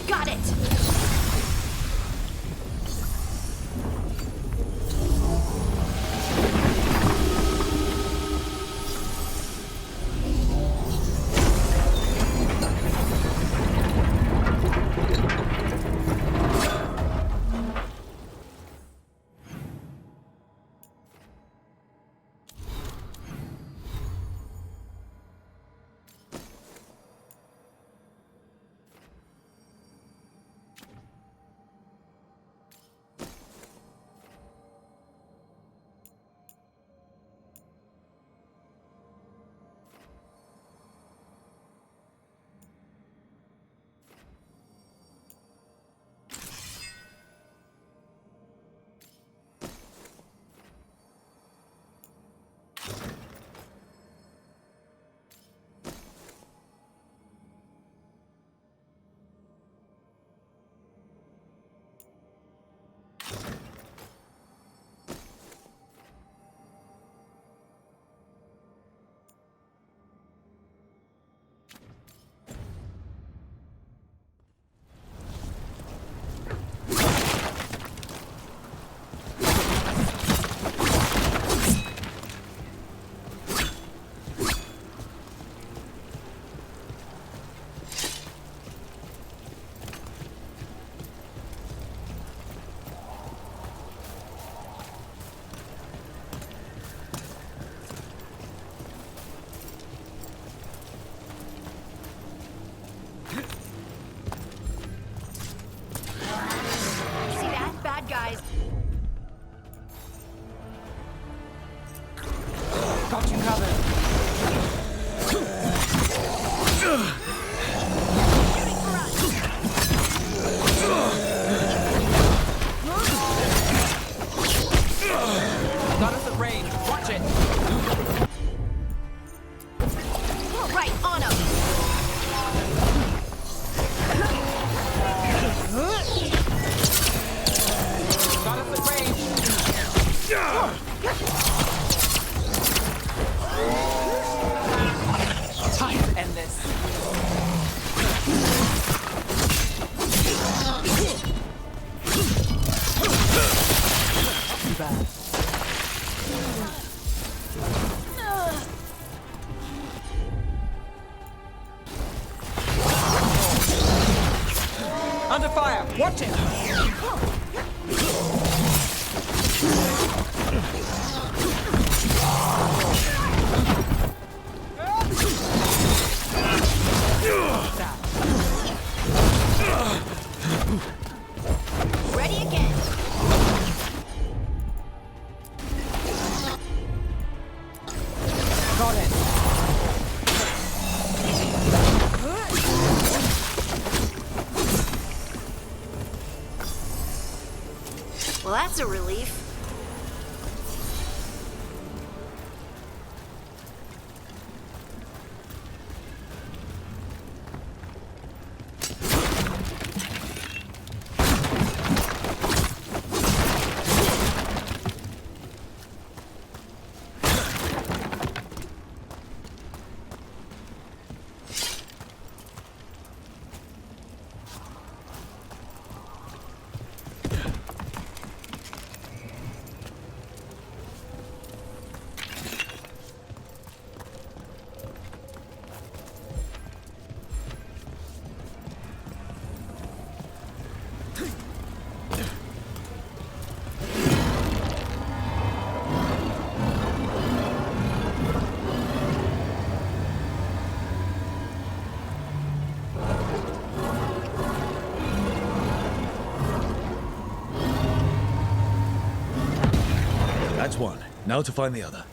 Got it! Guys. Got you covered. Got us at range. Watch it. All right, on him. Got us at range. Time to end this. Too bad. Under fire! Watch it! Ready again. Got it. Well, that's a relief. Now to find the other.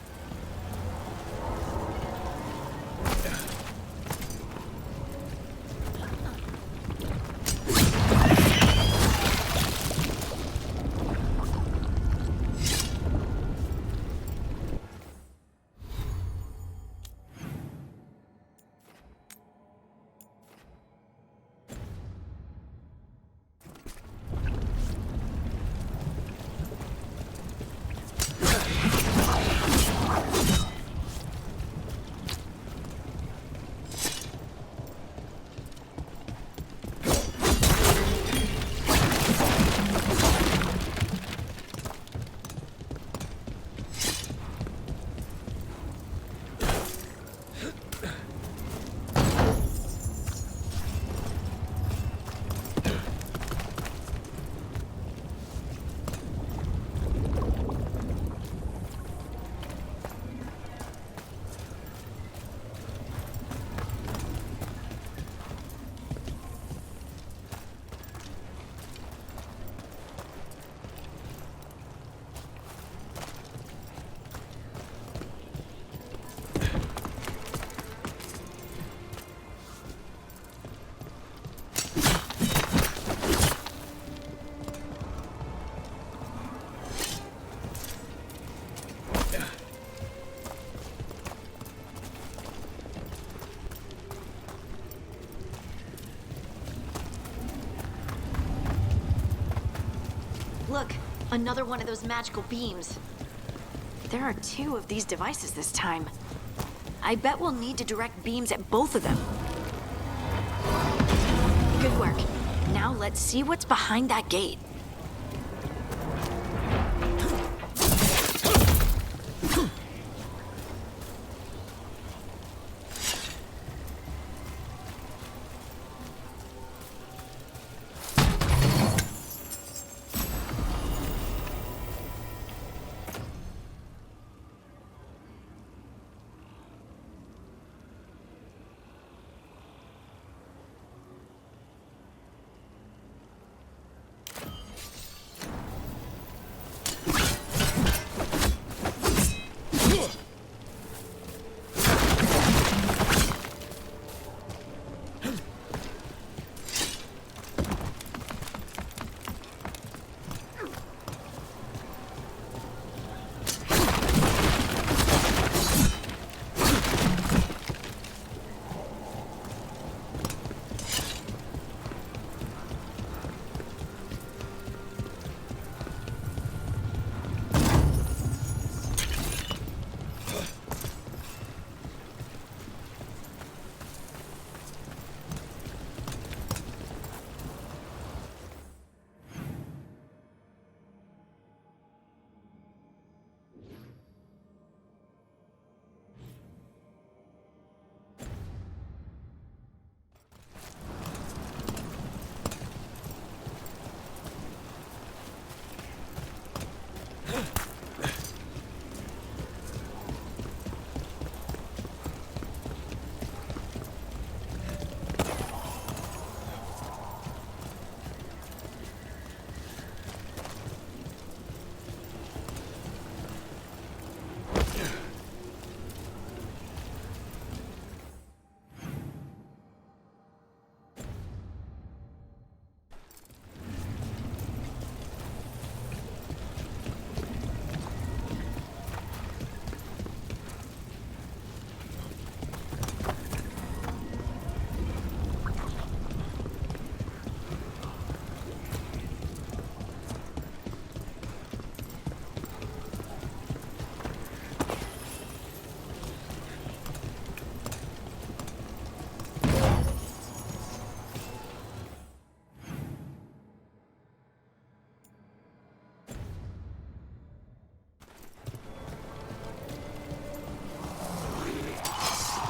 Look, another one of those magical beams. There are 2 of these devices this time. I bet we'll need to direct beams at both of them. Good work. Now let's see what's behind that gate.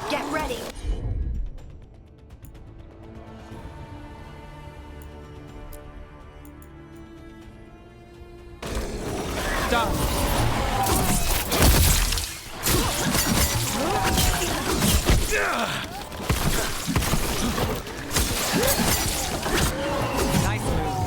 Get ready. Done. Nice move.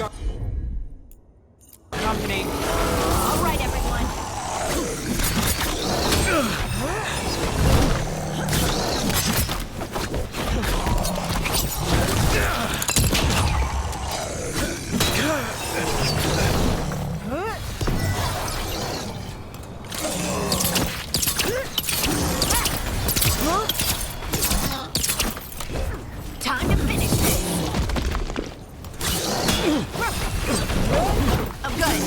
got company. All right, everyone. Time to finish this. I'm good.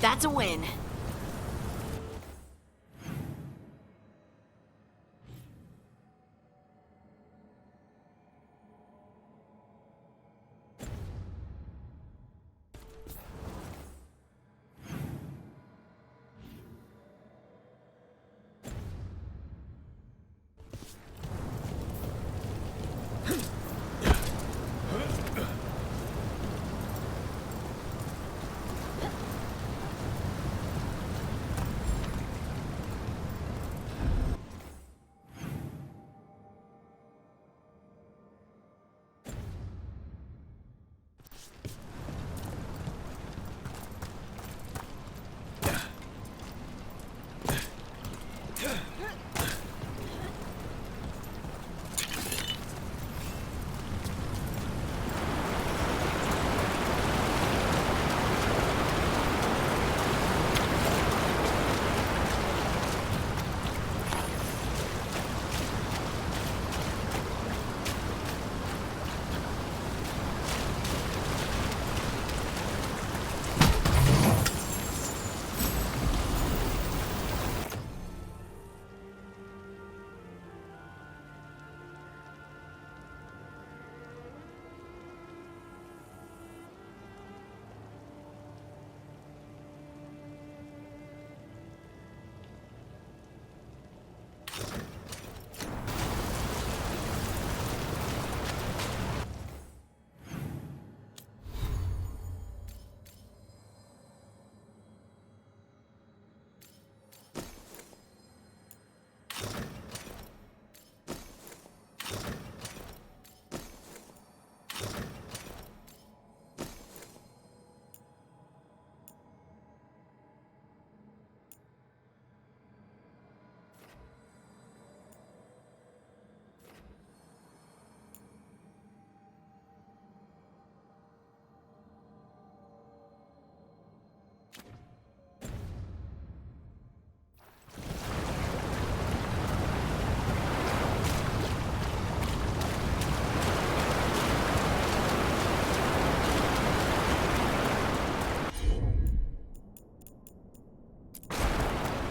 That's a win.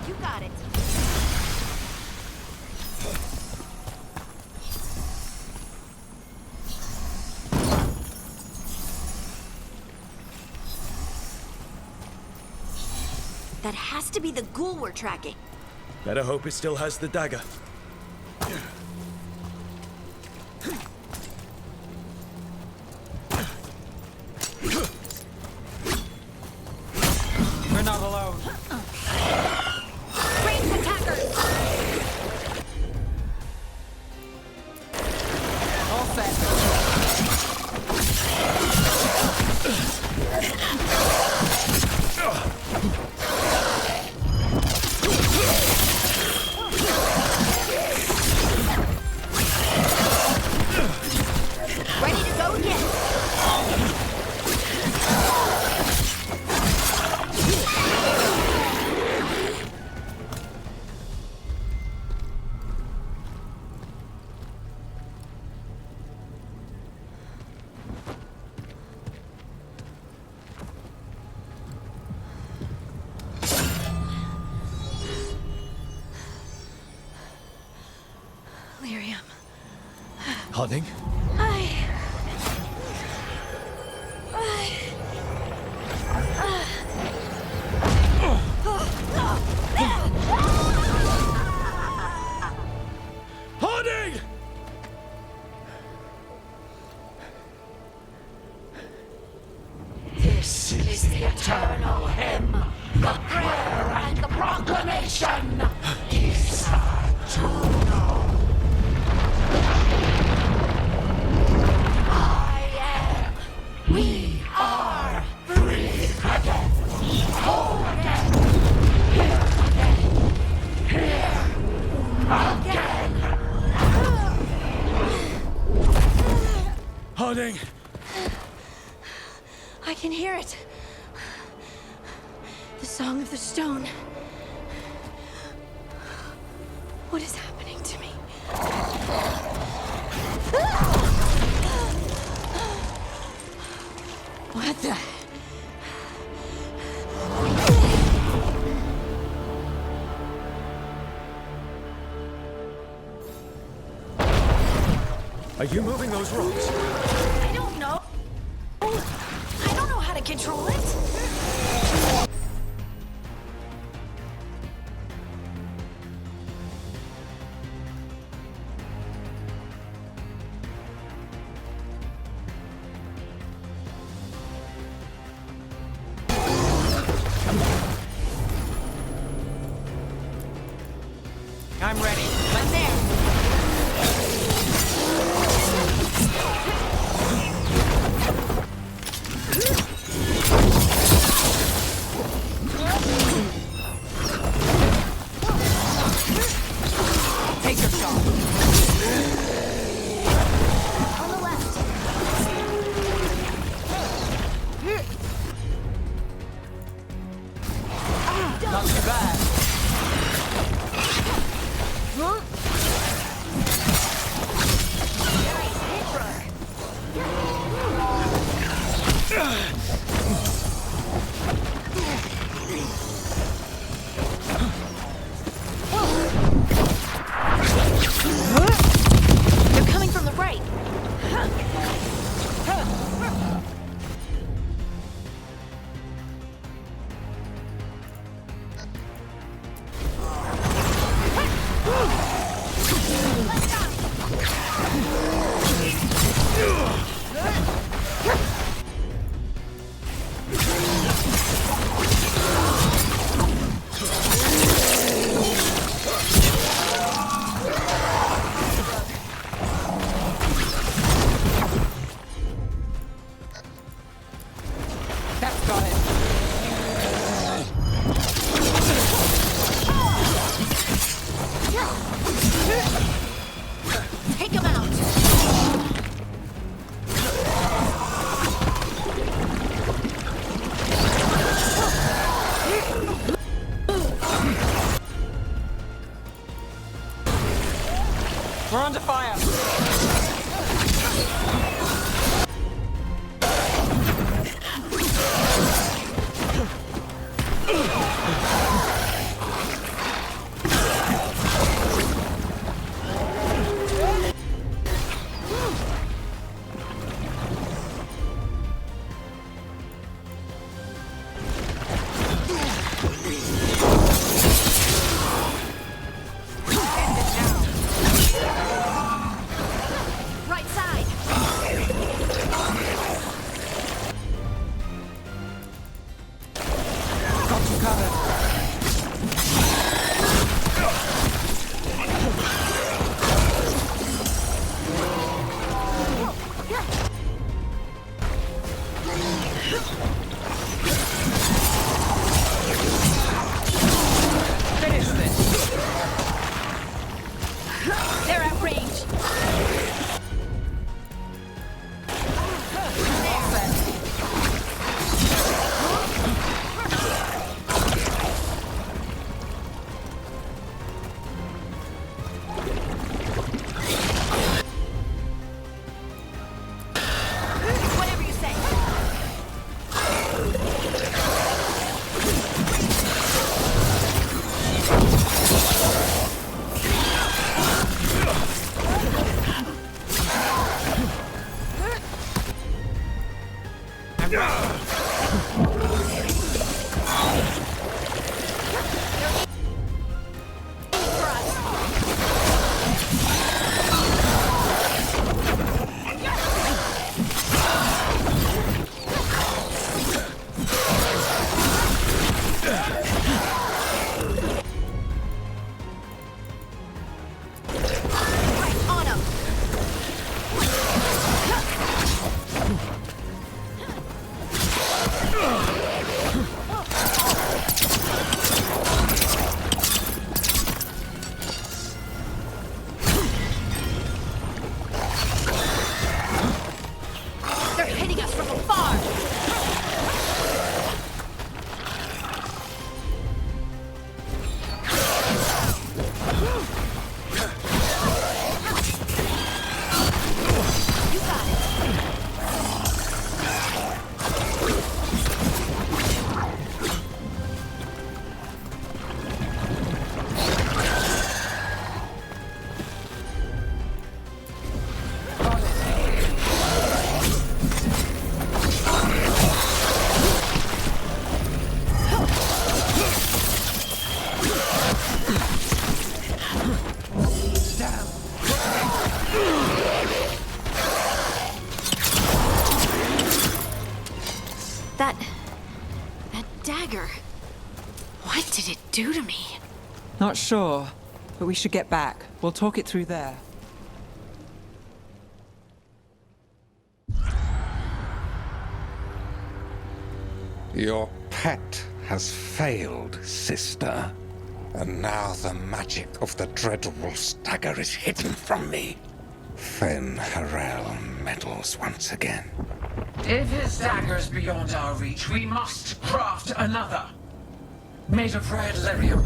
You got it. That has to be the ghoul we're tracking. Better hope it still has the dagger. We're not alone. Ranged attackers! All set. Ready to go again. Lyrium. Hunting? Hunting! This is the eternal hymn, the prayer and the proclamation. Is to know. Flooding! I can hear it. The Song of the Stone. What is happening to me? What the? Are you moving those rocks? I don't know. I don't know how to control it. I'm ready. Let's there. Take your shot. On the left. Not too bad. They're coming from the right. That's got it. Take him out. We're under fire. Right side. Got you covered. Finish this. They're at range. All set. Whatever you say. On him. That dagger. What did it do to me? Not sure, but we should get back. We'll talk it through there. Your pet has failed, sister. And now the magic of the Dreadwolf's dagger is hidden from me. Fen Harel meddles once again. If his dagger's beyond our reach, we must craft another. Made of red lyrium.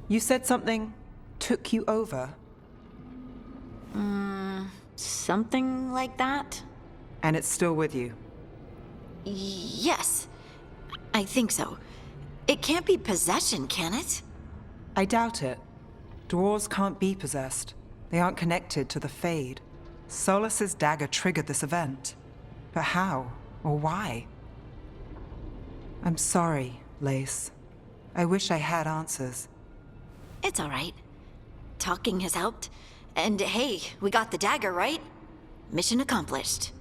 You said something took you over? Something like that? And it's still with you? Yes. I think so. It can't be possession, can it? I doubt it. Dwarves can't be possessed. They aren't connected to the Fade. Solas's dagger triggered this event. But how? Or why? I'm sorry, Lace. I wish I had answers. It's all right. Talking has helped. And hey, we got the dagger, right? Mission accomplished.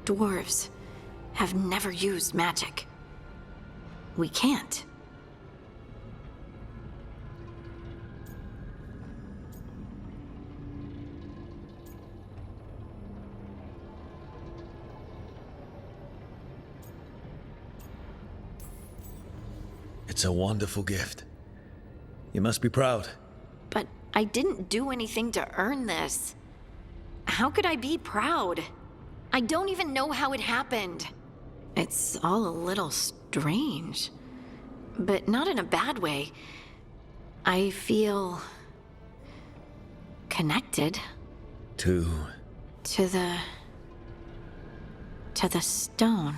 Dwarves have never used magic. We can't. It's a wonderful gift. You must be proud. But I didn't do anything to earn this. How could I be proud? I don't even know how it happened. It's all a little strange. But not in a bad way. I feel connected. To the stone.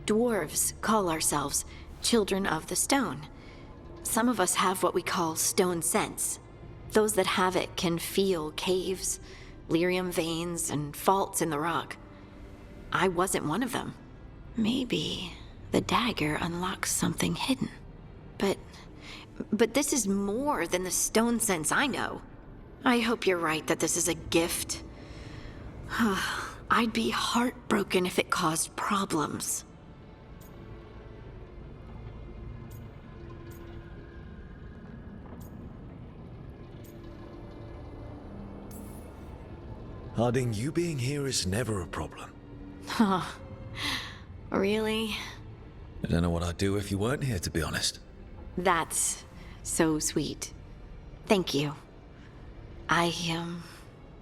Dwarves call ourselves Children of the Stone. Some of us have what we call stone sense. Those that have it can feel caves, lyrium veins, and faults in the rock. I wasn't one of them. Maybe the dagger unlocks something hidden. But this is more than the stone sense I know. I hope you're right that this is a gift. I'd be heartbroken if it caused problems. Harding, you being here is never a problem. Huh. Really? I don't know what I'd do if you weren't here, to be honest. That's so sweet. Thank you. I,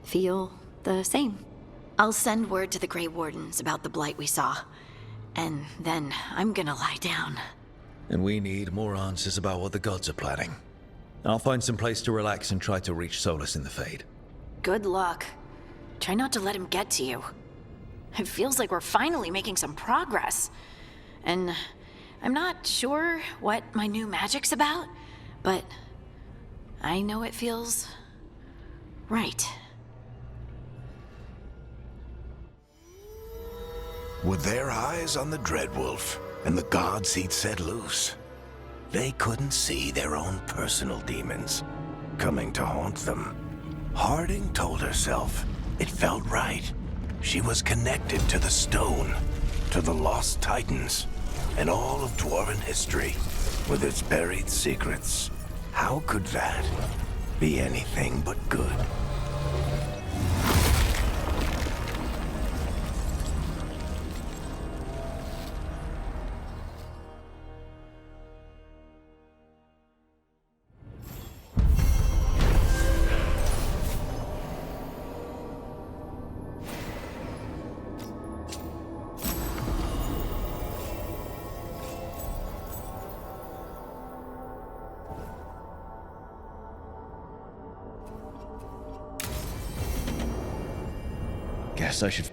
feel the same. I'll send word to the Grey Wardens about the blight we saw. And then I'm gonna lie down. And we need more answers about what the gods are planning. I'll find some place to relax and try to reach Solas in the Fade. Good luck. Try not to let him get to you. It feels like we're finally making some progress. And I'm not sure what my new magic's about, but I know it feels right. With their eyes on the Dreadwolf and the gods he'd set loose, they couldn't see their own personal demons coming to haunt them. Harding told herself it felt right. She was connected to the stone, to the lost titans, and all of Dwarven history, with its buried secrets. How could that be anything but good? Guess I should...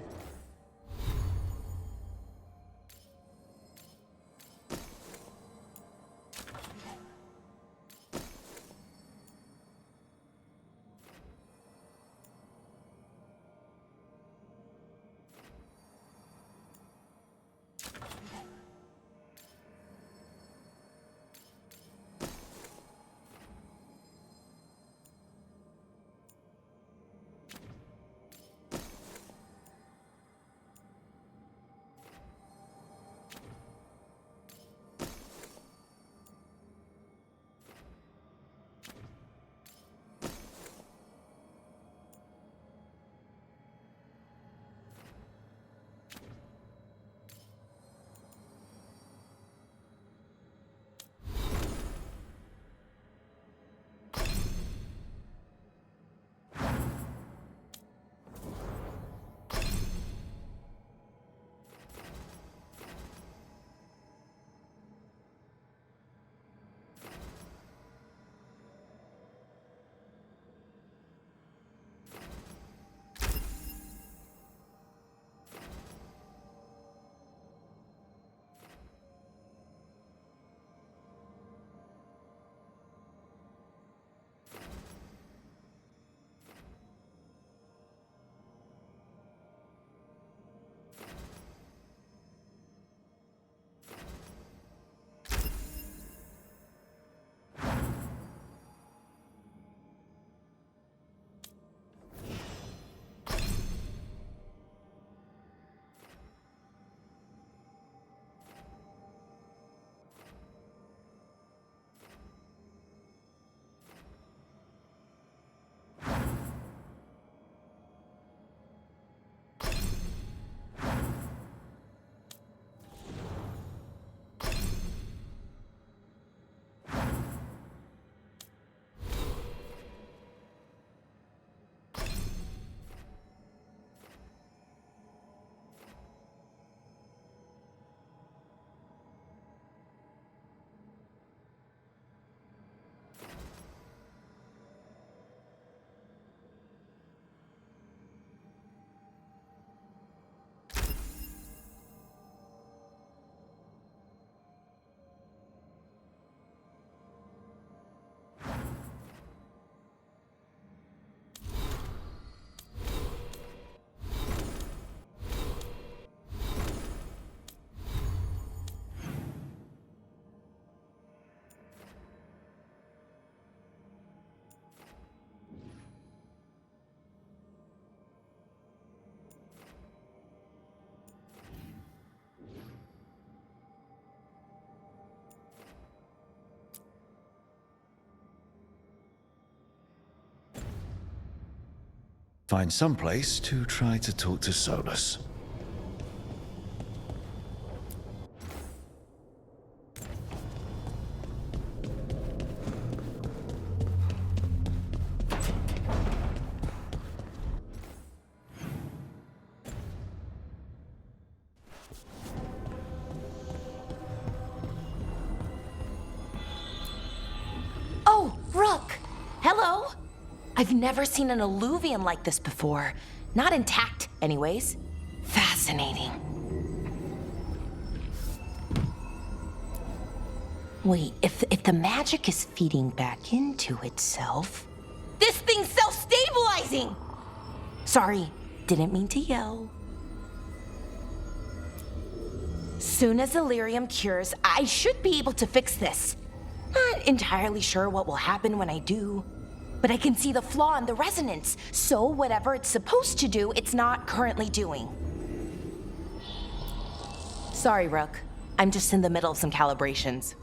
find some place to try to talk to Solus. Oh, Rook! Hello! I've never seen an alluvium like this before. Not intact, anyways. Fascinating. Wait, if the magic is feeding back into itself... This thing's self-stabilizing! Sorry, didn't mean to yell. Soon as Illyrium cures, I should be able to fix this. Not entirely sure what will happen when I do. But I can see the flaw in the resonance, so whatever it's supposed to do, it's not currently doing. Sorry, Rook. I'm just in the middle of some calibrations.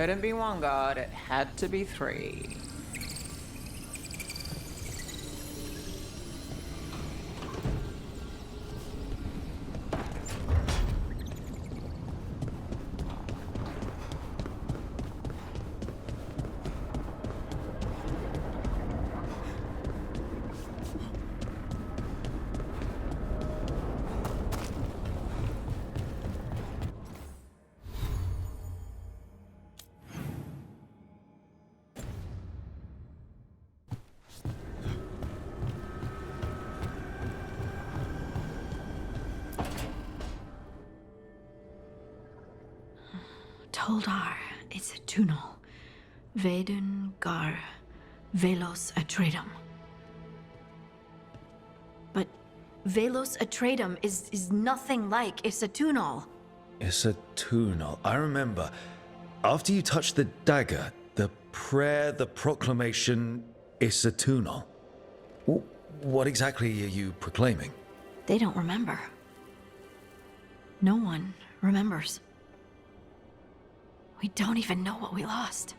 couldn't be one god, it had to be three. Toldar, it's a tunel. Vedun gar velos atredum. But velos atredum is nothing like Isatunal. Isatunal. I remember. After you touched the dagger, the prayer, the proclamation, Isatunal. What exactly are you proclaiming? They don't remember. No one remembers. We don't even know what we lost.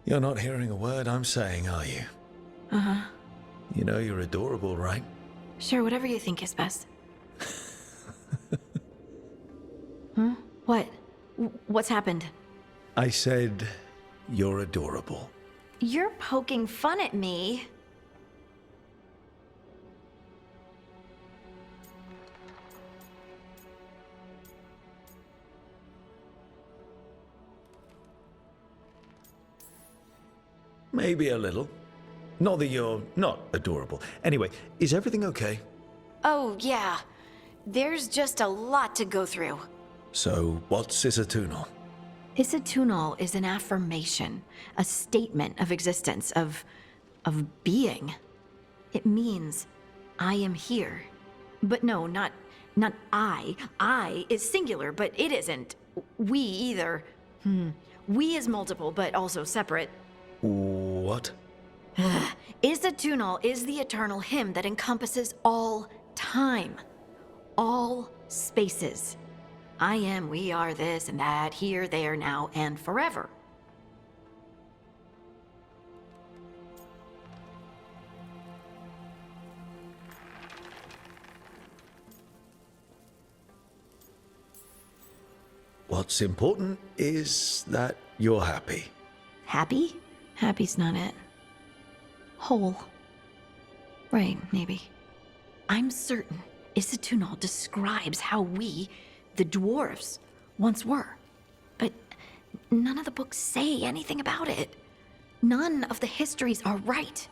You're not hearing a word I'm saying, are you? Uh-huh. You know you're adorable, right? Sure, whatever you think is best. Huh? What? What's happened? I said you're adorable. You're poking fun at me. Maybe a little. Not that you're not adorable. Anyway, is everything okay? Oh, yeah. There's just a lot to go through. So, what's Isatunal? Isatunal is an affirmation, a statement of existence, of being. It means, I am here. But no, not I. I is singular, but it isn't. We either. We is multiple, but also separate. What? Isatunal is the eternal hymn that encompasses all time, all spaces. I am, we are, this and that, here, there, now, and forever. What's important is that you're happy. Happy? Happy's not it. Whole. Right, maybe. I'm certain Isatunal describes how we, the dwarves, once were. But none of the books say anything about it. None of the histories are right.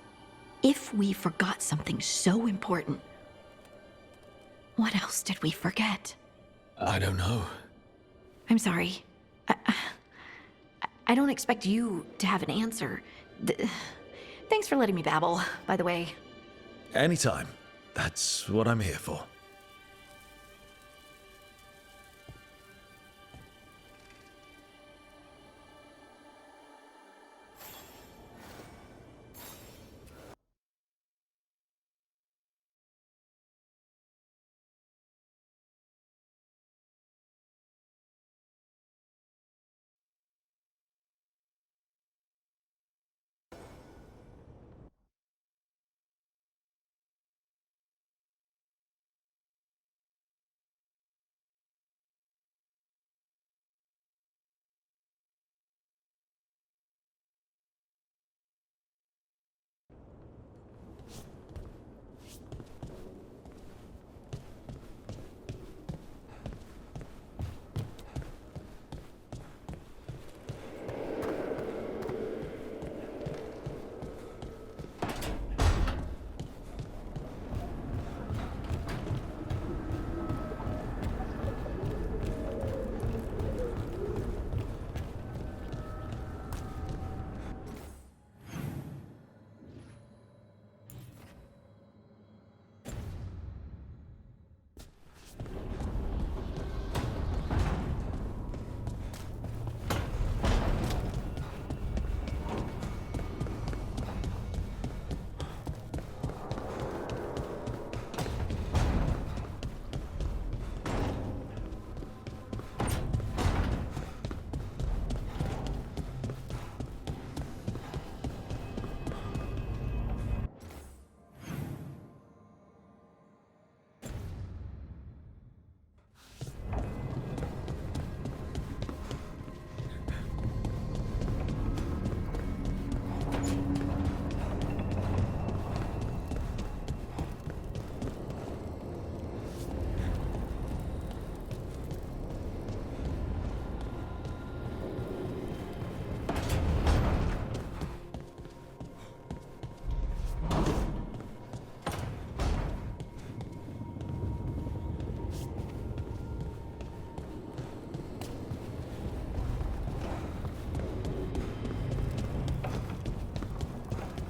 If we forgot something so important, what else did we forget? I don't know. I'm sorry. I don't expect you to have an answer. Thanks for letting me babble, by the way. Anytime. That's what I'm here for.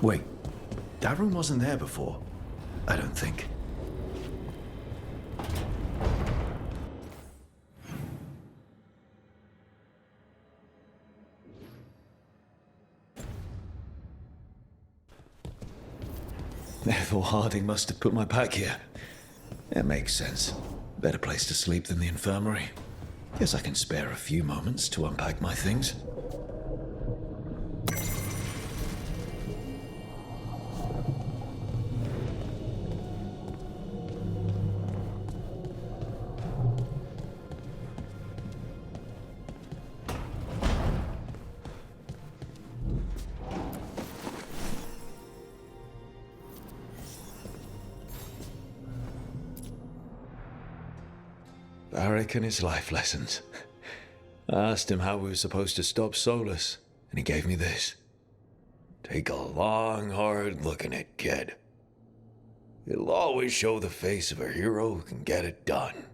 Wait, that room wasn't there before. I don't think. Ethel Harding must have put my pack here. It makes sense. Better place to sleep than the infirmary. Guess I can spare a few moments to unpack my things. Varric and his life lessons. I asked him how we were supposed to stop Solus, and he gave me this. Take a long, hard look at it, kid. It'll always show the face of a hero who can get it done.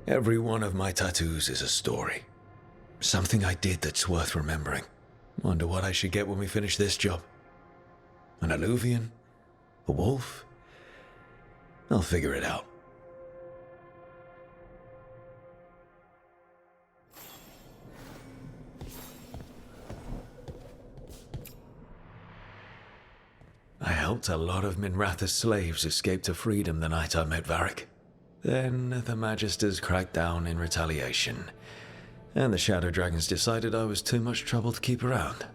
Every one of my tattoos is a story. Something I did that's worth remembering. Wonder what I should get when we finish this job. An alluvian? A wolf? I'll figure it out. I helped a lot of Minratha's slaves escape to freedom the night I met Varric. Then the Magisters cracked down in retaliation, and the Shadow Dragons decided I was too much trouble to keep around.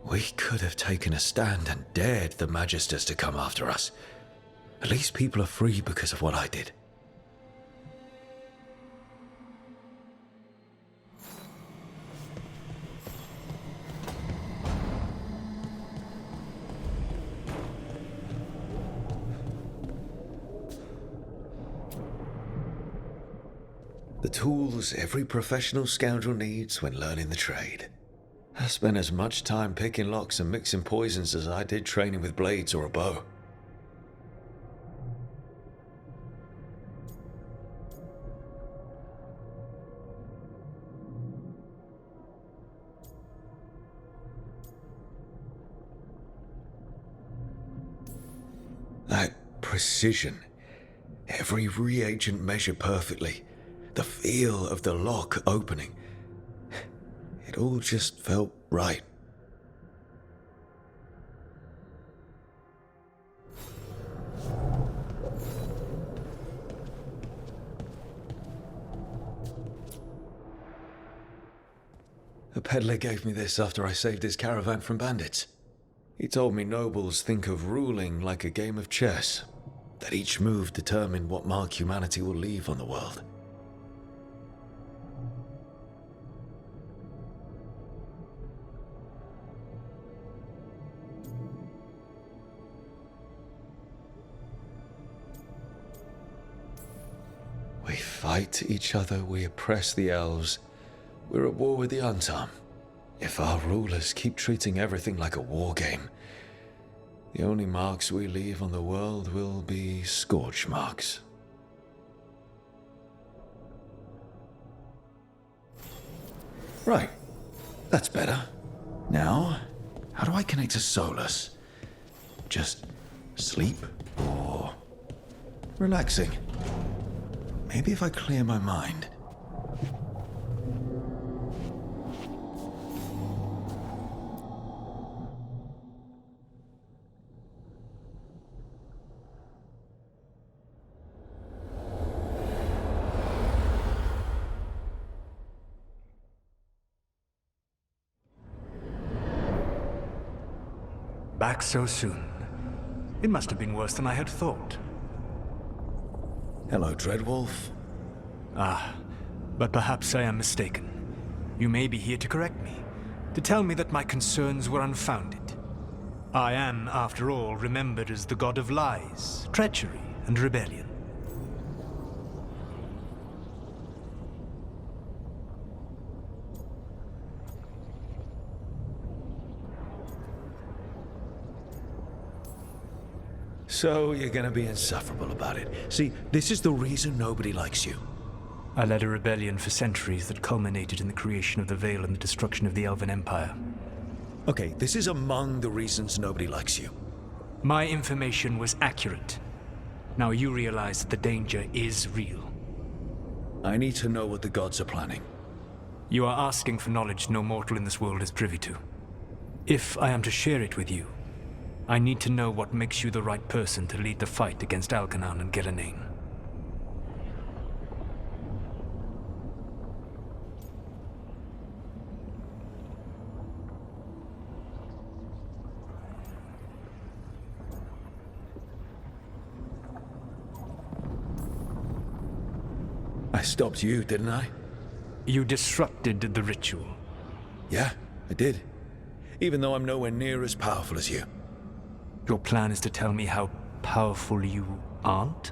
We could have taken a stand and dared the Magisters to come after us. At least people are free because of what I did. The tools every professional scoundrel needs when learning the trade. I spent as much time picking locks and mixing poisons as I did training with blades or a bow. That precision. Every reagent measured perfectly. The feel of the lock opening. It all just felt right. A peddler gave me this after I saved his caravan from bandits. He told me nobles think of ruling like a game of chess, that each move determined what mark humanity will leave on the world. We fight each other, we oppress the elves. We're at war with the Untarm. If our rulers keep treating everything like a war game, the only marks we leave on the world will be scorch marks. Right. That's better. Now, how do I connect to Solus? Just sleep or relaxing? Maybe if I clear my mind. Back so soon. It must have been worse than I had thought. Hello, Dreadwolf. Ah, but perhaps I am mistaken. You may be here to correct me, to tell me that my concerns were unfounded. I am, after all, remembered as the god of lies, treachery, and rebellion. So you're gonna be insufferable about it. See, this is the reason nobody likes you. I led a rebellion for centuries that culminated in the creation of the Veil and the destruction of the Elven Empire. Okay, this is among the reasons nobody likes you. My information was accurate. Now you realize that the danger is real. I need to know what the gods are planning. You are asking for knowledge no mortal in this world is privy to. If I am to share it with you, I need to know what makes you the right person to lead the fight against Algernon and Gillenane. I stopped you, didn't I? You disrupted the ritual. Yeah, I did. Even though I'm nowhere near as powerful as you. Your plan is to tell me how powerful you aren't?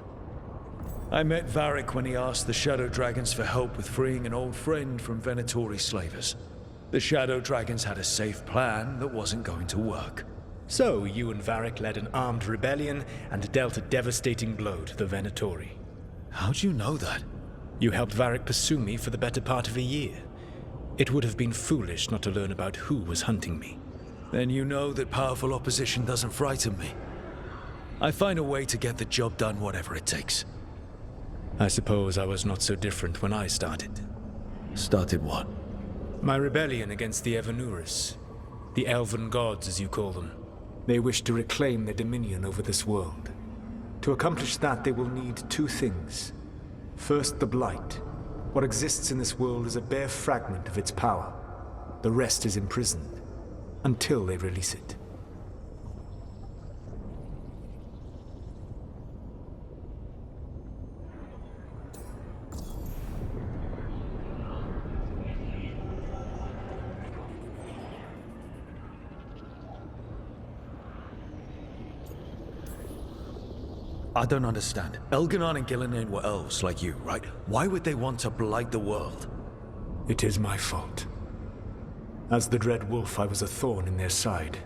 I met Varric when he asked the Shadow Dragons for help with freeing an old friend from Venatori slavers. The Shadow Dragons had a safe plan that wasn't going to work. So you and Varric led an armed rebellion and dealt a devastating blow to the Venatori. How'd you know that? You helped Varric pursue me for the better part of a year. It would have been foolish not to learn about who was hunting me. Then you know that powerful opposition doesn't frighten me. I find a way to get the job done whatever it takes. I suppose I was not so different when I started. Started what? My rebellion against the Evanuris. The Elven Gods, as you call them. They wish to reclaim their dominion over this world. To accomplish that, they will need two things. First, the Blight. What exists in this world is a bare fragment of its power. The rest is imprisoned, until they release it. I don't understand. Elganon and Gillenane were elves like you, right? Why would they want to blight the world? It is my fault. As the Dread Wolf, I was a thorn in their side.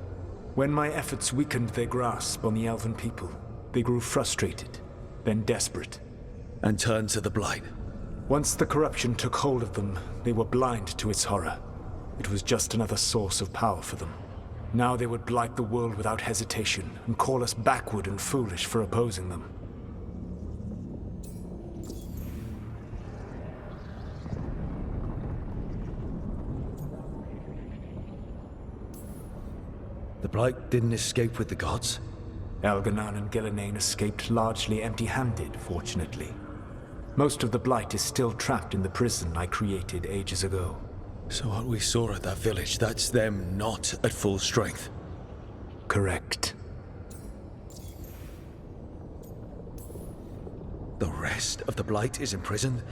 When my efforts weakened their grasp on the Elven people, they grew frustrated, then desperate. And turned to the Blight. Once the corruption took hold of them, they were blind to its horror. It was just another source of power for them. Now they would blight the world without hesitation, and call us backward and foolish for opposing them. The Blight didn't escape with the gods? Elganon and Gillenane escaped largely empty-handed, fortunately. Most of the Blight is still trapped in the prison I created ages ago. So what we saw at that village, that's them not at full strength? Correct. The rest of the Blight is imprisoned?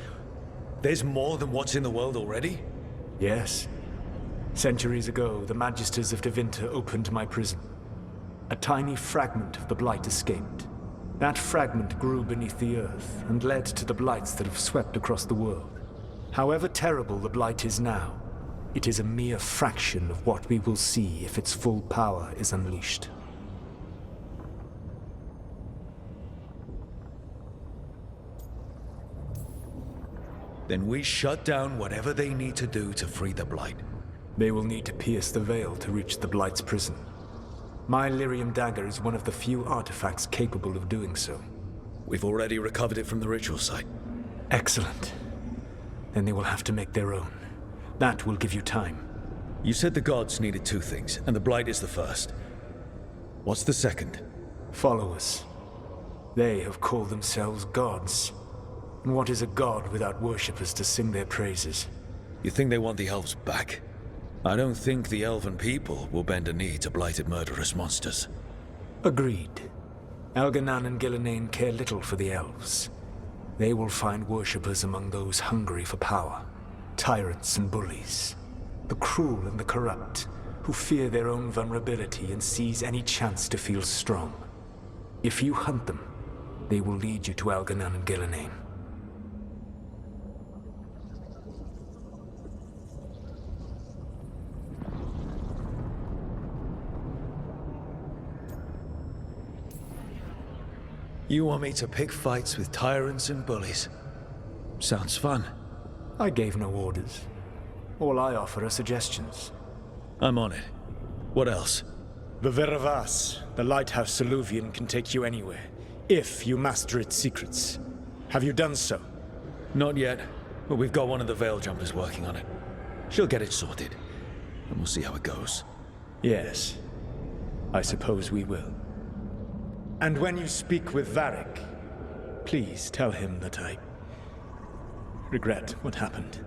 There's more than what's in the world already? Yes. Centuries ago, the Magisters of Tevinter opened my prison. A tiny fragment of the Blight escaped. That fragment grew beneath the earth and led to the Blights that have swept across the world. However terrible the Blight is now, it is a mere fraction of what we will see if its full power is unleashed. Then we shut down whatever they need to do to free the Blight. They will need to pierce the veil to reach the Blight's prison. My Lyrium dagger is one of the few artifacts capable of doing so. We've already recovered it from the ritual site. Excellent. Then they will have to make their own. That will give you time. You said the gods needed two things, and the Blight is the first. What's the second? Followers. They have called themselves gods. And what is a god without worshippers to sing their praises? You think they want the elves back? I don't think the elven people will bend a knee to blighted murderous monsters. Agreed. Elganan and Gillenane care little for the elves. They will find worshippers among those hungry for power. Tyrants and bullies. The cruel and the corrupt, who fear their own vulnerability and seize any chance to feel strong. If you hunt them, they will lead you to Elganan and Gillenane. You want me to pick fights with tyrants and bullies? Sounds fun. I gave no orders. All I offer are suggestions. I'm on it. What else? The Veravas, the lighthouse Soluvian, can take you anywhere, if you master its secrets. Have you done so? Not yet, but we've got one of the Veil Jumpers working on it. She'll get it sorted, and we'll see how it goes. Yes. I suppose we will. And when you speak with Varric, please tell him that I regret what happened.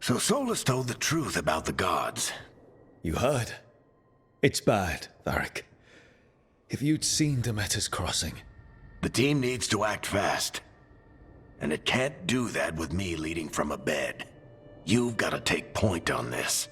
So Solus told the truth about the gods. You heard? It's bad, Varric. If you'd seen Demeter's crossing... The team needs to act fast. And it can't do that with me leading from a bed. You've got to take point on this.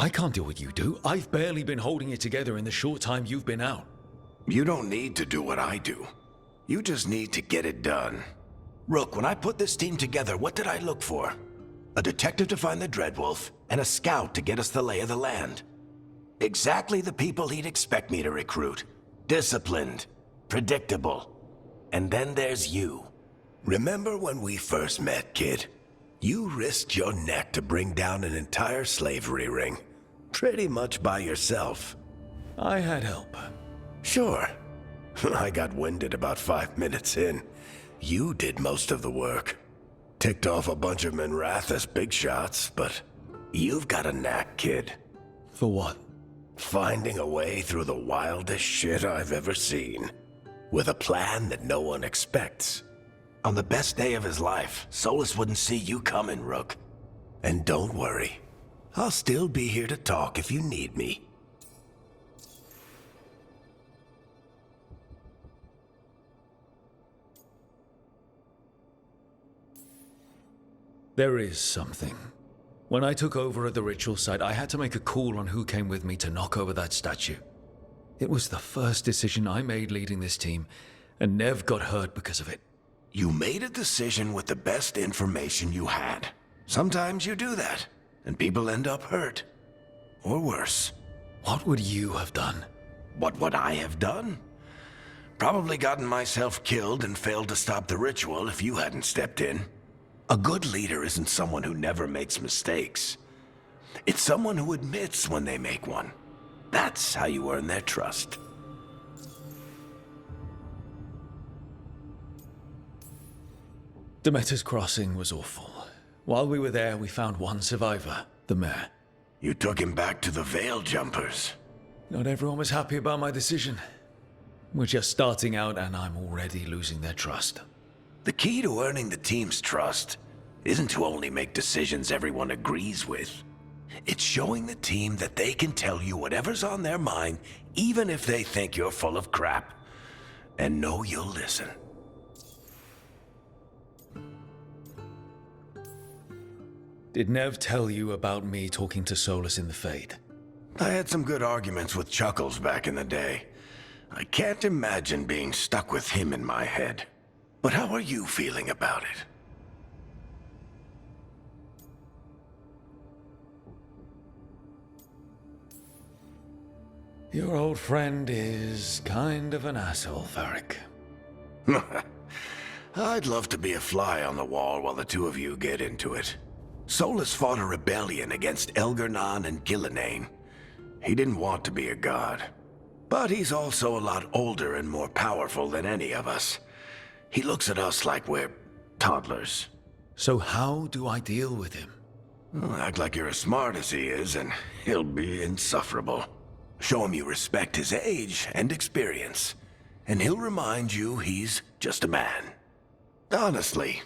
I can't do what you do. I've barely been holding it together in the short time you've been out. You don't need to do what I do. You just need to get it done. Rook, when I put this team together, what did I look for? A detective to find the Dreadwolf, and a scout to get us the lay of the land. Exactly the people he'd expect me to recruit. disciplined, predictable. And then there's you. Remember when we first met, kid? You risked your neck to bring down an entire slavery ring. Pretty much by yourself. I had help. Sure. I got winded about 5 minutes in. You did most of the work. Ticked off a bunch of Minrathous big shots, but you've got a knack, kid. For what? Finding a way through the wildest shit I've ever seen. With a plan that no one expects. On the best day of his life, Solus wouldn't see you coming, Rook. And don't worry. I'll still be here to talk if you need me. There is something. When I took over at the ritual site, I had to make a call on who came with me to knock over that statue. It was the first decision I made leading this team, and Nev got hurt because of it. You made a decision with the best information you had. Sometimes you do that, and people end up hurt. Or worse. What would you have done? What would I have done? Probably gotten myself killed and failed to stop the ritual if you hadn't stepped in. A good leader isn't someone who never makes mistakes. It's someone who admits when they make one. That's how you earn their trust. Demeter's Crossing was awful. While we were there, we found one survivor, the mayor. You took him back to the Veil Jumpers. Not everyone was happy about my decision. We're just starting out and I'm already losing their trust. The key to earning the team's trust isn't to only make decisions everyone agrees with. It's showing the team that they can tell you whatever's on their mind, even if they think you're full of crap. And know you'll listen. Did Nev tell you about me talking to Solus in the Fade? I had some good arguments with Chuckles back in the day. I can't imagine being stuck with him in my head. But how are you feeling about it? Your old friend is kind of an asshole, Varric. I'd love to be a fly on the wall while the two of you get into it. Solus fought a rebellion against Elgar'nan and Gillenane. He didn't want to be a god. But he's also a lot older and more powerful than any of us. He looks at us like we're toddlers. So how do I deal with him? Well, act like you're as smart as he is, and he'll be insufferable. Show him you respect his age and experience, and he'll remind you he's just a man. Honestly,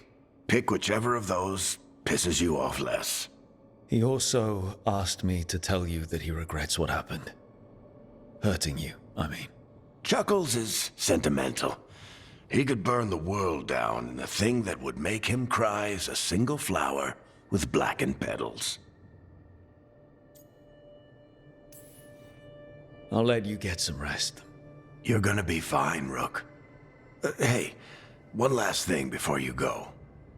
pick whichever of those pisses you off less. He also asked me to tell you that he regrets what happened. Hurting you, I mean. Chuckles is sentimental. He could burn the world down, and the thing that would make him cry is a single flower with blackened petals. I'll let you get some rest. You're gonna be fine, Rook. Hey, one last thing before you go.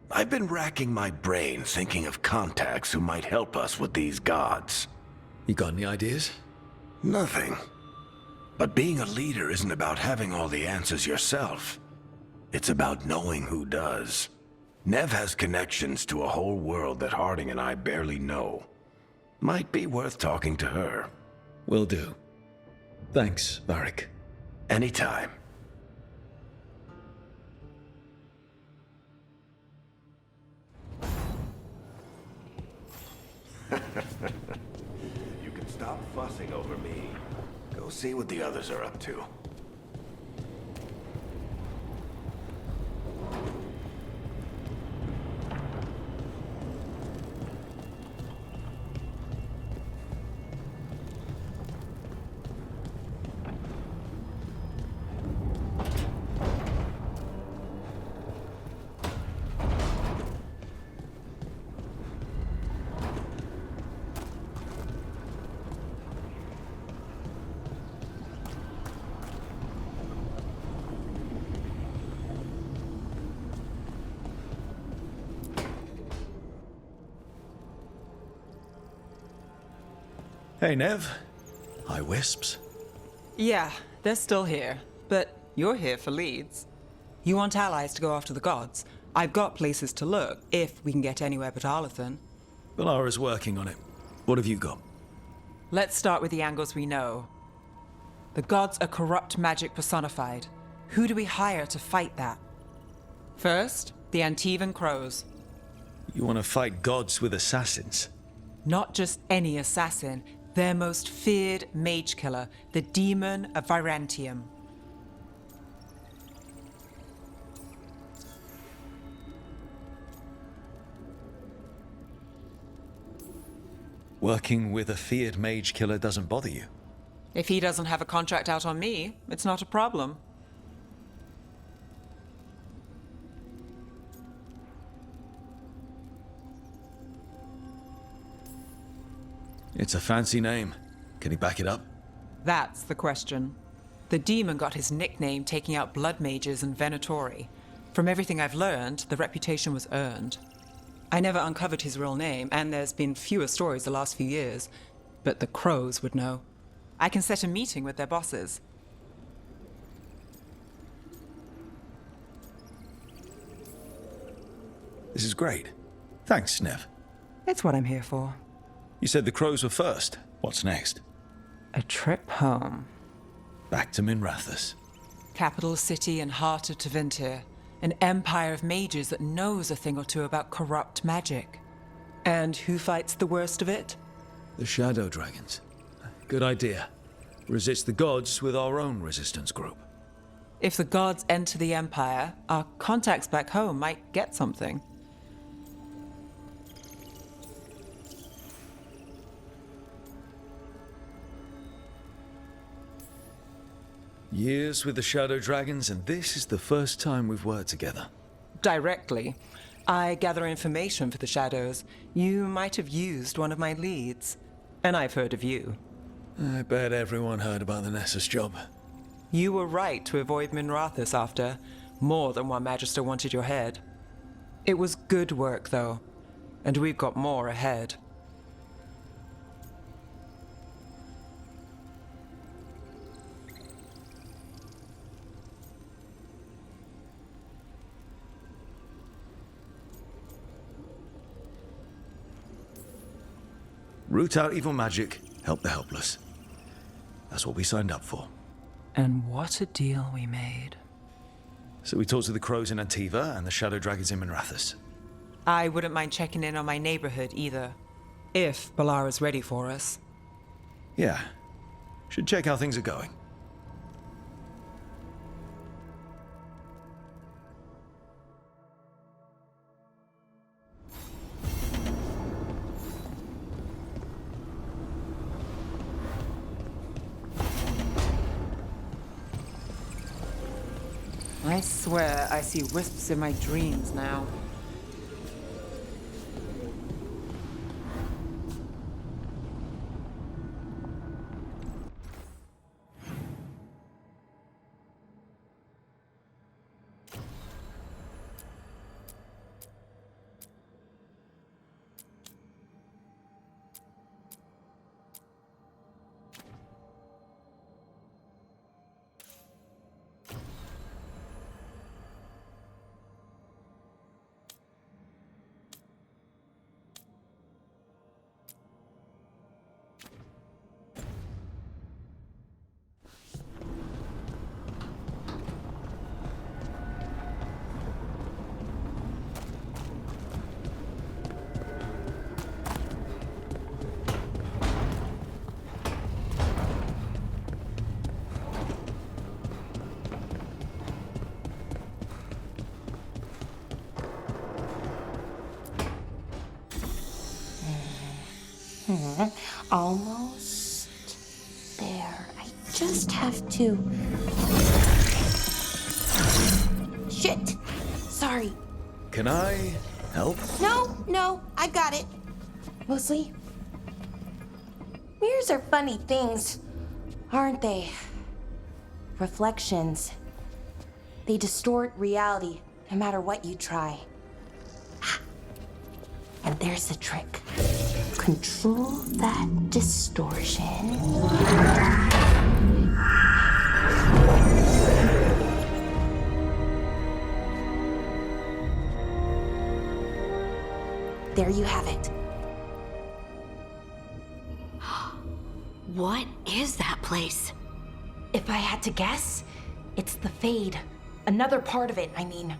I've been racking my brain thinking of contacts who might help us with these gods. You got any ideas? Nothing. But being a leader isn't about having all the answers yourself. It's about knowing who does. Nev has connections to a whole world that Harding and I barely know. Might be worth talking to her. Will do. Thanks, Varric. Anytime. You can stop fussing over me. Go see what the others are up to. Hey, Nev. Hi, Wisps. Yeah, They're still here, but you're here for leads. You want allies to go after the gods? I've got places to look, if we can get anywhere but Arlathan. Valara's working on it. What have you got? Let's start with the angles we know. The gods are corrupt magic personified. Who do we hire to fight that? First, the Antivan Crows. You want to fight gods with assassins? Not just any assassin, their most feared mage killer, the Demon of Virantium. Working with a feared mage killer doesn't bother you? If he doesn't have a contract out on me, it's not a problem. It's a fancy name. Can he back it up? That's the question. The demon got his nickname taking out blood mages and Venatori. From everything I've learned, the reputation was earned. I never uncovered his real name, and there's been fewer stories the last few years. But the Crows would know. I can set a meeting with their bosses. This is great. Thanks, Snev. It's what I'm here for. You said the Crows were first. What's next? A trip home. Back to Minrathous. Capital city and heart of Tevinter. An empire of mages that knows a thing or two about corrupt magic. And who fights the worst of it? The Shadow Dragons. Good idea. Resist the gods with our own resistance group. If the gods enter the empire, our contacts back home might get something. Years with the Shadow Dragons, and this is the first time we've worked together. Directly. I gather information for the Shadows. You might have used one of my leads. And I've heard of you. I bet everyone heard about the Nessus job. You were right to avoid Minrathous after. More than one Magister wanted your head. It was good work, though. And we've got more ahead. Root out evil magic, help the helpless. That's what we signed up for. And what a deal we made. So we talked to the Crows in Antiva and the Shadow Dragons in Minrathous. I wouldn't mind checking in on my neighborhood either. If Balara's ready for us. Yeah. Should check how things are going. I swear I see wisps in my dreams now. Almost there. I just have to... Shit! Sorry. Can I help? No, I got it. Mostly. Mirrors are funny things, aren't they? Reflections. They distort reality, no matter what you try. And there's the trick. Control that distortion. There you have it. What is that place? If I had to guess, it's the Fade. Another part of it, I mean.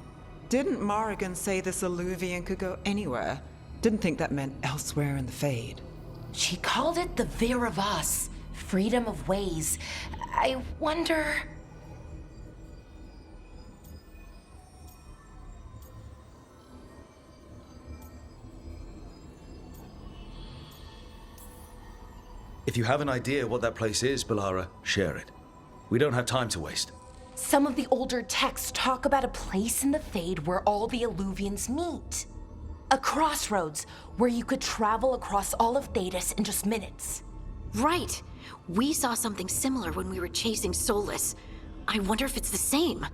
Didn't Morrigan say this Illuvian could go anywhere? Didn't think that meant elsewhere in the Fade. She called it the Vir of Us, freedom of ways. I wonder... If you have an idea what that place is, Balara, share it. We don't have time to waste. Some of the older texts talk about a place in the Fade where all the Illuvians meet. A crossroads where you could travel across all of Thedas in just minutes. Right. We saw something similar when we were chasing Solus. I wonder if it's the same.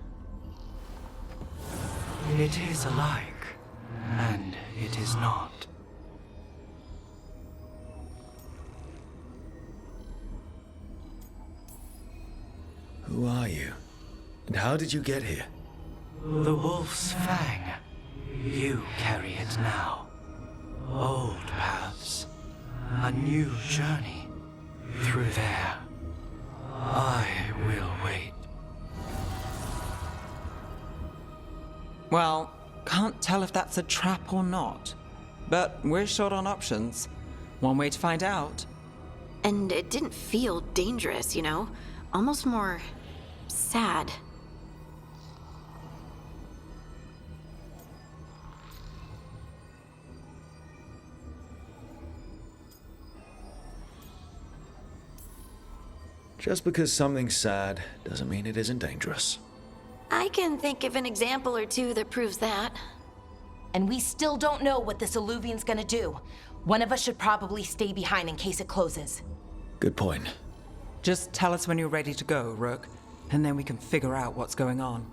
It is alike, and it is not. Who are you? And how did you get here? The Wolf's Fang. You carry it now. Old paths. A new journey. Through there. I will wait. Well, can't tell if that's a trap or not. But we're short on options. One way to find out. And it didn't feel dangerous, you know? Almost more... sad. Just because something's sad doesn't mean it isn't dangerous. I can think of an example or two that proves that. And we still don't know what this Illuvian's gonna do. One of us should probably stay behind in case it closes. Good point. Just tell us when you're ready to go, Rook, and then we can figure out what's going on.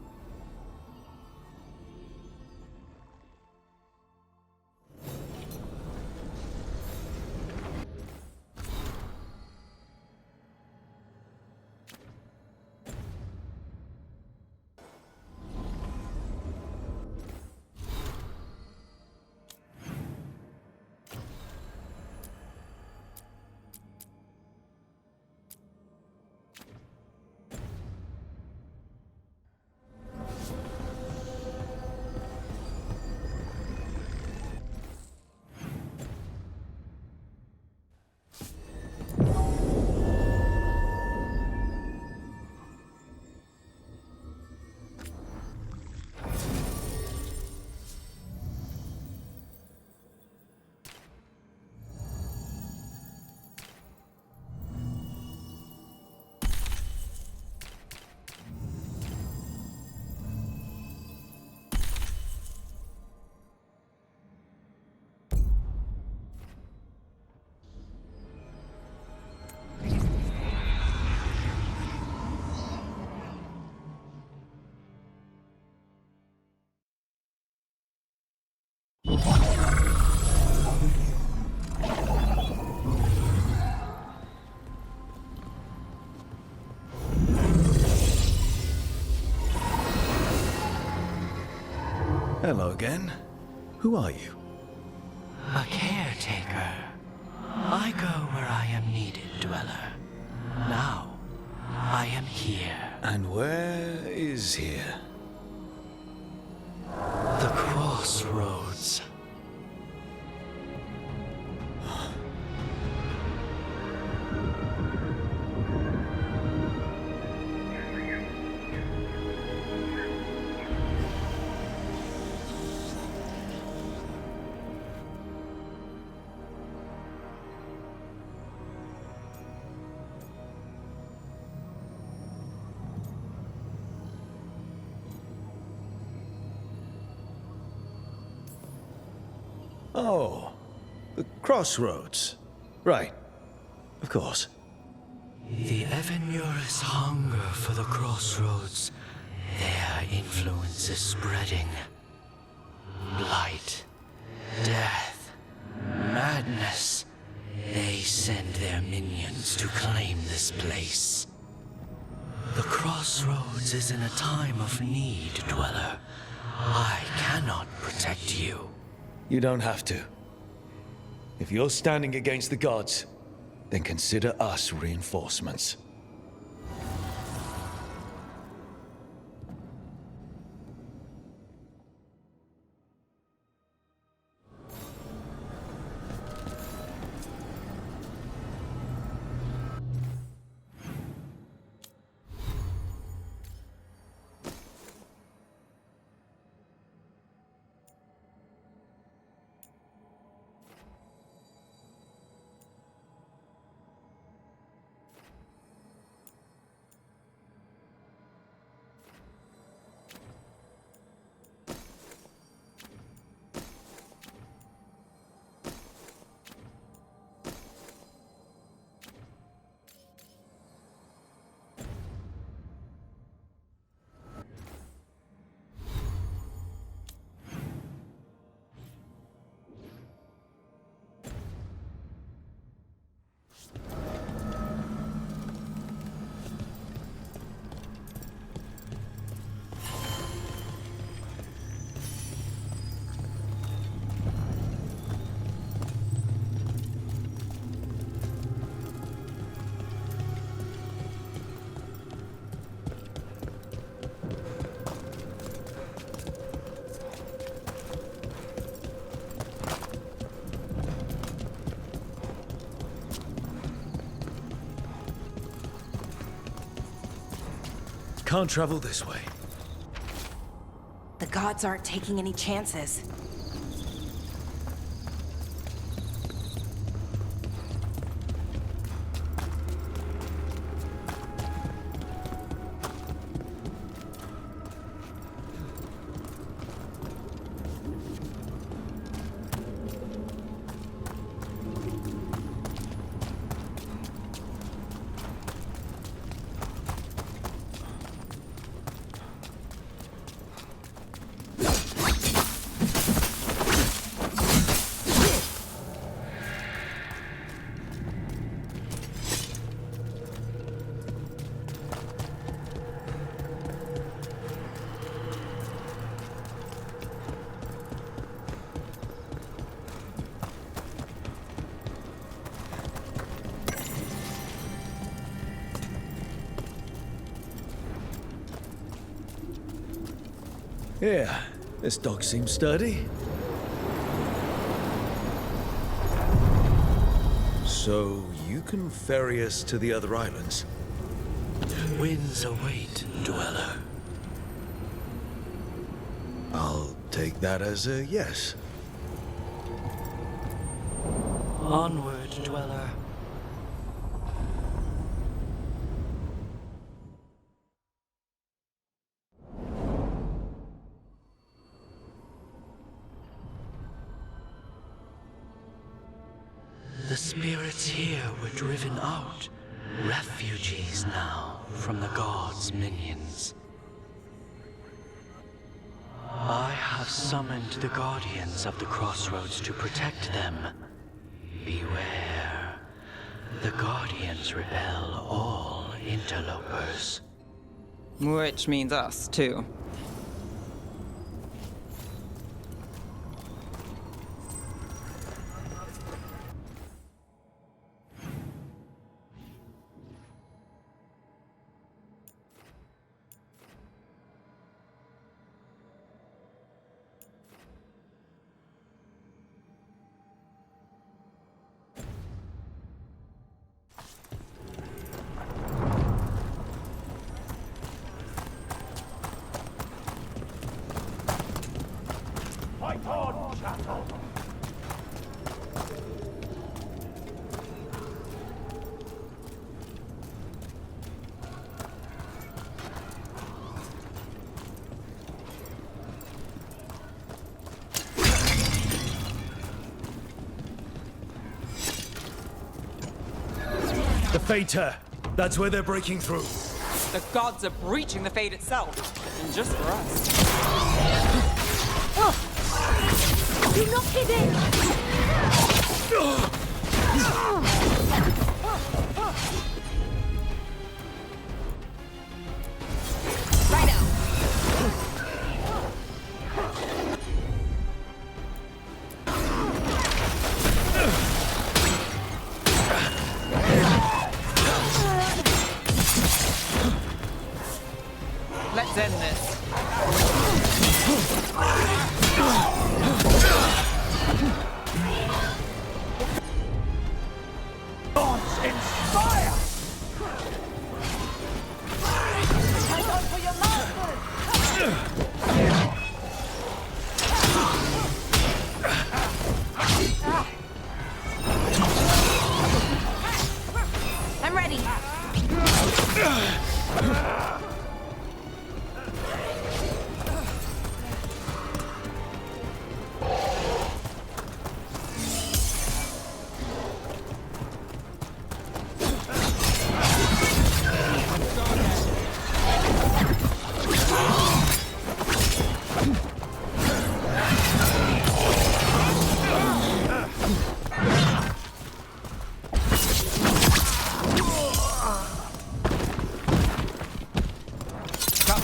Hello again. Who are you? A caretaker. I go where I am needed, Dweller. Now, I am here. And where is here? The crossroads. Oh, the crossroads. Right. Of course. The Evanurus hunger for the crossroads. Their influence is spreading. Blight, death, madness. They send their minions to claim this place. The crossroads is in a time of need, Dweller. I cannot protect you. You don't have to. If you're standing against the gods, then consider us reinforcements. Can't travel this way. The gods aren't taking any chances. Yeah, this dog seems sturdy. So, you can ferry us to the other islands? Winds await, dweller. I'll take that as a yes. Onward, dweller. The spirits here were driven out, refugees now from the gods' minions. I have summoned the guardians of the crossroads to protect them. Beware. The guardians repel all interlopers. Which means us, too. Fight on, chattel! The Fater! That's where they're breaking through. The gods are breaching the fate itself, and just for us. Do not hit it! Right now.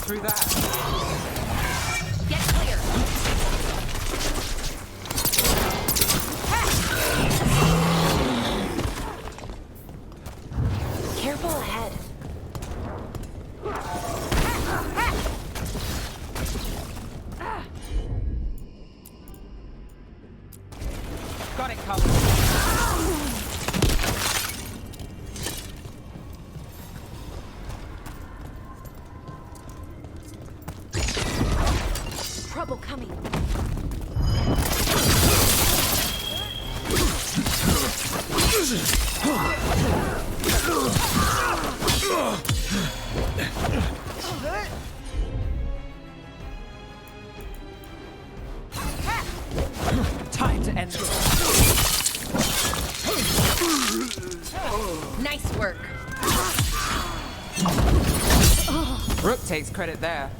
through that. Get clear. Careful ahead. Got it covered. Trouble coming. Time to end this. Nice work. Rook takes credit there.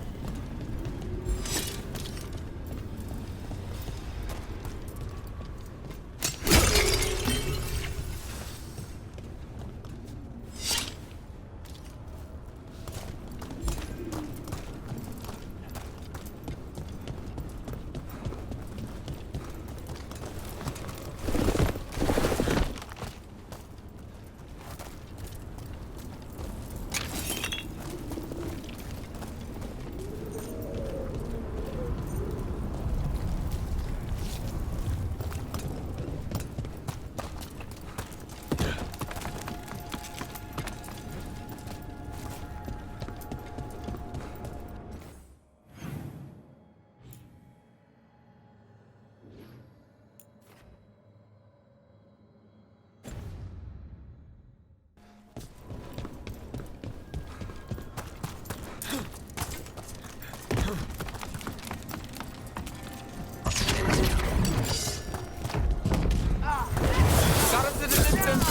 Got us at a distance.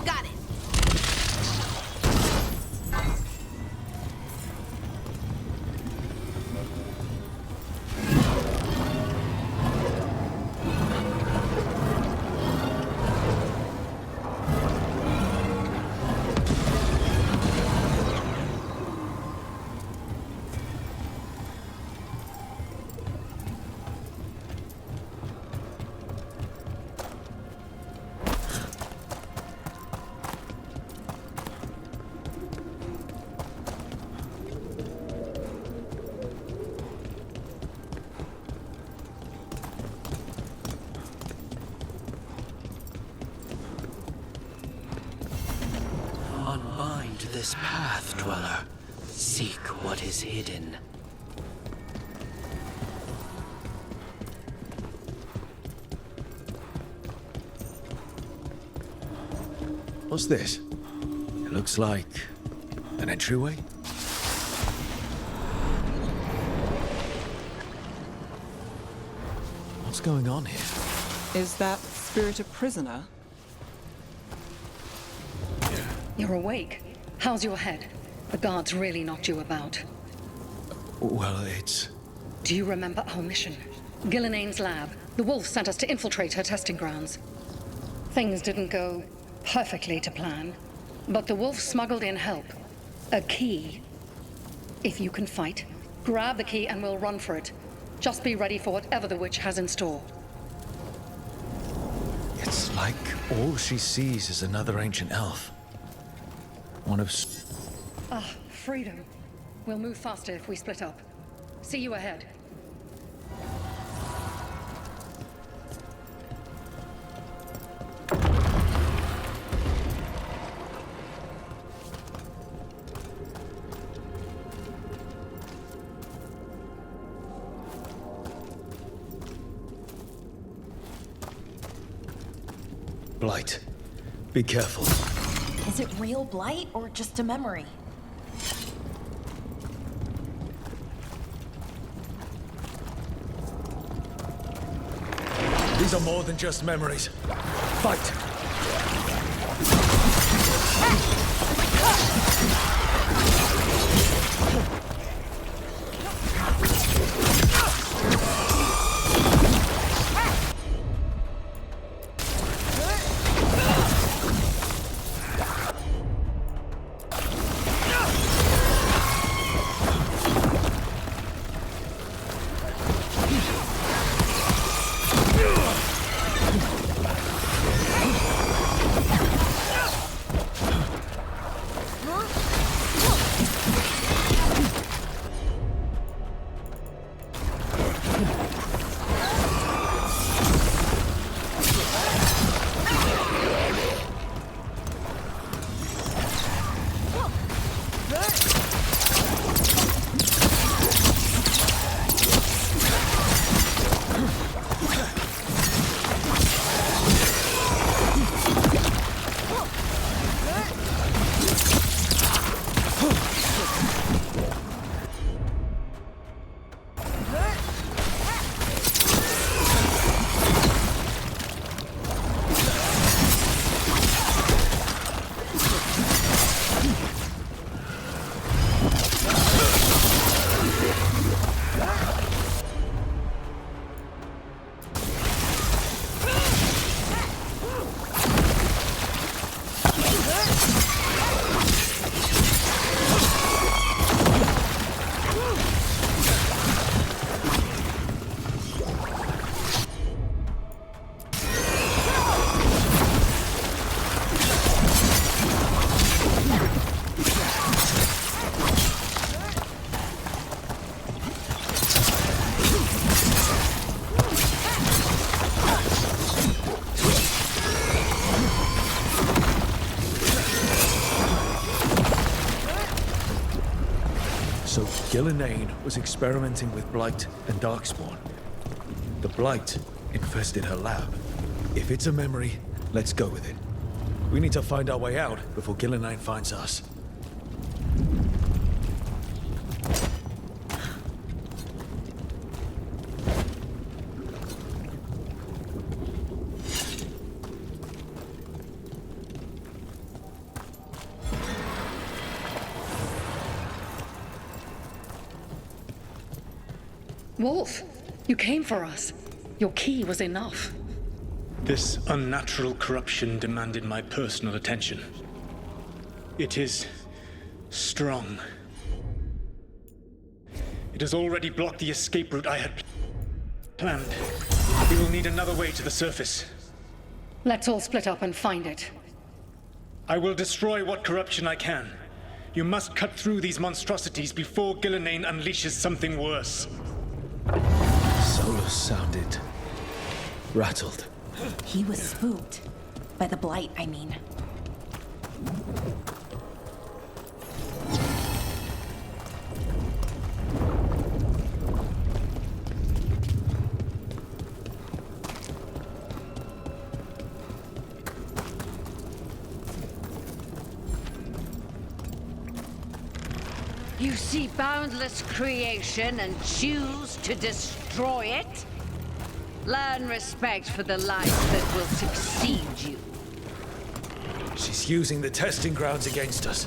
Got it. Unbind this path, Dweller. Seek what is hidden. What's this? It looks like an entryway? What's going on here? Is that spirit a prisoner? You're awake. How's your head? The guards really knocked you about. Well, it's... Do you remember our mission? Gillenane's lab. The wolf sent us to infiltrate her testing grounds. Things didn't go perfectly to plan, but the wolf smuggled in help. A key. If you can fight, grab the key and we'll run for it. Just be ready for whatever the witch has in store. It's like all she sees is another ancient elf. One of... Ah, freedom. We'll move faster if we split up. See you ahead. Blight. Be careful. Is it real blight or just a memory? These are more than just memories. Fight! So Gillenane was experimenting with Blight and Darkspawn. The Blight infested her lab. If it's a memory, let's go with it. We need to find our way out before Gillenane finds us. Wolf, you came for us. Your key was enough. This unnatural corruption demanded my personal attention. It is strong. It has already blocked the escape route I had planned. We will need another way to the surface. Let's all split up and find it. I will destroy what corruption I can. You must cut through these monstrosities before Gillenane unleashes something worse. Solus sounded rattled. He was spooked. By the Blight, I mean. You see boundless creation and choose to destroy it? Learn respect for the life that will succeed you. She's using the testing grounds against us.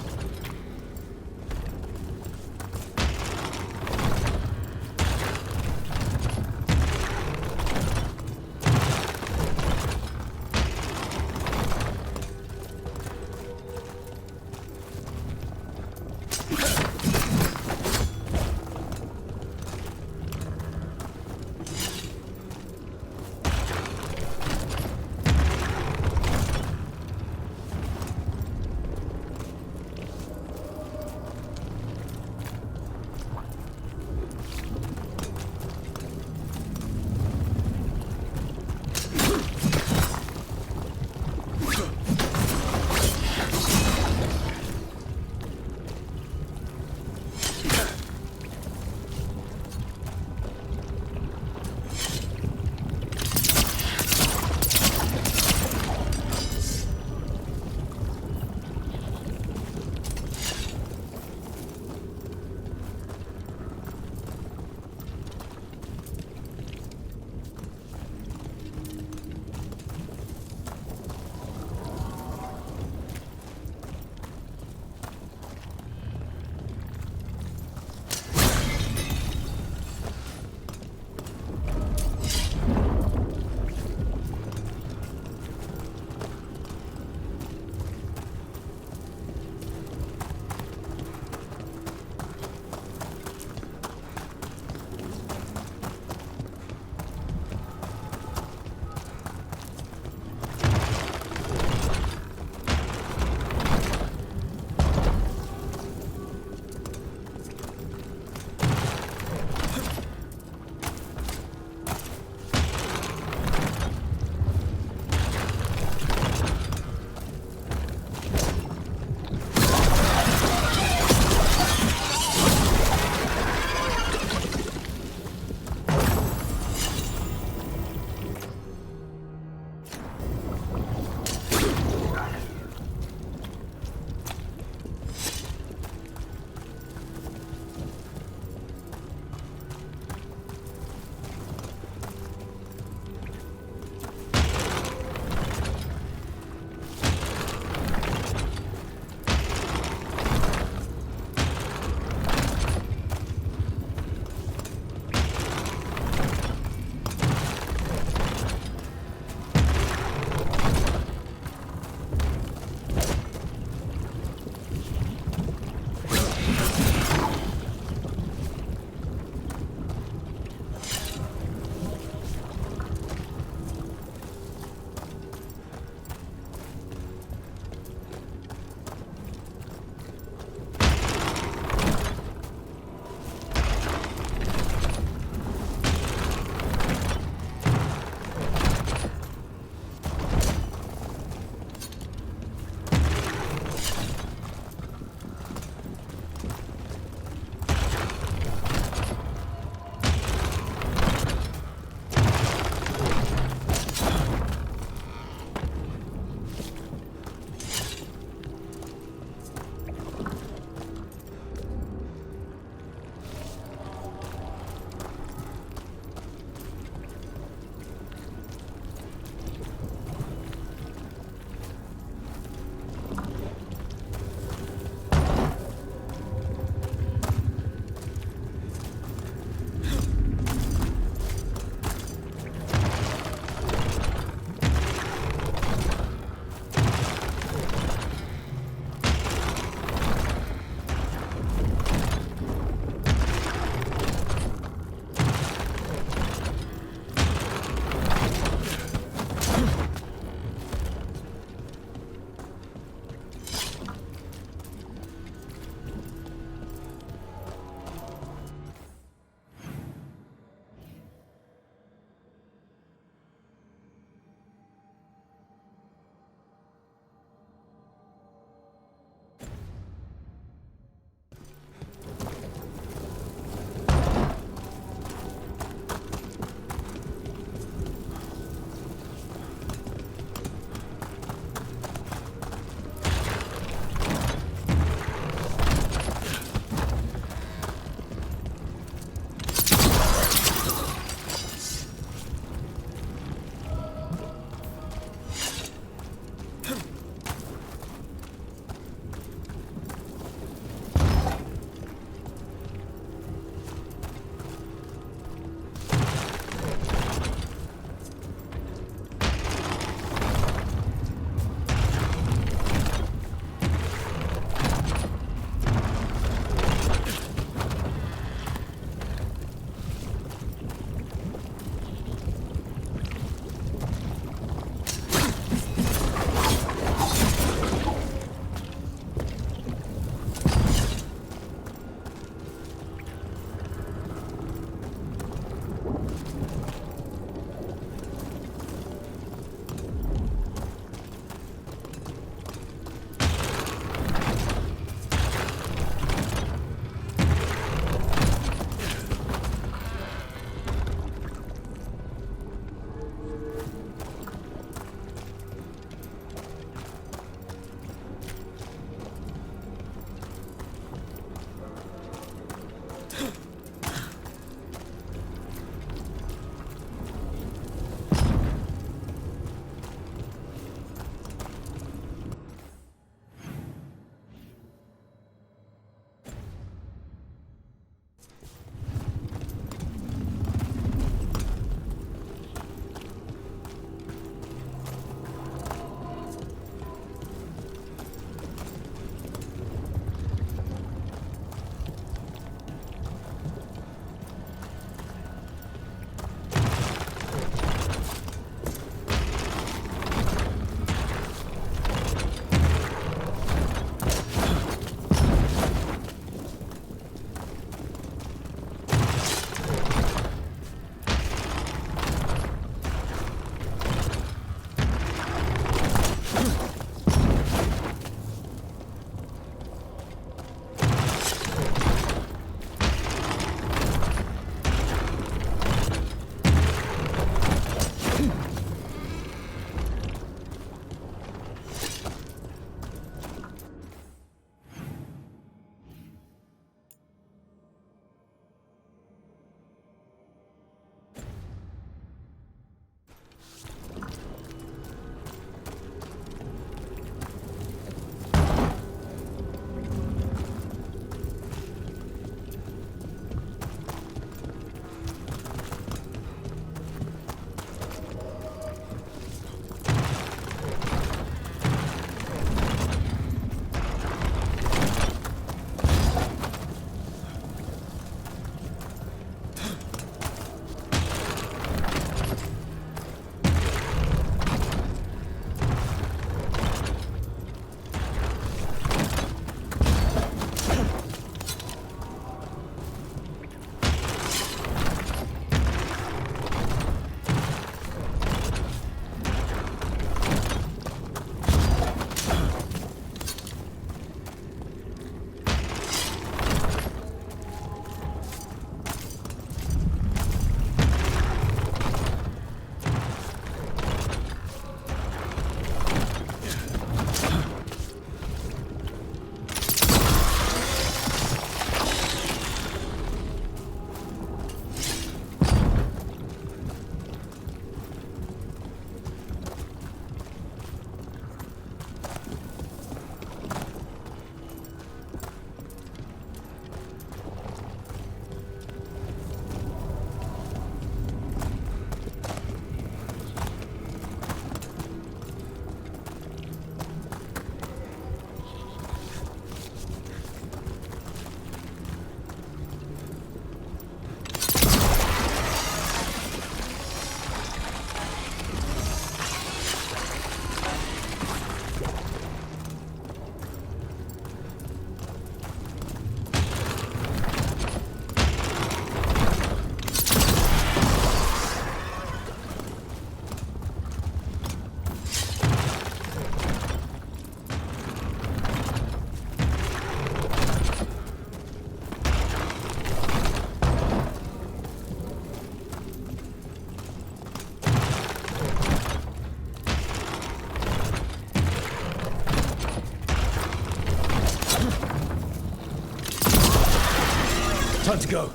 Time to go.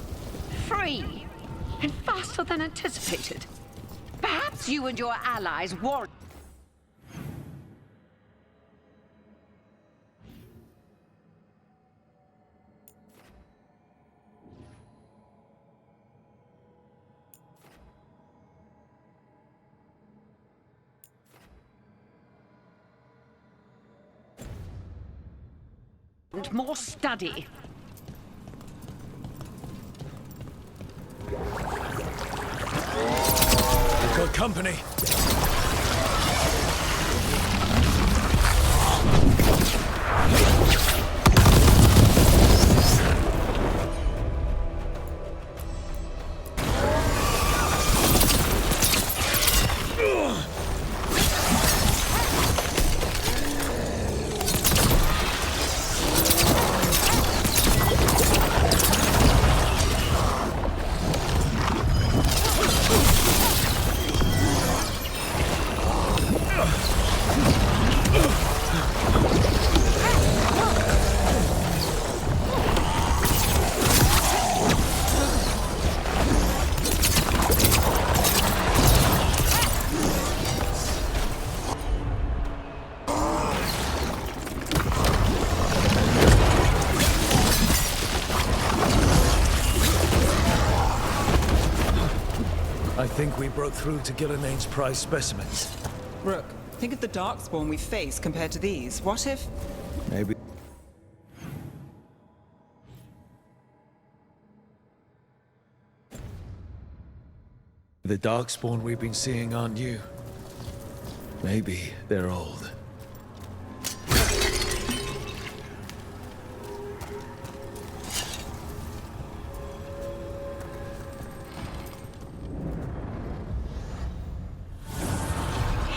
Free, and faster than anticipated. Perhaps you and your allies warrant. And more study. We've got company. I think we broke through to Gillinean's prize specimens. Rook, think of the Darkspawn we face compared to these. What if... Maybe. The Darkspawn we've been seeing aren't new. Maybe they're old.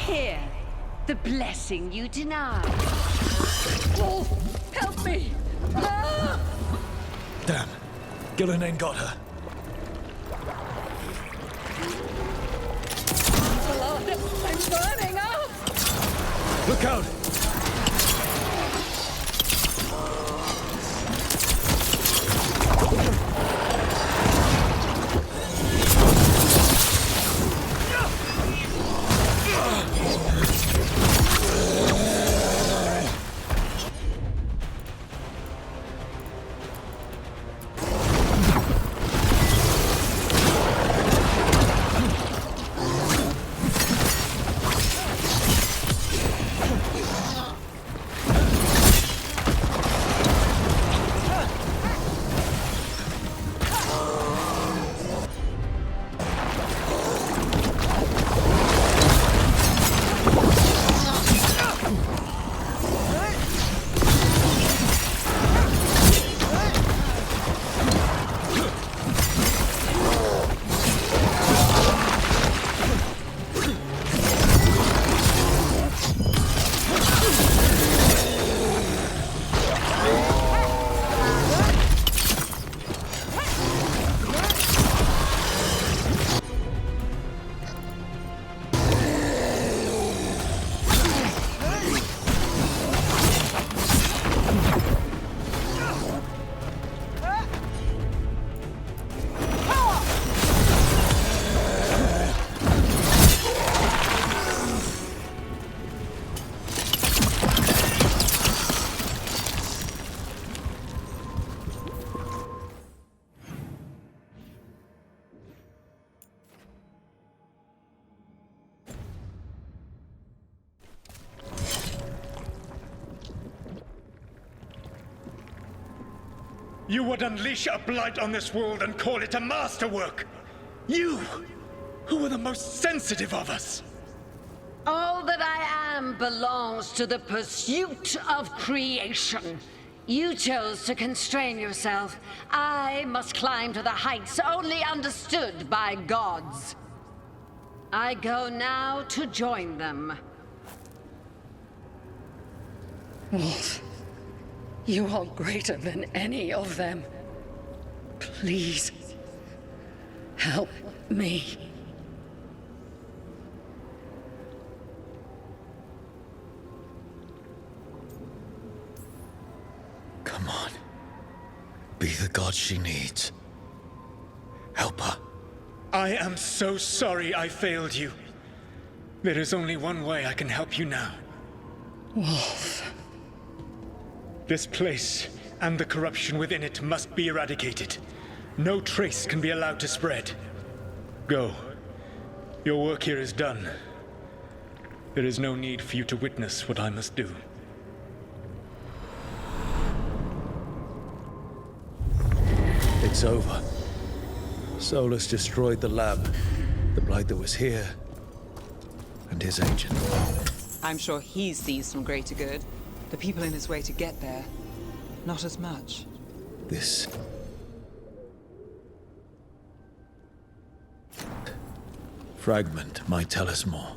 Here, the blessing you denied. Wolf, help me! Ah! Damn. Gillinean got her. Blood! I'm burning up! Look out! You would unleash a blight on this world and call it a masterwork! You, who were the most sensitive of us! All that I am belongs to the pursuit of creation. You chose to constrain yourself. I must climb to the heights only understood by gods. I go now to join them. Wolf, you are greater than any of them. Please, help me. Come on. Be the god she needs. Help her. I am so sorry I failed you. There is only one way I can help you now. Wolf. This place and the corruption within it must be eradicated. No trace can be allowed to spread. Go. Your work here is done. There is no need for you to witness what I must do. It's over. Solus destroyed the lab, the Blight that was here, and his agent. I'm sure he sees some greater good. The people in his way to get there, not as much. This fragment might tell us more.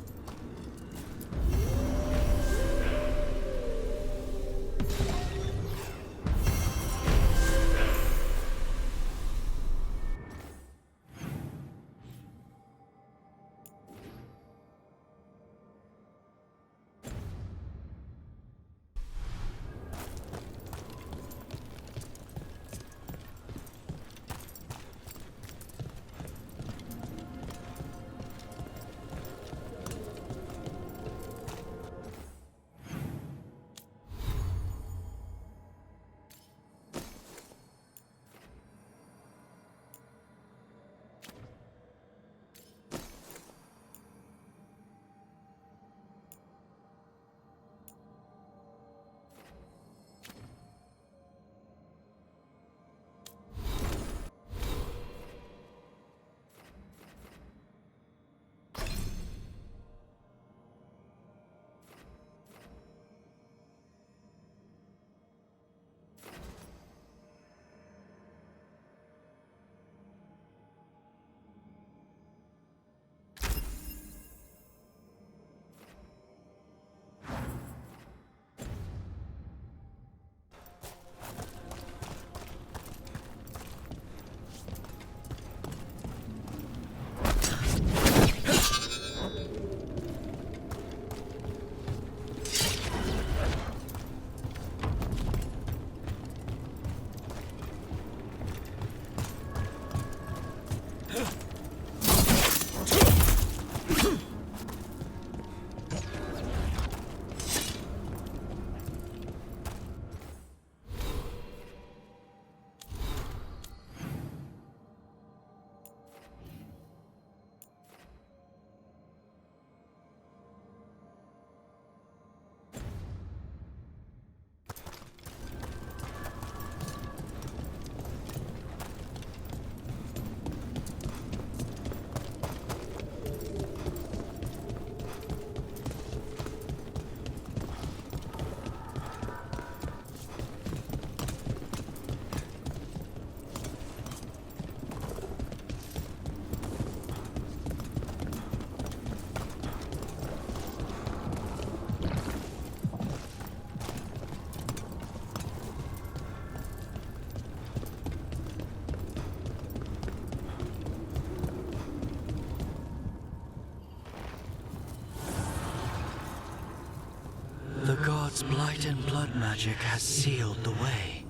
The gods' blight and blood magic has sealed the way.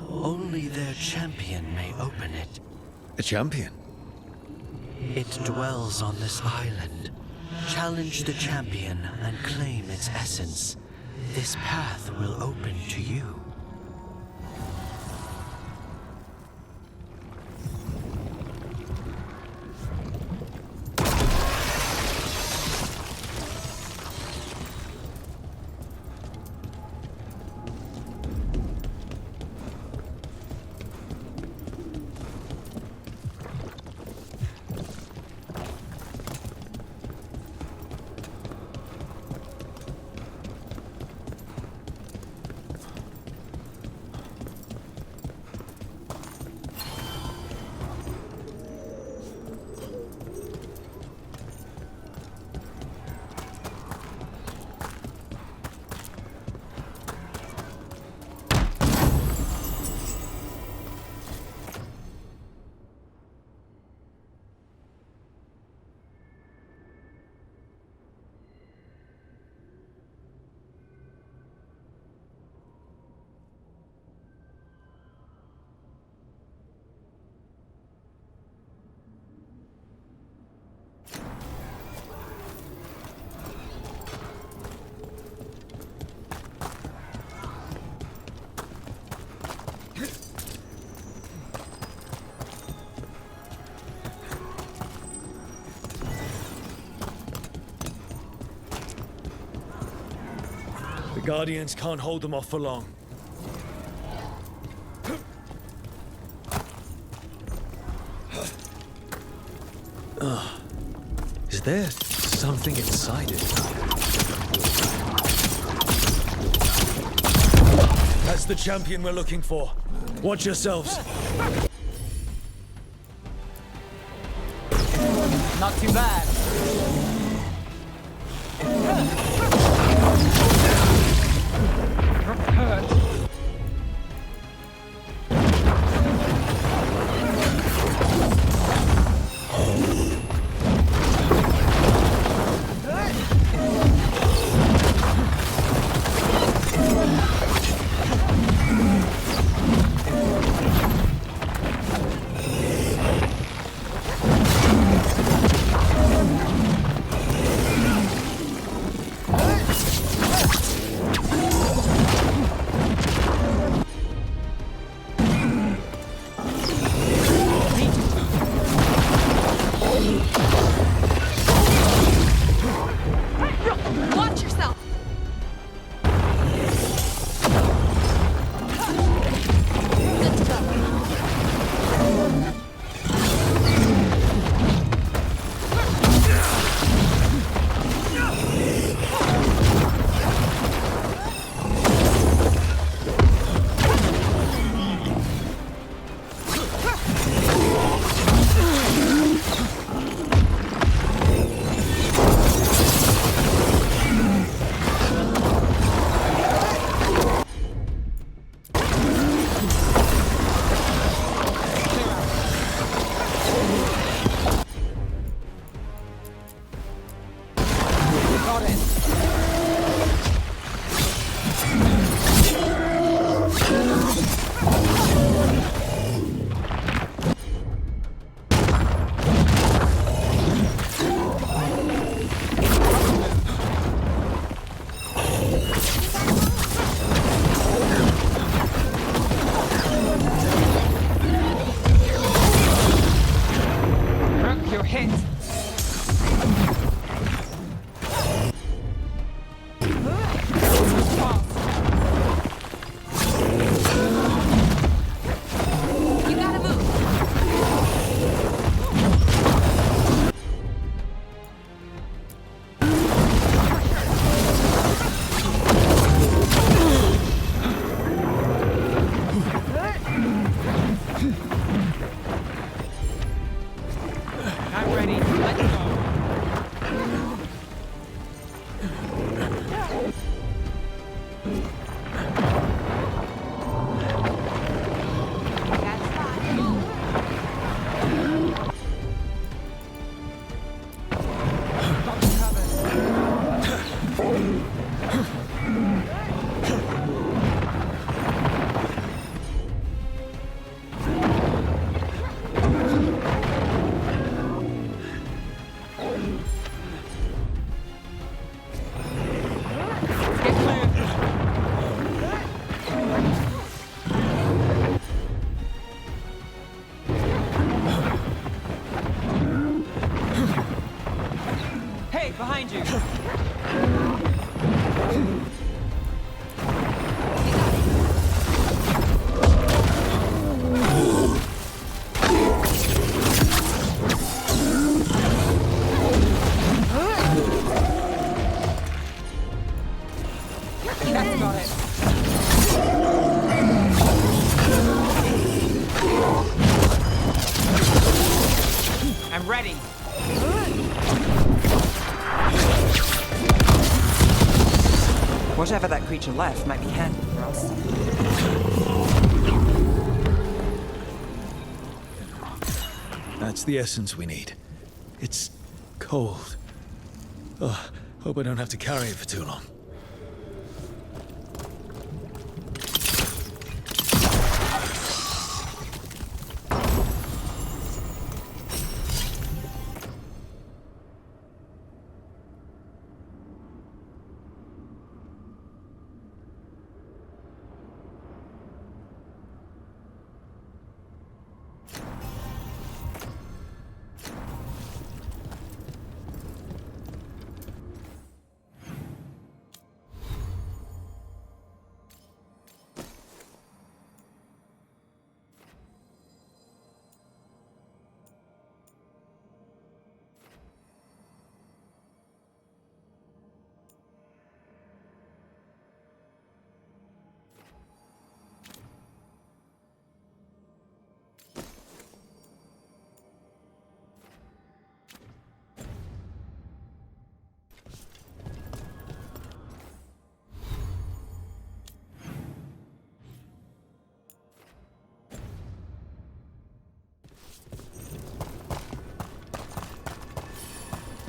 Only their champion may open it. A champion? It dwells on this island. Challenge the champion and claim its essence. This path will open to you. Guardians can't hold them off for long. Is there something inside it? That's the champion we're looking for. Watch yourselves. Not too bad. Watch yourself! Good to go. Got it. Rook, you're hit. You gotta move. I'm ready. Let's go. Hey, behind you! That's got it. I'm ready. Whatever that creature left might be handy for us. That's the essence we need. It's cold. Oh, hope I don't have to carry it for too long.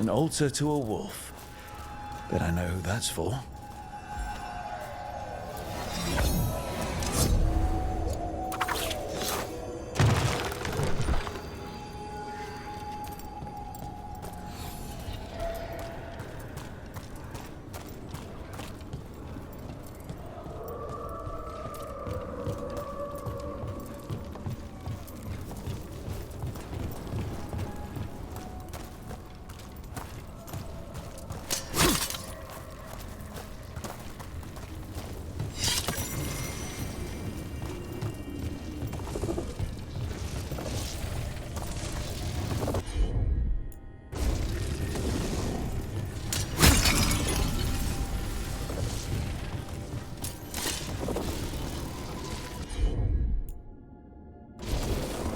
An altar to a wolf. Bet I know who that's for.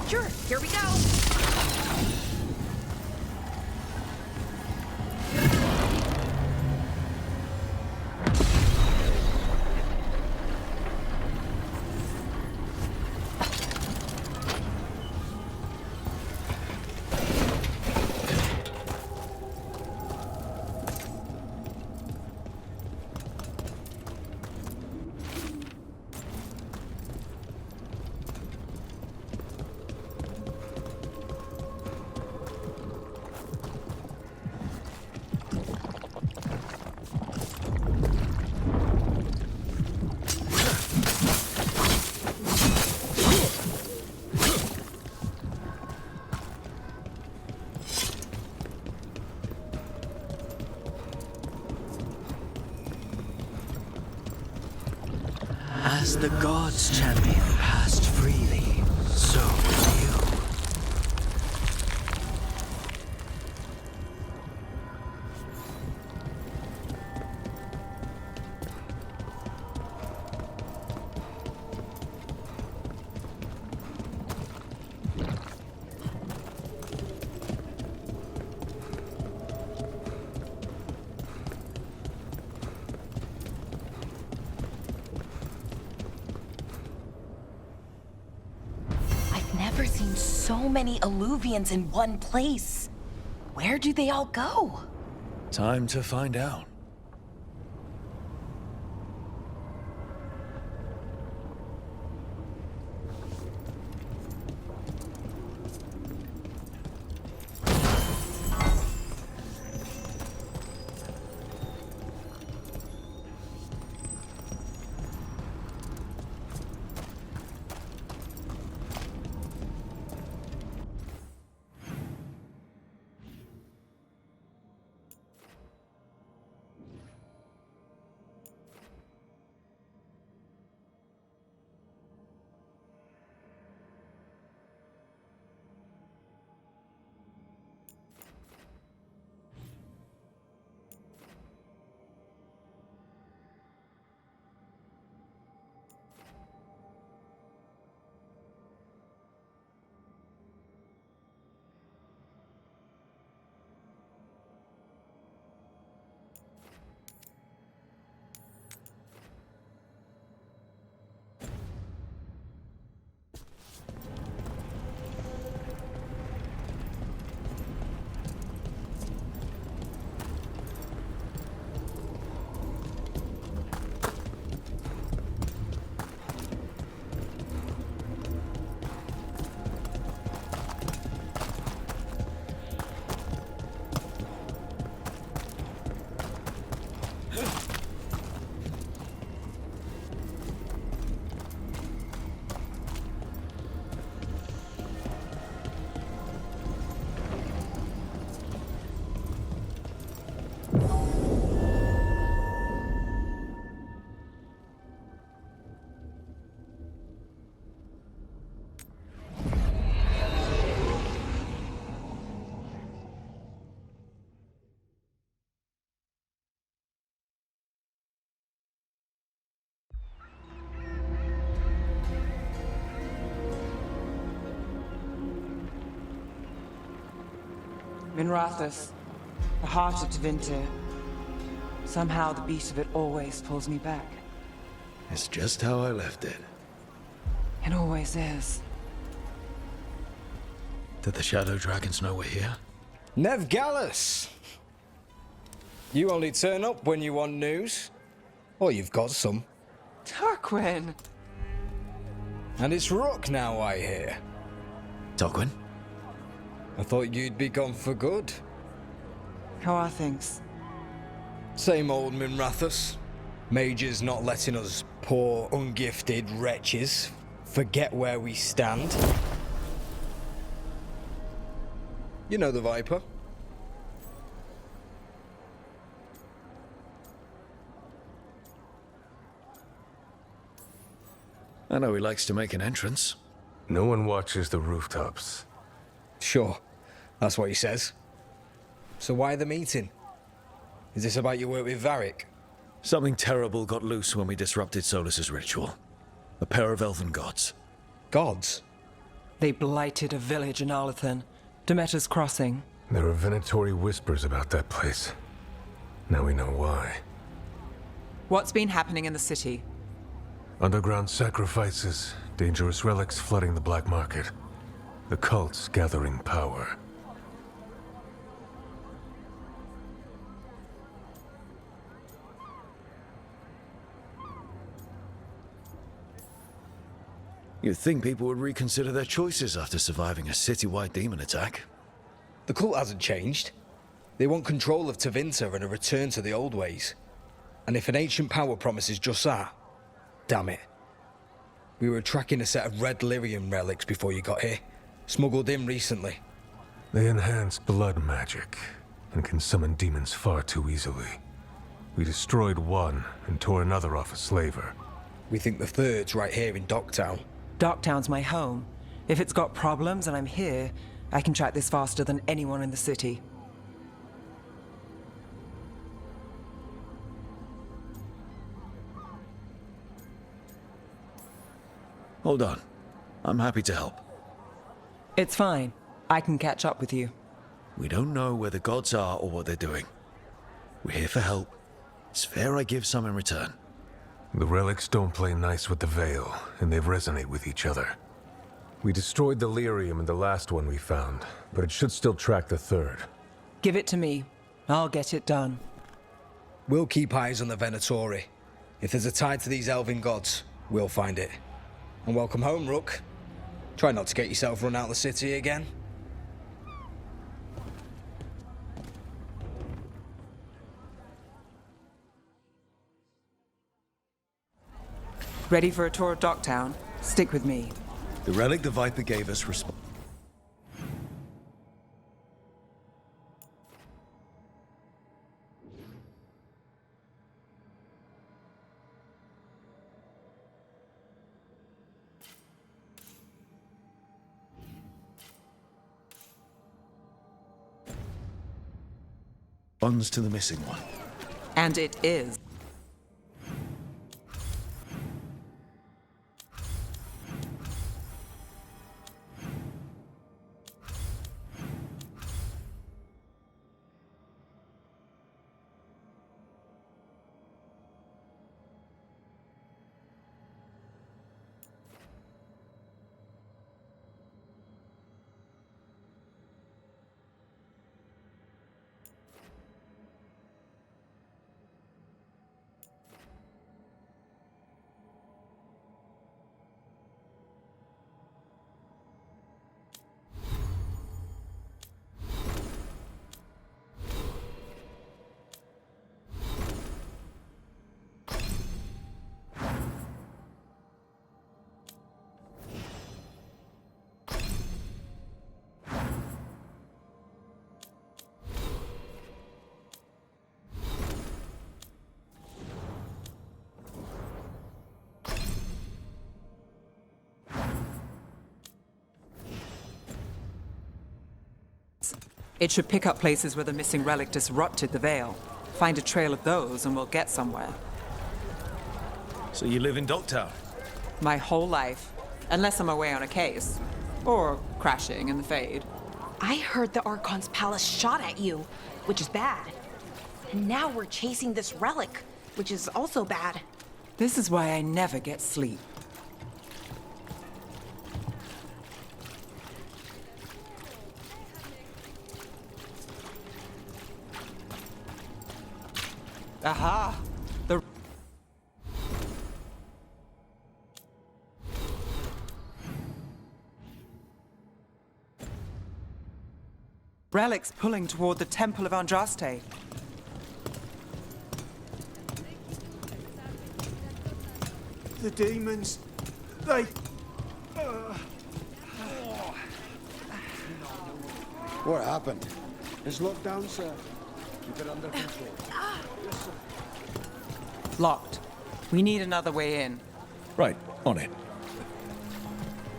Sure, here we go. As the gods' champion passed freely, so will you. Never seen so many Alluvians in one place. Where do they all go? Time to find out. Minrathous, the heart of Tevinter. Somehow the beat of it always pulls me back. It's just how I left it. It always is. Did the Shadow Dragons know we're here? Nev Gallus! You only turn up when you want news. Or you've got some. Tarquin! And it's Rook now, I hear. Tarquin? I thought you'd be gone for good. How are things? Same old Minrathus. Mages not letting us poor, ungifted wretches forget where we stand. You know the Viper. I know he likes to make an entrance. No one watches the rooftops. Sure, that's what he says. So why the meeting? Is this about your work with Varric? Something terrible got loose when we disrupted Solus's ritual. A pair of elven gods. Gods? They blighted a village in Arlathan, Demeter's Crossing. There are venatory whispers about that place. Now we know why. What's been happening in the city? Underground sacrifices, dangerous relics flooding the black market. The cults gathering power. You'd think people would reconsider their choices after surviving a citywide demon attack. The cult hasn't changed. They want control of Tevinter and a return to the old ways. And if an ancient power promises just that, damn it. We were tracking a set of red lyrium relics before you got here. Smuggled in recently. They enhance blood magic and can summon demons far too easily. We destroyed one and tore another off a slaver. We think the third's right here in Docktown. Docktown's my home. If it's got problems and I'm here, I can track this faster than anyone in the city. Hold on. I'm happy to help. It's fine. I can catch up with you. We don't know where the gods are or what they're doing. We're here for help. It's fair I give some in return. The relics don't play nice with the Veil, and they resonate with each other. We destroyed the lyrium in the last one we found, but it should still track the third. Give it to me. I'll get it done. We'll keep eyes on the Venatori. If there's a tie to these elven gods, we'll find it. And welcome home, Rook. Try not to get yourself run out of the city again. Ready for a tour of Docktown? Stick with me. The relic the Viper gave us responds to the missing one. And it is. It should pick up places where the missing relic disrupted the Veil. Find a trail of those and we'll get somewhere. So you live in Docktown? My whole life. Unless I'm away on a case. Or crashing in the Fade. I heard the Archon's palace shot at you, which is bad. And now we're chasing this relic, which is also bad. This is why I never get sleep. Aha! The relics pulling toward the Temple of Andraste. The demons, they... What happened? It's locked down, sir. Keep it under control. Yes, sir. Locked. We need another way in. Right, on it.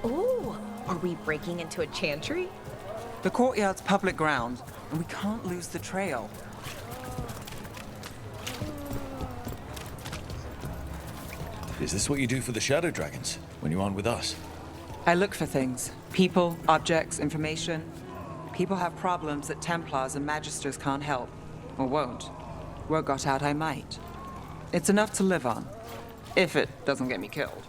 Ooh, are we breaking into a chantry? The courtyard's public ground, and we can't lose the trail. Is this what you do for the Shadow Dragons, when you aren't with us? I look for things. People, objects, information. People have problems that Templars and Magisters can't help. Or won't. Word got out I might. It's enough to live on. If it doesn't get me killed.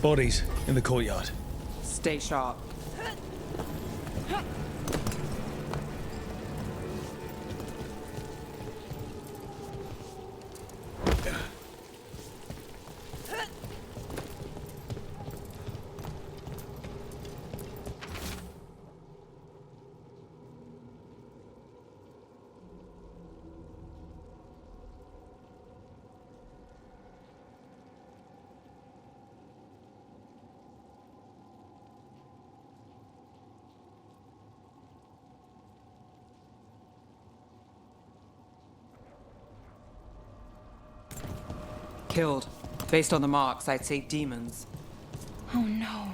Bodies in the courtyard. Stay sharp. Killed. Based on the marks, I'd say demons. Oh no.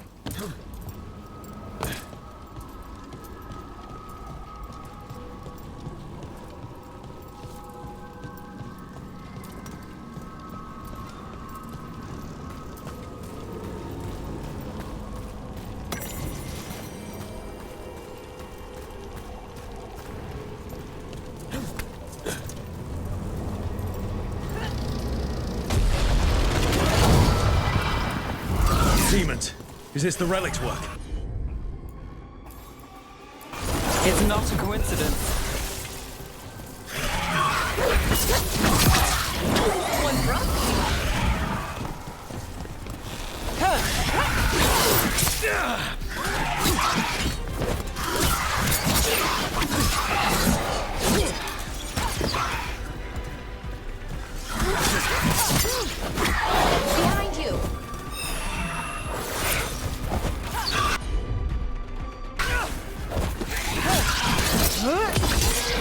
Demons. Is this the relic's work? It's not a coincidence. One drop. Behind you.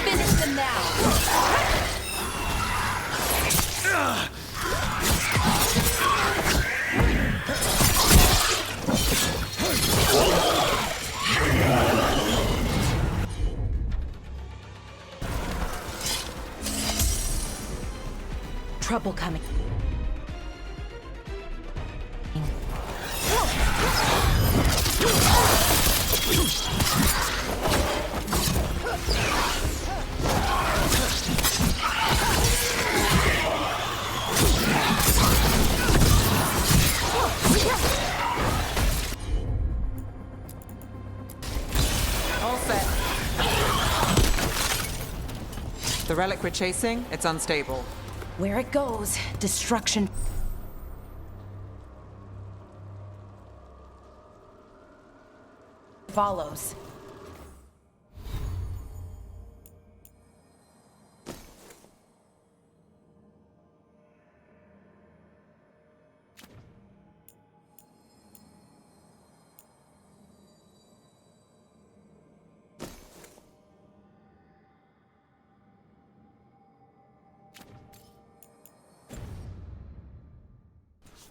Finish them now. Trouble coming. All set. The relic we're chasing, it's unstable. Where it goes, destruction follows.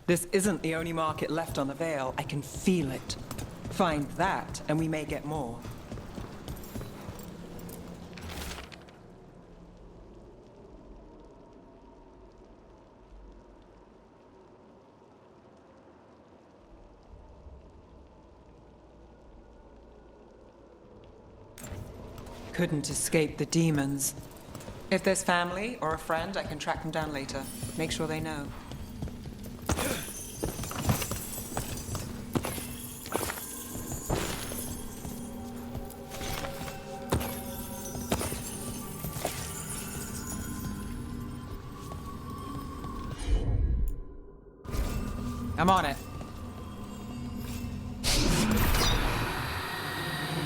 This isn't the only market left on the Veil. I can feel it. Find that, and we may get more. Couldn't escape the demons. If there's family or a friend, I can track them down later. Make sure they know. I'm on it.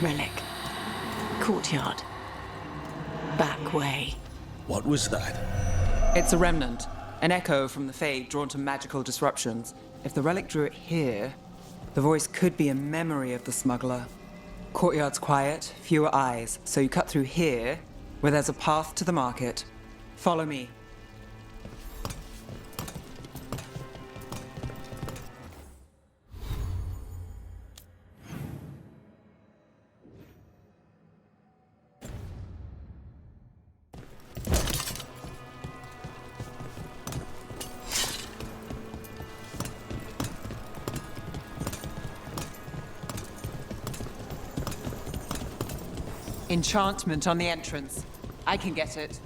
Relic. Courtyard. Back way. What was that? It's a remnant. An echo from the Fade drawn to magical disruptions. If the relic drew it here, the voice could be a memory of the smuggler. Courtyard's quiet, fewer eyes, so you cut through here, where there's a path to the market. Follow me. Enchantment on the entrance. I can get it.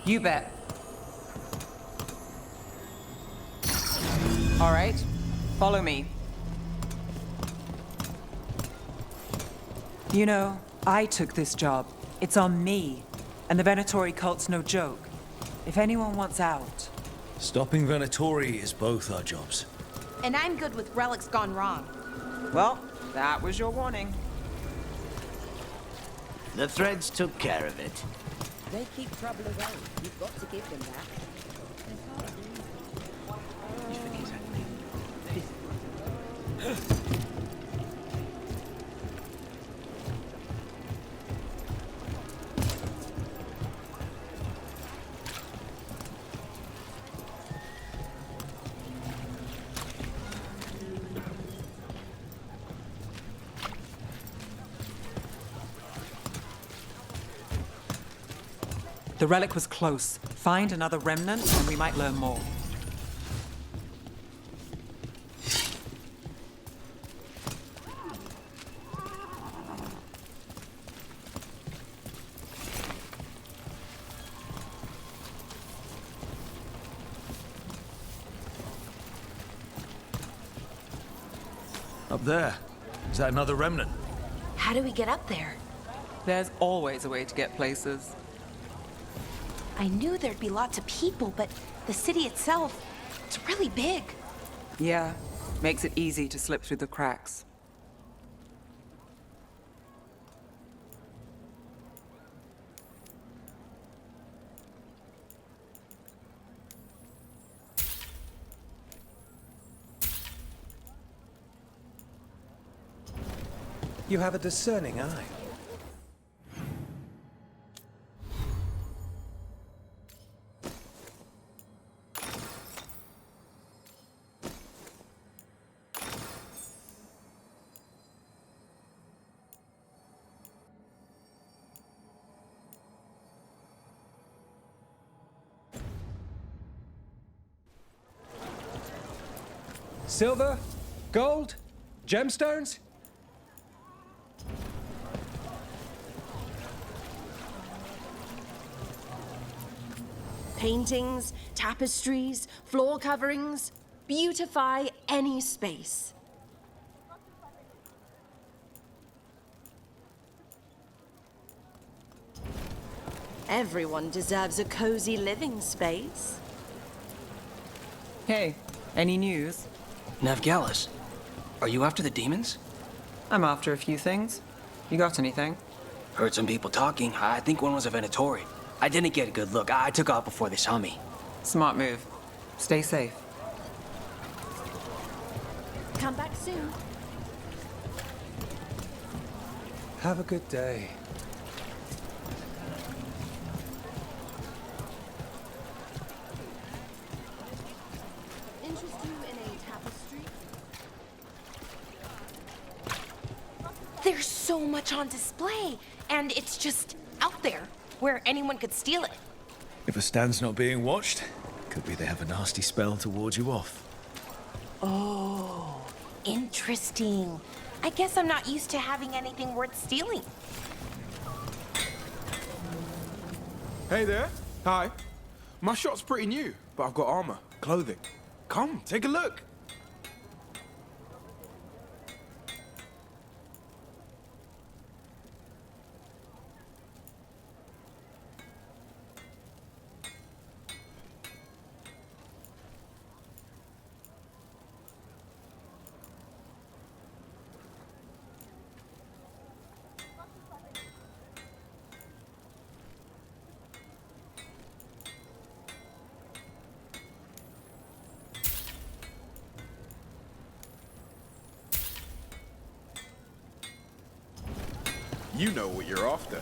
You bet. All right, follow me. You know, I took this job. It's on me. And the Venatori cult's no joke. If anyone wants out... Stopping Venatori is both our jobs. And I'm good with relics gone wrong. Well, that was your warning. The threads took care of it. They keep trouble away. You've got to give them that. The relic was close. Find another remnant and we might learn more. Up there. Is that another remnant? How do we get up there? There's always a way to get places. I knew there'd be lots of people, but the city itself, it's really big. Yeah, makes it easy to slip through the cracks. You have a discerning eye. Silver? Gold? Gemstones? Paintings, tapestries, floor coverings. Beautify any space. Everyone deserves a cozy living space. Hey, any news? Navgalis, are you after the demons? I'm after a few things. You got anything? Heard some people talking. I think one was a Venatori. I didn't get a good look. I took off before they saw me. Smart move. Stay safe. Come back soon. Have a good day. Interest you in a tapestry? There's so much on display, and it's just out there, where anyone could steal it. If a stand's not being watched, could be they have a nasty spell to ward you off. Oh, interesting. I guess I'm not used to having anything worth stealing. Hey there. Hi. My shop's pretty new, but I've got armor, clothing. Come, take a look. You know what you're after.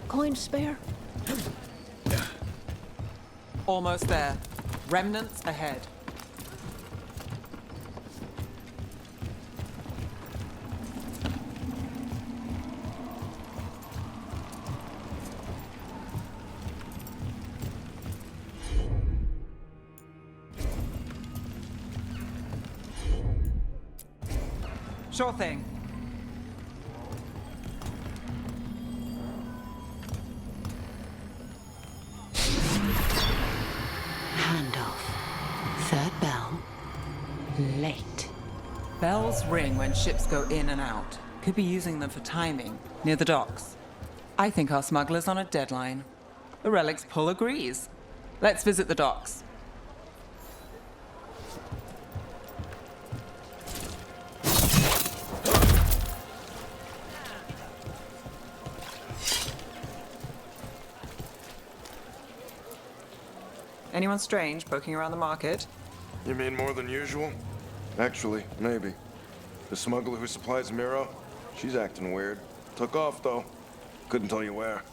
Coin spare? Almost there. Remnants ahead. Sure thing. Handoff. Third bell. Late. Bells ring when ships go in and out. Could be using them for timing, near the docks. I think our smuggler's on a deadline. The Relic's pull agrees. Let's visit the docks. Anyone strange poking around the market? You mean more than usual? Actually, maybe. The smuggler who supplies Miro, she's acting weird. Took off, though. Couldn't tell you where.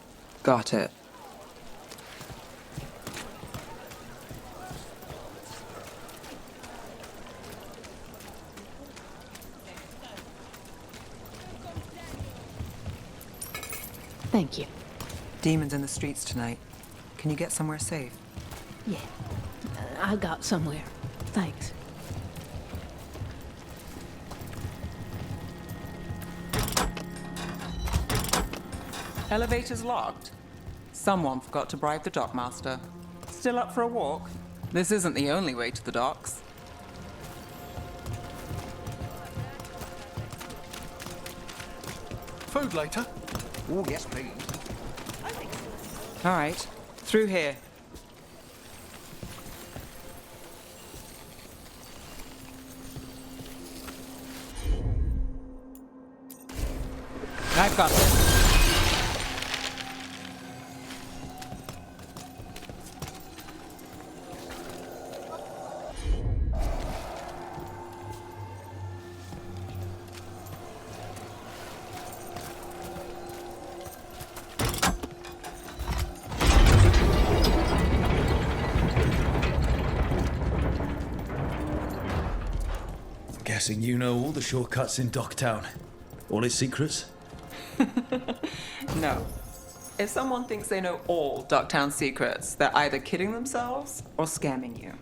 Got it. Thank you. Demons in the streets tonight. Can you get somewhere safe? Yeah, I got somewhere. Thanks. Elevator's locked. Someone forgot to bribe the dockmaster. Still up for a walk? This isn't the only way to the docks. Food later? Oh, yes, please. All right, through here. I've got this. Guessing you know all the shortcuts in Docktown. All its secrets? No. If someone thinks they know all Docktown secrets, they're either kidding themselves or scamming you.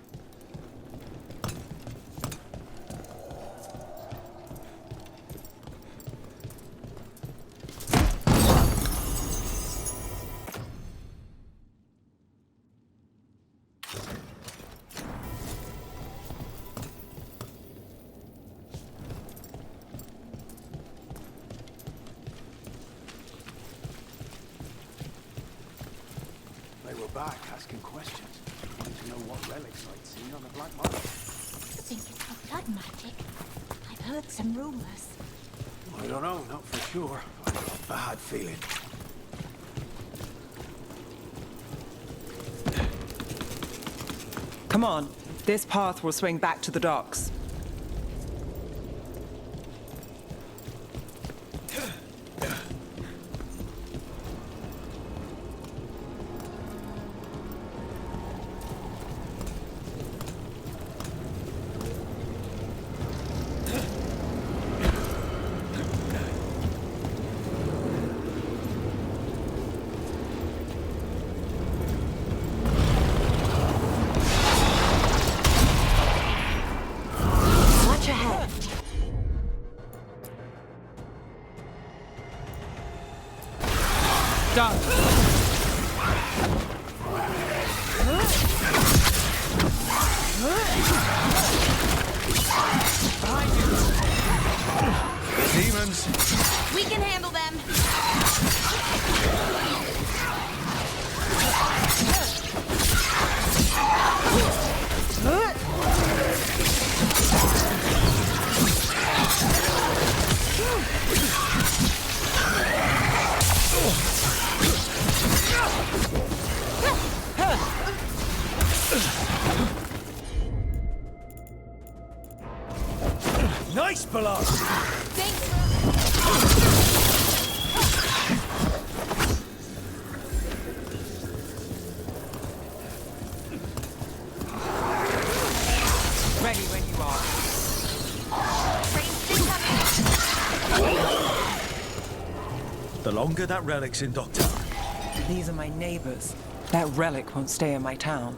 They were back asking questions. Wanting to know what relics I'd seen on the black market. You think it's for blood magic? I've heard some rumors. I don't know, not for sure. I've got a bad feeling. Come on, this path will swing back to the docks. Watch ahead. Done. Behind you. The demons. We can handle them. Nice blast! Ready when you are. The longer that relic's in Docktown. These are my neighbors. That relic won't stay in my town.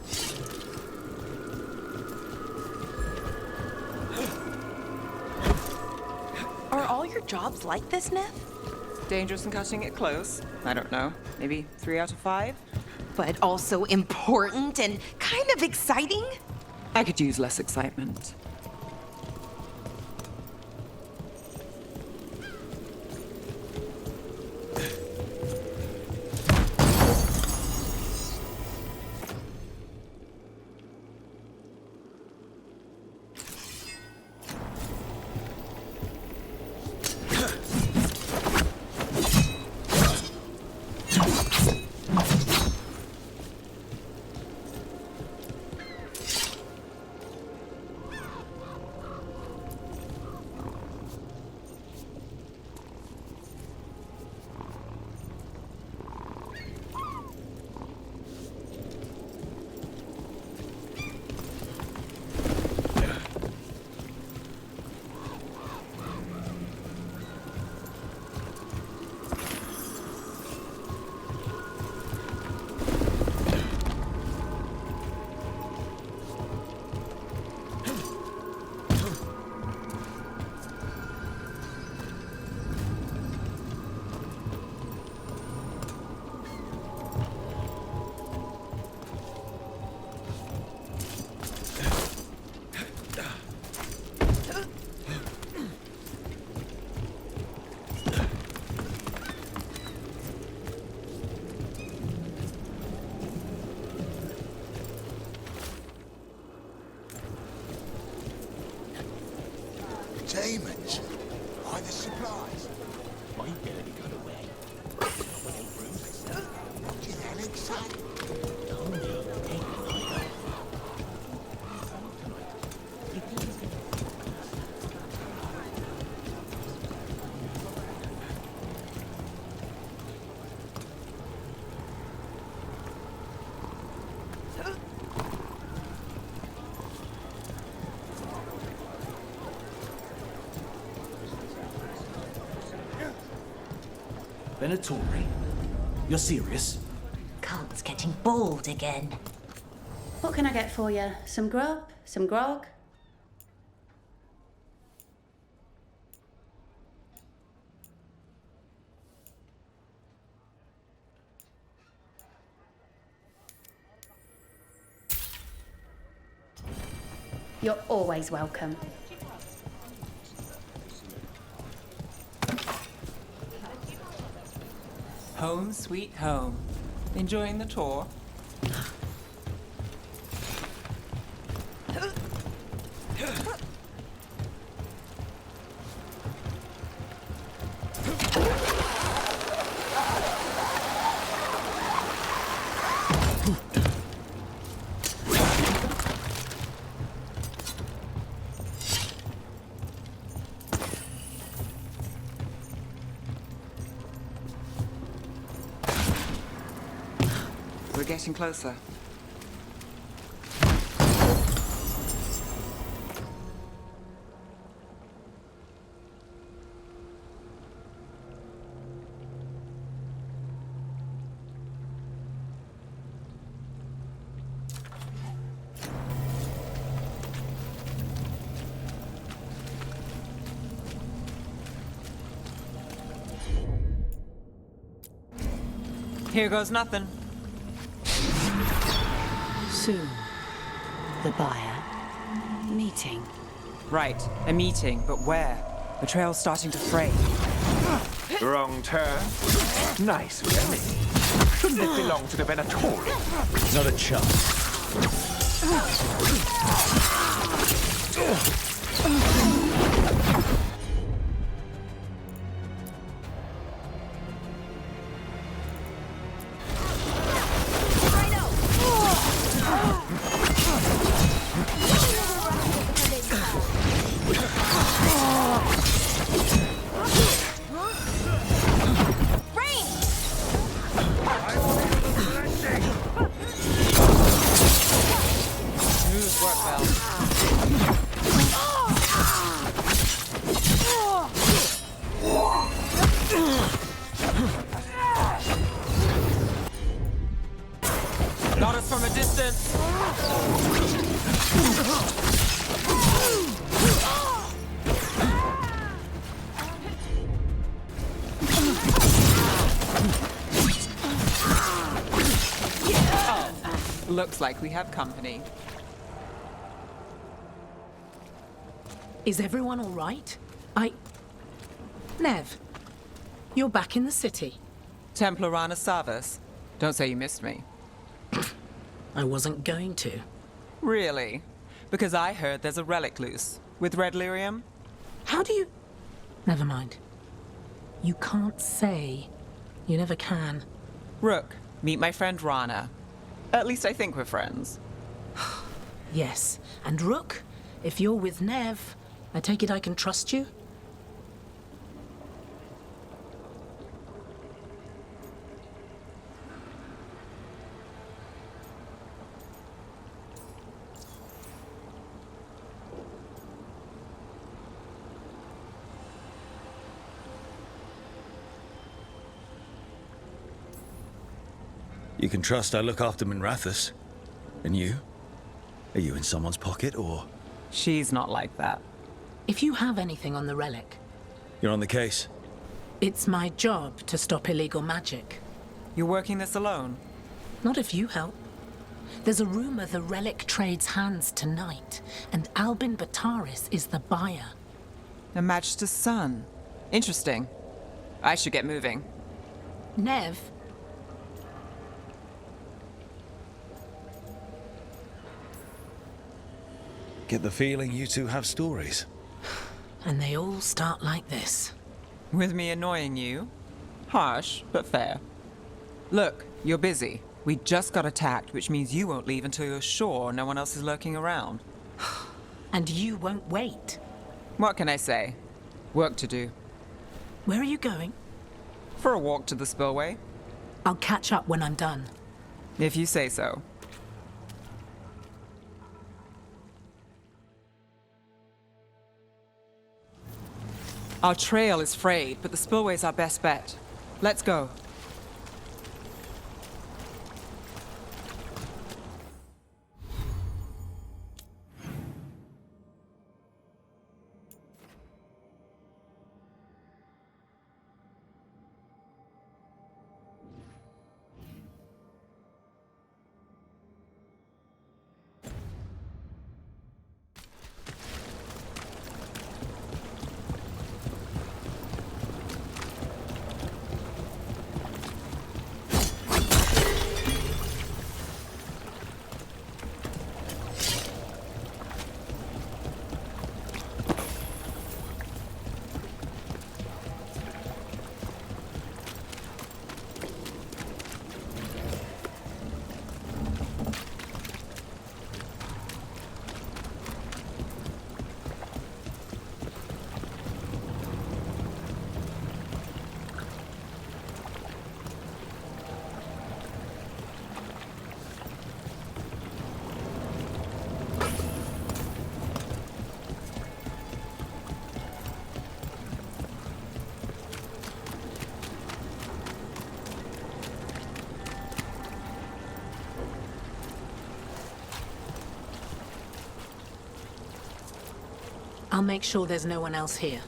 Are all your jobs like this, Nev? Dangerous and cutting it close. I don't know. Maybe 3 out of 5? But also important and kind of exciting? I could use less excitement. Venatori? You're serious? Cult's getting bold again. What can I get for you? Some grub? Some grog? You're always welcome. Home sweet home. Enjoying the tour? We're getting closer. Here goes nothing. Soon, the buyer meeting. Right, a meeting, but where? The trail's starting to fray. Wrong turn. Nice, really. Shouldn't it belong to the Venatori? Not a chance. Got us from a distance. Oh, looks like we have company. Is everyone all right? Nev, you're back in the city. Templar Rana Savas. Don't say you missed me. I wasn't going to. Really? Because I heard there's a relic loose. With red lyrium? How do you... Never mind. You can't say. You never can. Rook, meet my friend Rana. At least I think we're friends. Yes. And Rook, if you're with Nev, I take it I can trust you? You can trust I look after Minrathus. And you? Are you in someone's pocket, or...? She's not like that. If you have anything on the relic... You're on the case? It's my job to stop illegal magic. You're working this alone? Not if you help. There's a rumor the relic trades hands tonight, and Albin Bataris is the buyer. A Magister's son. Interesting. I should get moving. Nev... Get the feeling you two have stories. And they all start like this. With me annoying you? Harsh, but fair. Look, you're busy. We just got attacked, which means you won't leave until you're sure no one else is lurking around. And you won't wait. What can I say? Work to do. Where are you going? For a walk to the spillway. I'll catch up when I'm done. If you say so. Our trail is frayed, but the spillway's our best bet. Let's go. I'll make sure there's no one else here.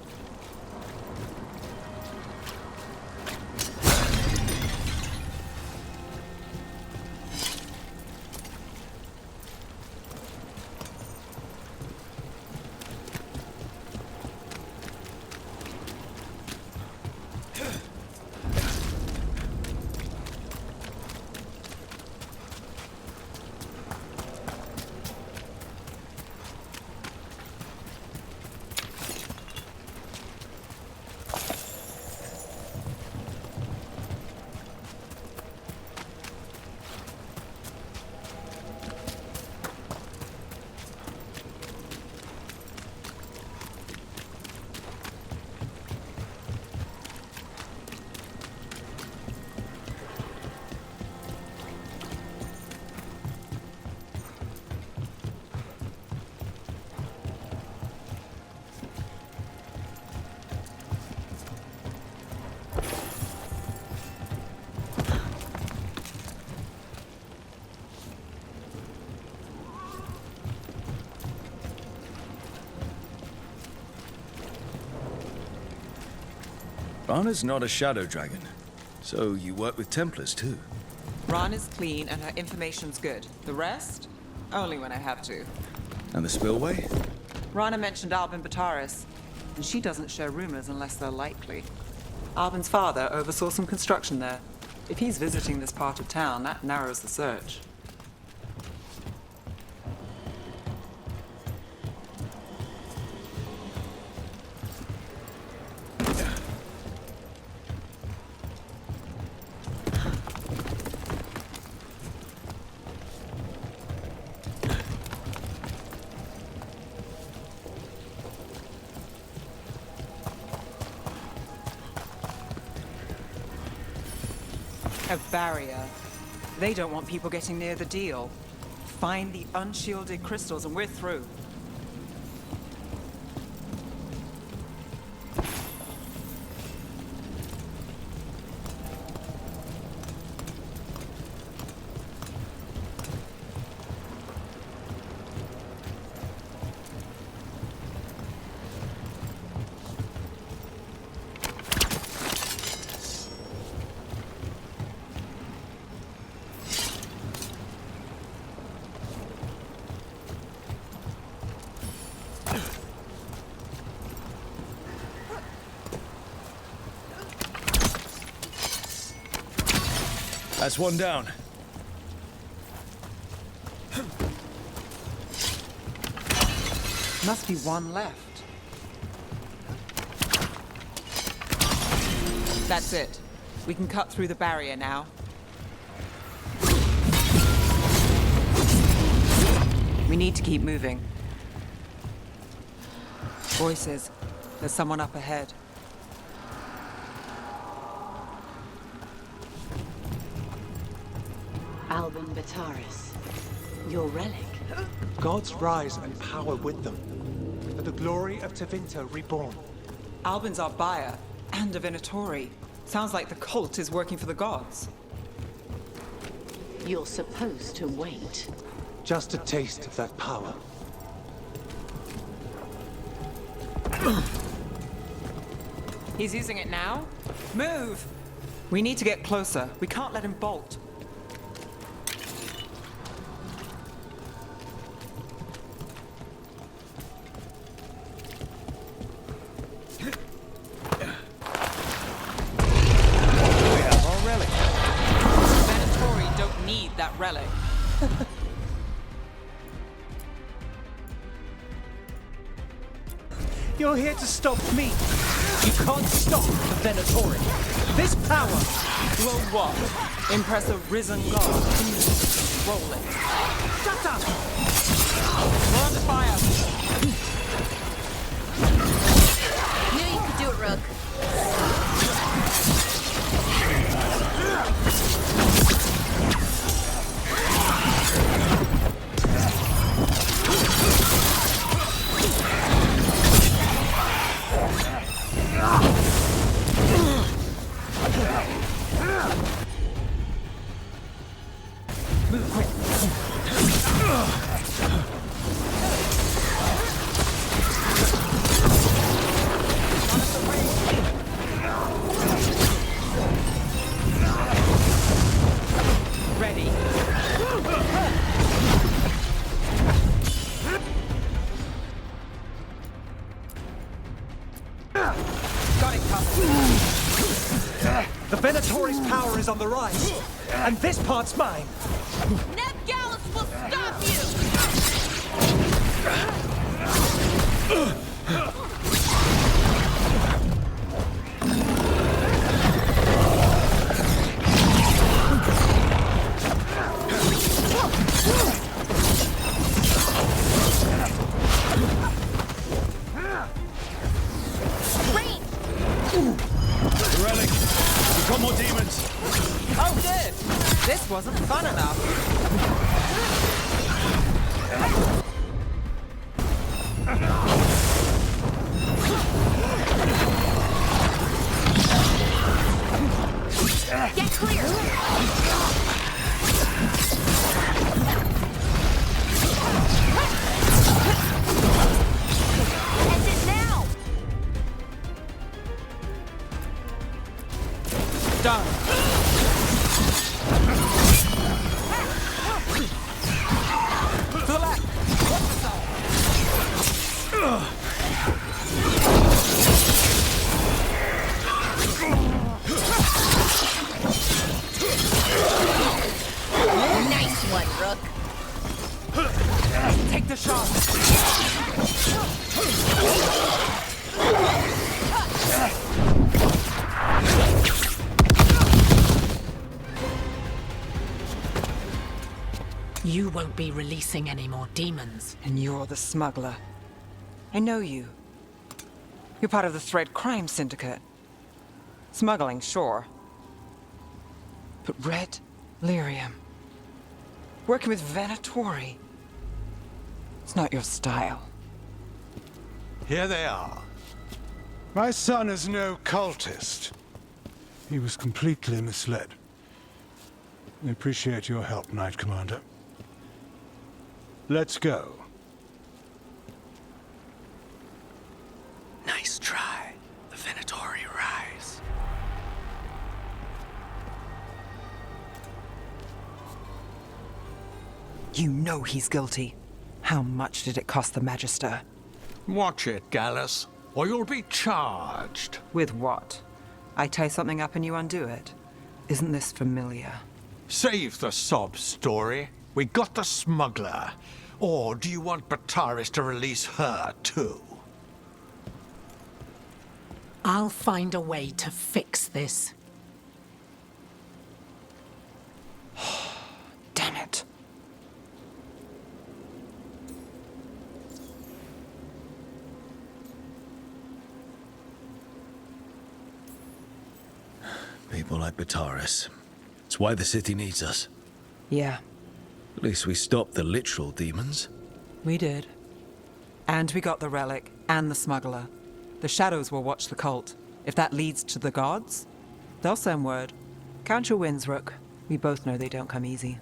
Rana's not a shadow dragon, so you work with Templars too. Ron is clean and her information's good. The rest? Only when I have to. And the spillway? Rana mentioned Albin Bataris, and she doesn't share rumors unless they're likely. Albin's father oversaw some construction there. If he's visiting this part of town, that narrows the search. A barrier. They don't want people getting near the deal. Find the unshielded crystals and we're through. That's one down. Must be one left. That's it. We can cut through the barrier now. We need to keep moving. Voices. There's someone up ahead. Albin Bataris, your relic. Gods rise and power with them. For the glory of Tevinter reborn. Albin's our buyer, and a Venatori. Sounds like the cult is working for the gods. You're supposed to wait. Just a taste of that power. He's using it now? Move! We need to get closer. We can't let him bolt. Relic. You're here to stop me. You can't stop the Venatori. This power will what? Impress a risen god? Roll it. Shut up! We're under fire. Knew you could do it, Rook. Move quick. Ready. Got it covered. The Venatori's power is on the rise, and this part's mine. Neb Gallus will stop you! Relic, we've got more demons. Oh, good. This wasn't fun enough. Get clear! Exit now! Done. To the left. Nice one, Rook. Take the shot. You won't be releasing any more demons. And you're the smuggler. I know you. You're part of the Thread Crime Syndicate. Smuggling, sure. But Red Lyrium. Working with Venatori. It's not your style. Here they are. My son is no cultist. He was completely misled. I appreciate your help, Knight Commander. Let's go. Nice try. The Venatori rise. You know he's guilty. How much did it cost the Magister? Watch it, Gallus, or you'll be charged. With what? I tie something up and you undo it. Isn't this familiar? Save the sob story. We got the smuggler. Or do you want Bataris to release her, too? I'll find a way to fix this. Damn it. People like Bataris. It's why the city needs us. Yeah, At least we stopped the literal demons. we did. And we got the relic and the smuggler. The shadows will watch the cult. If that leads to the gods, they'll send word. Count your wins, Rook. We both know they don't come easy.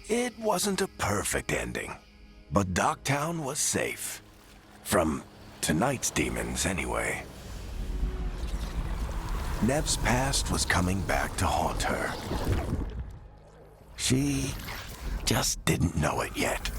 It wasn't a perfect ending, but Docktown was safe. From tonight's demons, anyway. Nev's past was coming back to haunt her. She just didn't know it yet.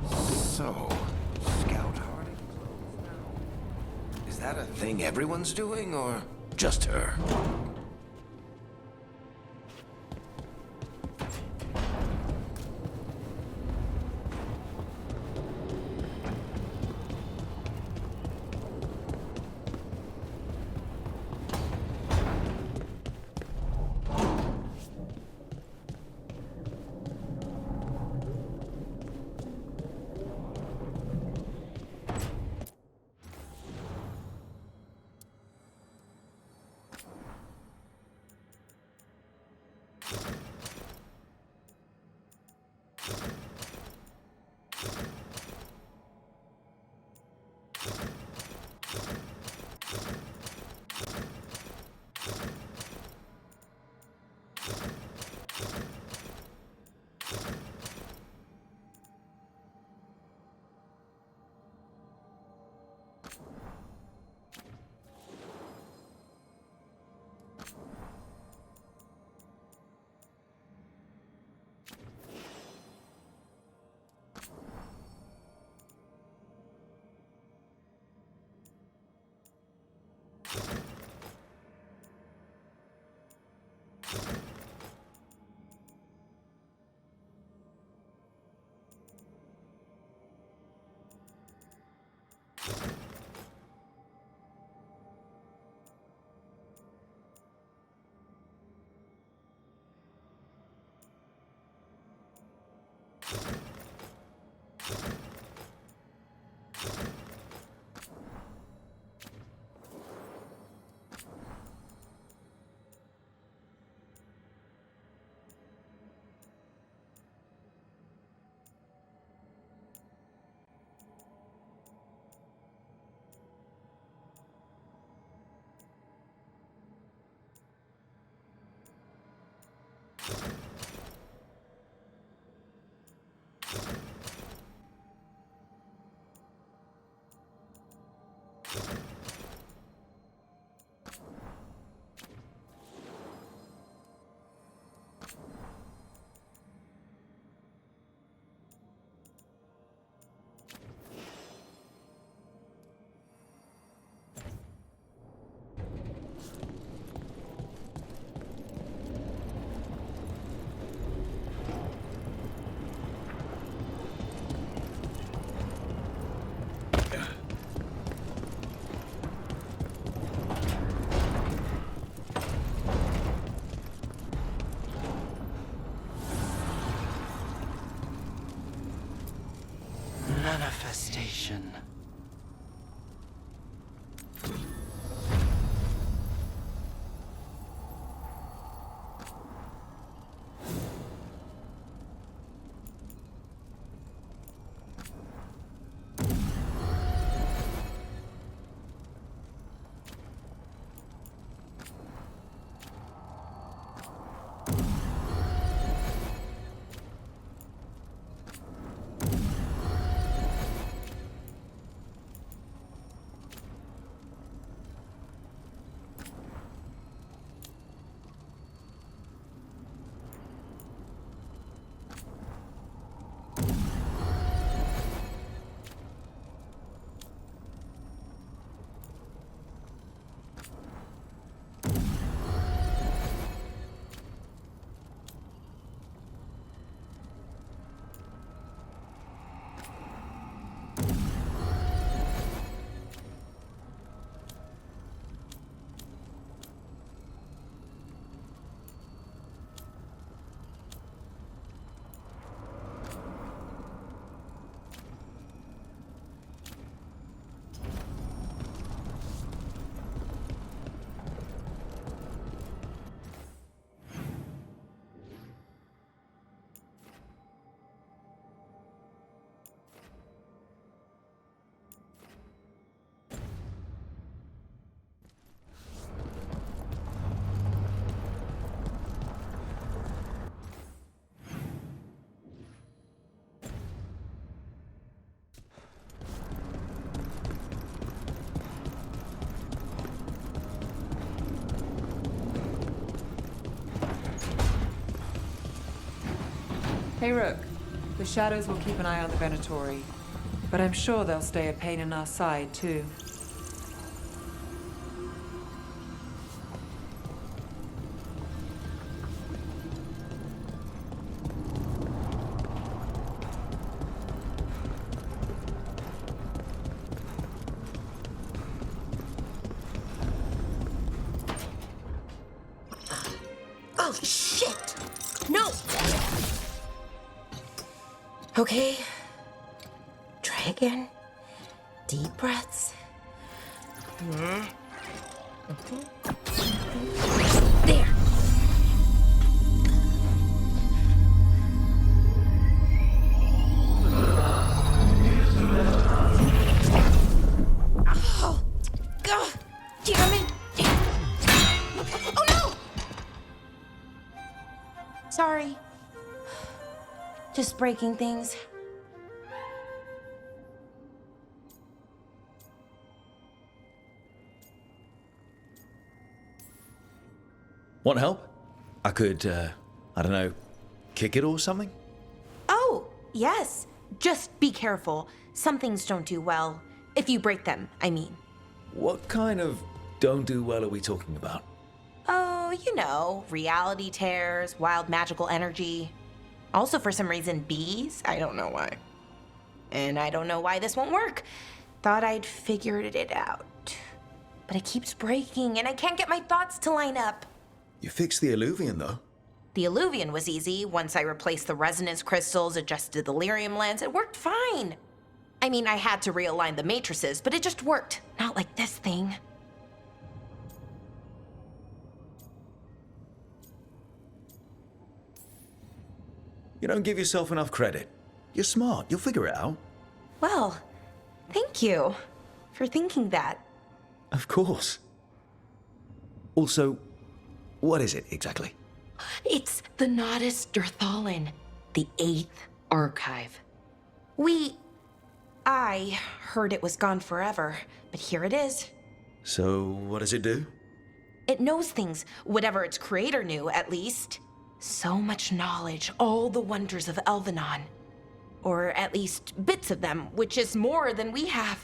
So, Scout Hardy? Is that a thing everyone's doing, or just her? devastation. Hey, Rook. The Shadows will keep an eye on the Venatori, but I'm sure they'll stay a pain in our side, too. Oh, shit! No! Okay. Try again. Deep breaths. There. Oh! God! Damn it! Oh no! Sorry. Just breaking things. Want help? I could, I don't know, kick it or something? Oh, yes. Just be careful. Some things don't do well. If you break them, I mean. What kind of don't do well are we talking about? Oh, you know, reality tears, wild magical energy. Also, for some reason, bees. I don't know why. And I don't know why this won't work. Thought I'd figured it out. But it keeps breaking, and I can't get my thoughts to line up. You fixed the Illuvian, though. The Illuvian was easy. Once I replaced the resonance crystals, adjusted the lyrium lens, it worked fine. I mean, I had to realign the matrices, but it just worked. Not like this thing. You don't give yourself enough credit. You're smart. You'll figure it out. Well, thank you for thinking that. Of course. Also, what is it exactly? It's the Nodus Dirthalin, the 8th archive. I heard it was gone forever, but here it is. So, what does it do? It knows things, whatever its creator knew, at least. So much knowledge, all the wonders of Elvenon. Or at least bits of them, which is more than we have.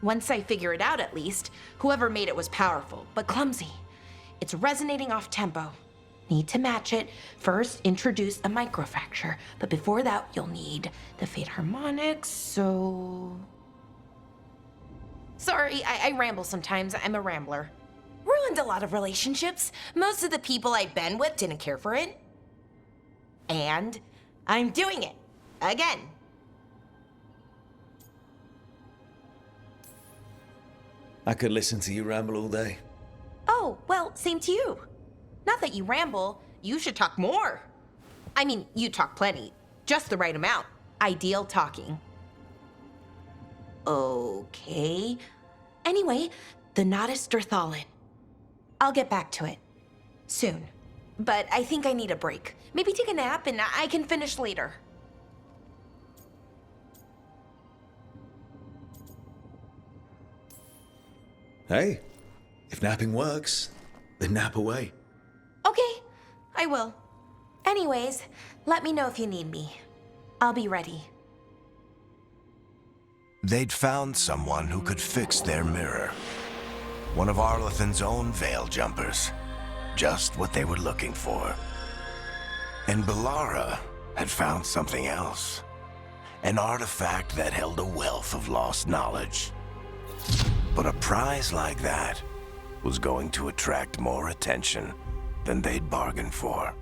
Once I figure it out, at least, whoever made it was powerful, but clumsy. It's resonating off tempo. Need to match it. First, introduce a microfracture, but before that, you'll need the Fate harmonics, so... Sorry, I ramble sometimes. I'm a rambler. Ruined a lot of relationships. Most of the people I've been with didn't care for it. And I'm doing it. Again. I could listen to you ramble all day. Oh, well, same to you. Not that you ramble, you should talk more. I mean, you talk plenty. Just the right amount. Ideal talking. Okay. Anyway, the Nodus Dirthalin. I'll get back to it. Soon. But I think I need a break. Maybe take a nap and I can finish later. Hey, if napping works, then nap away. Okay, I will. Anyways, let me know if you need me. I'll be ready. They'd found someone who could fix their mirror. One of Arlathan's own Veil Jumpers. Just what they were looking for. And Bellara had found something else. An artifact that held a wealth of lost knowledge. But a prize like that was going to attract more attention than they'd bargained for.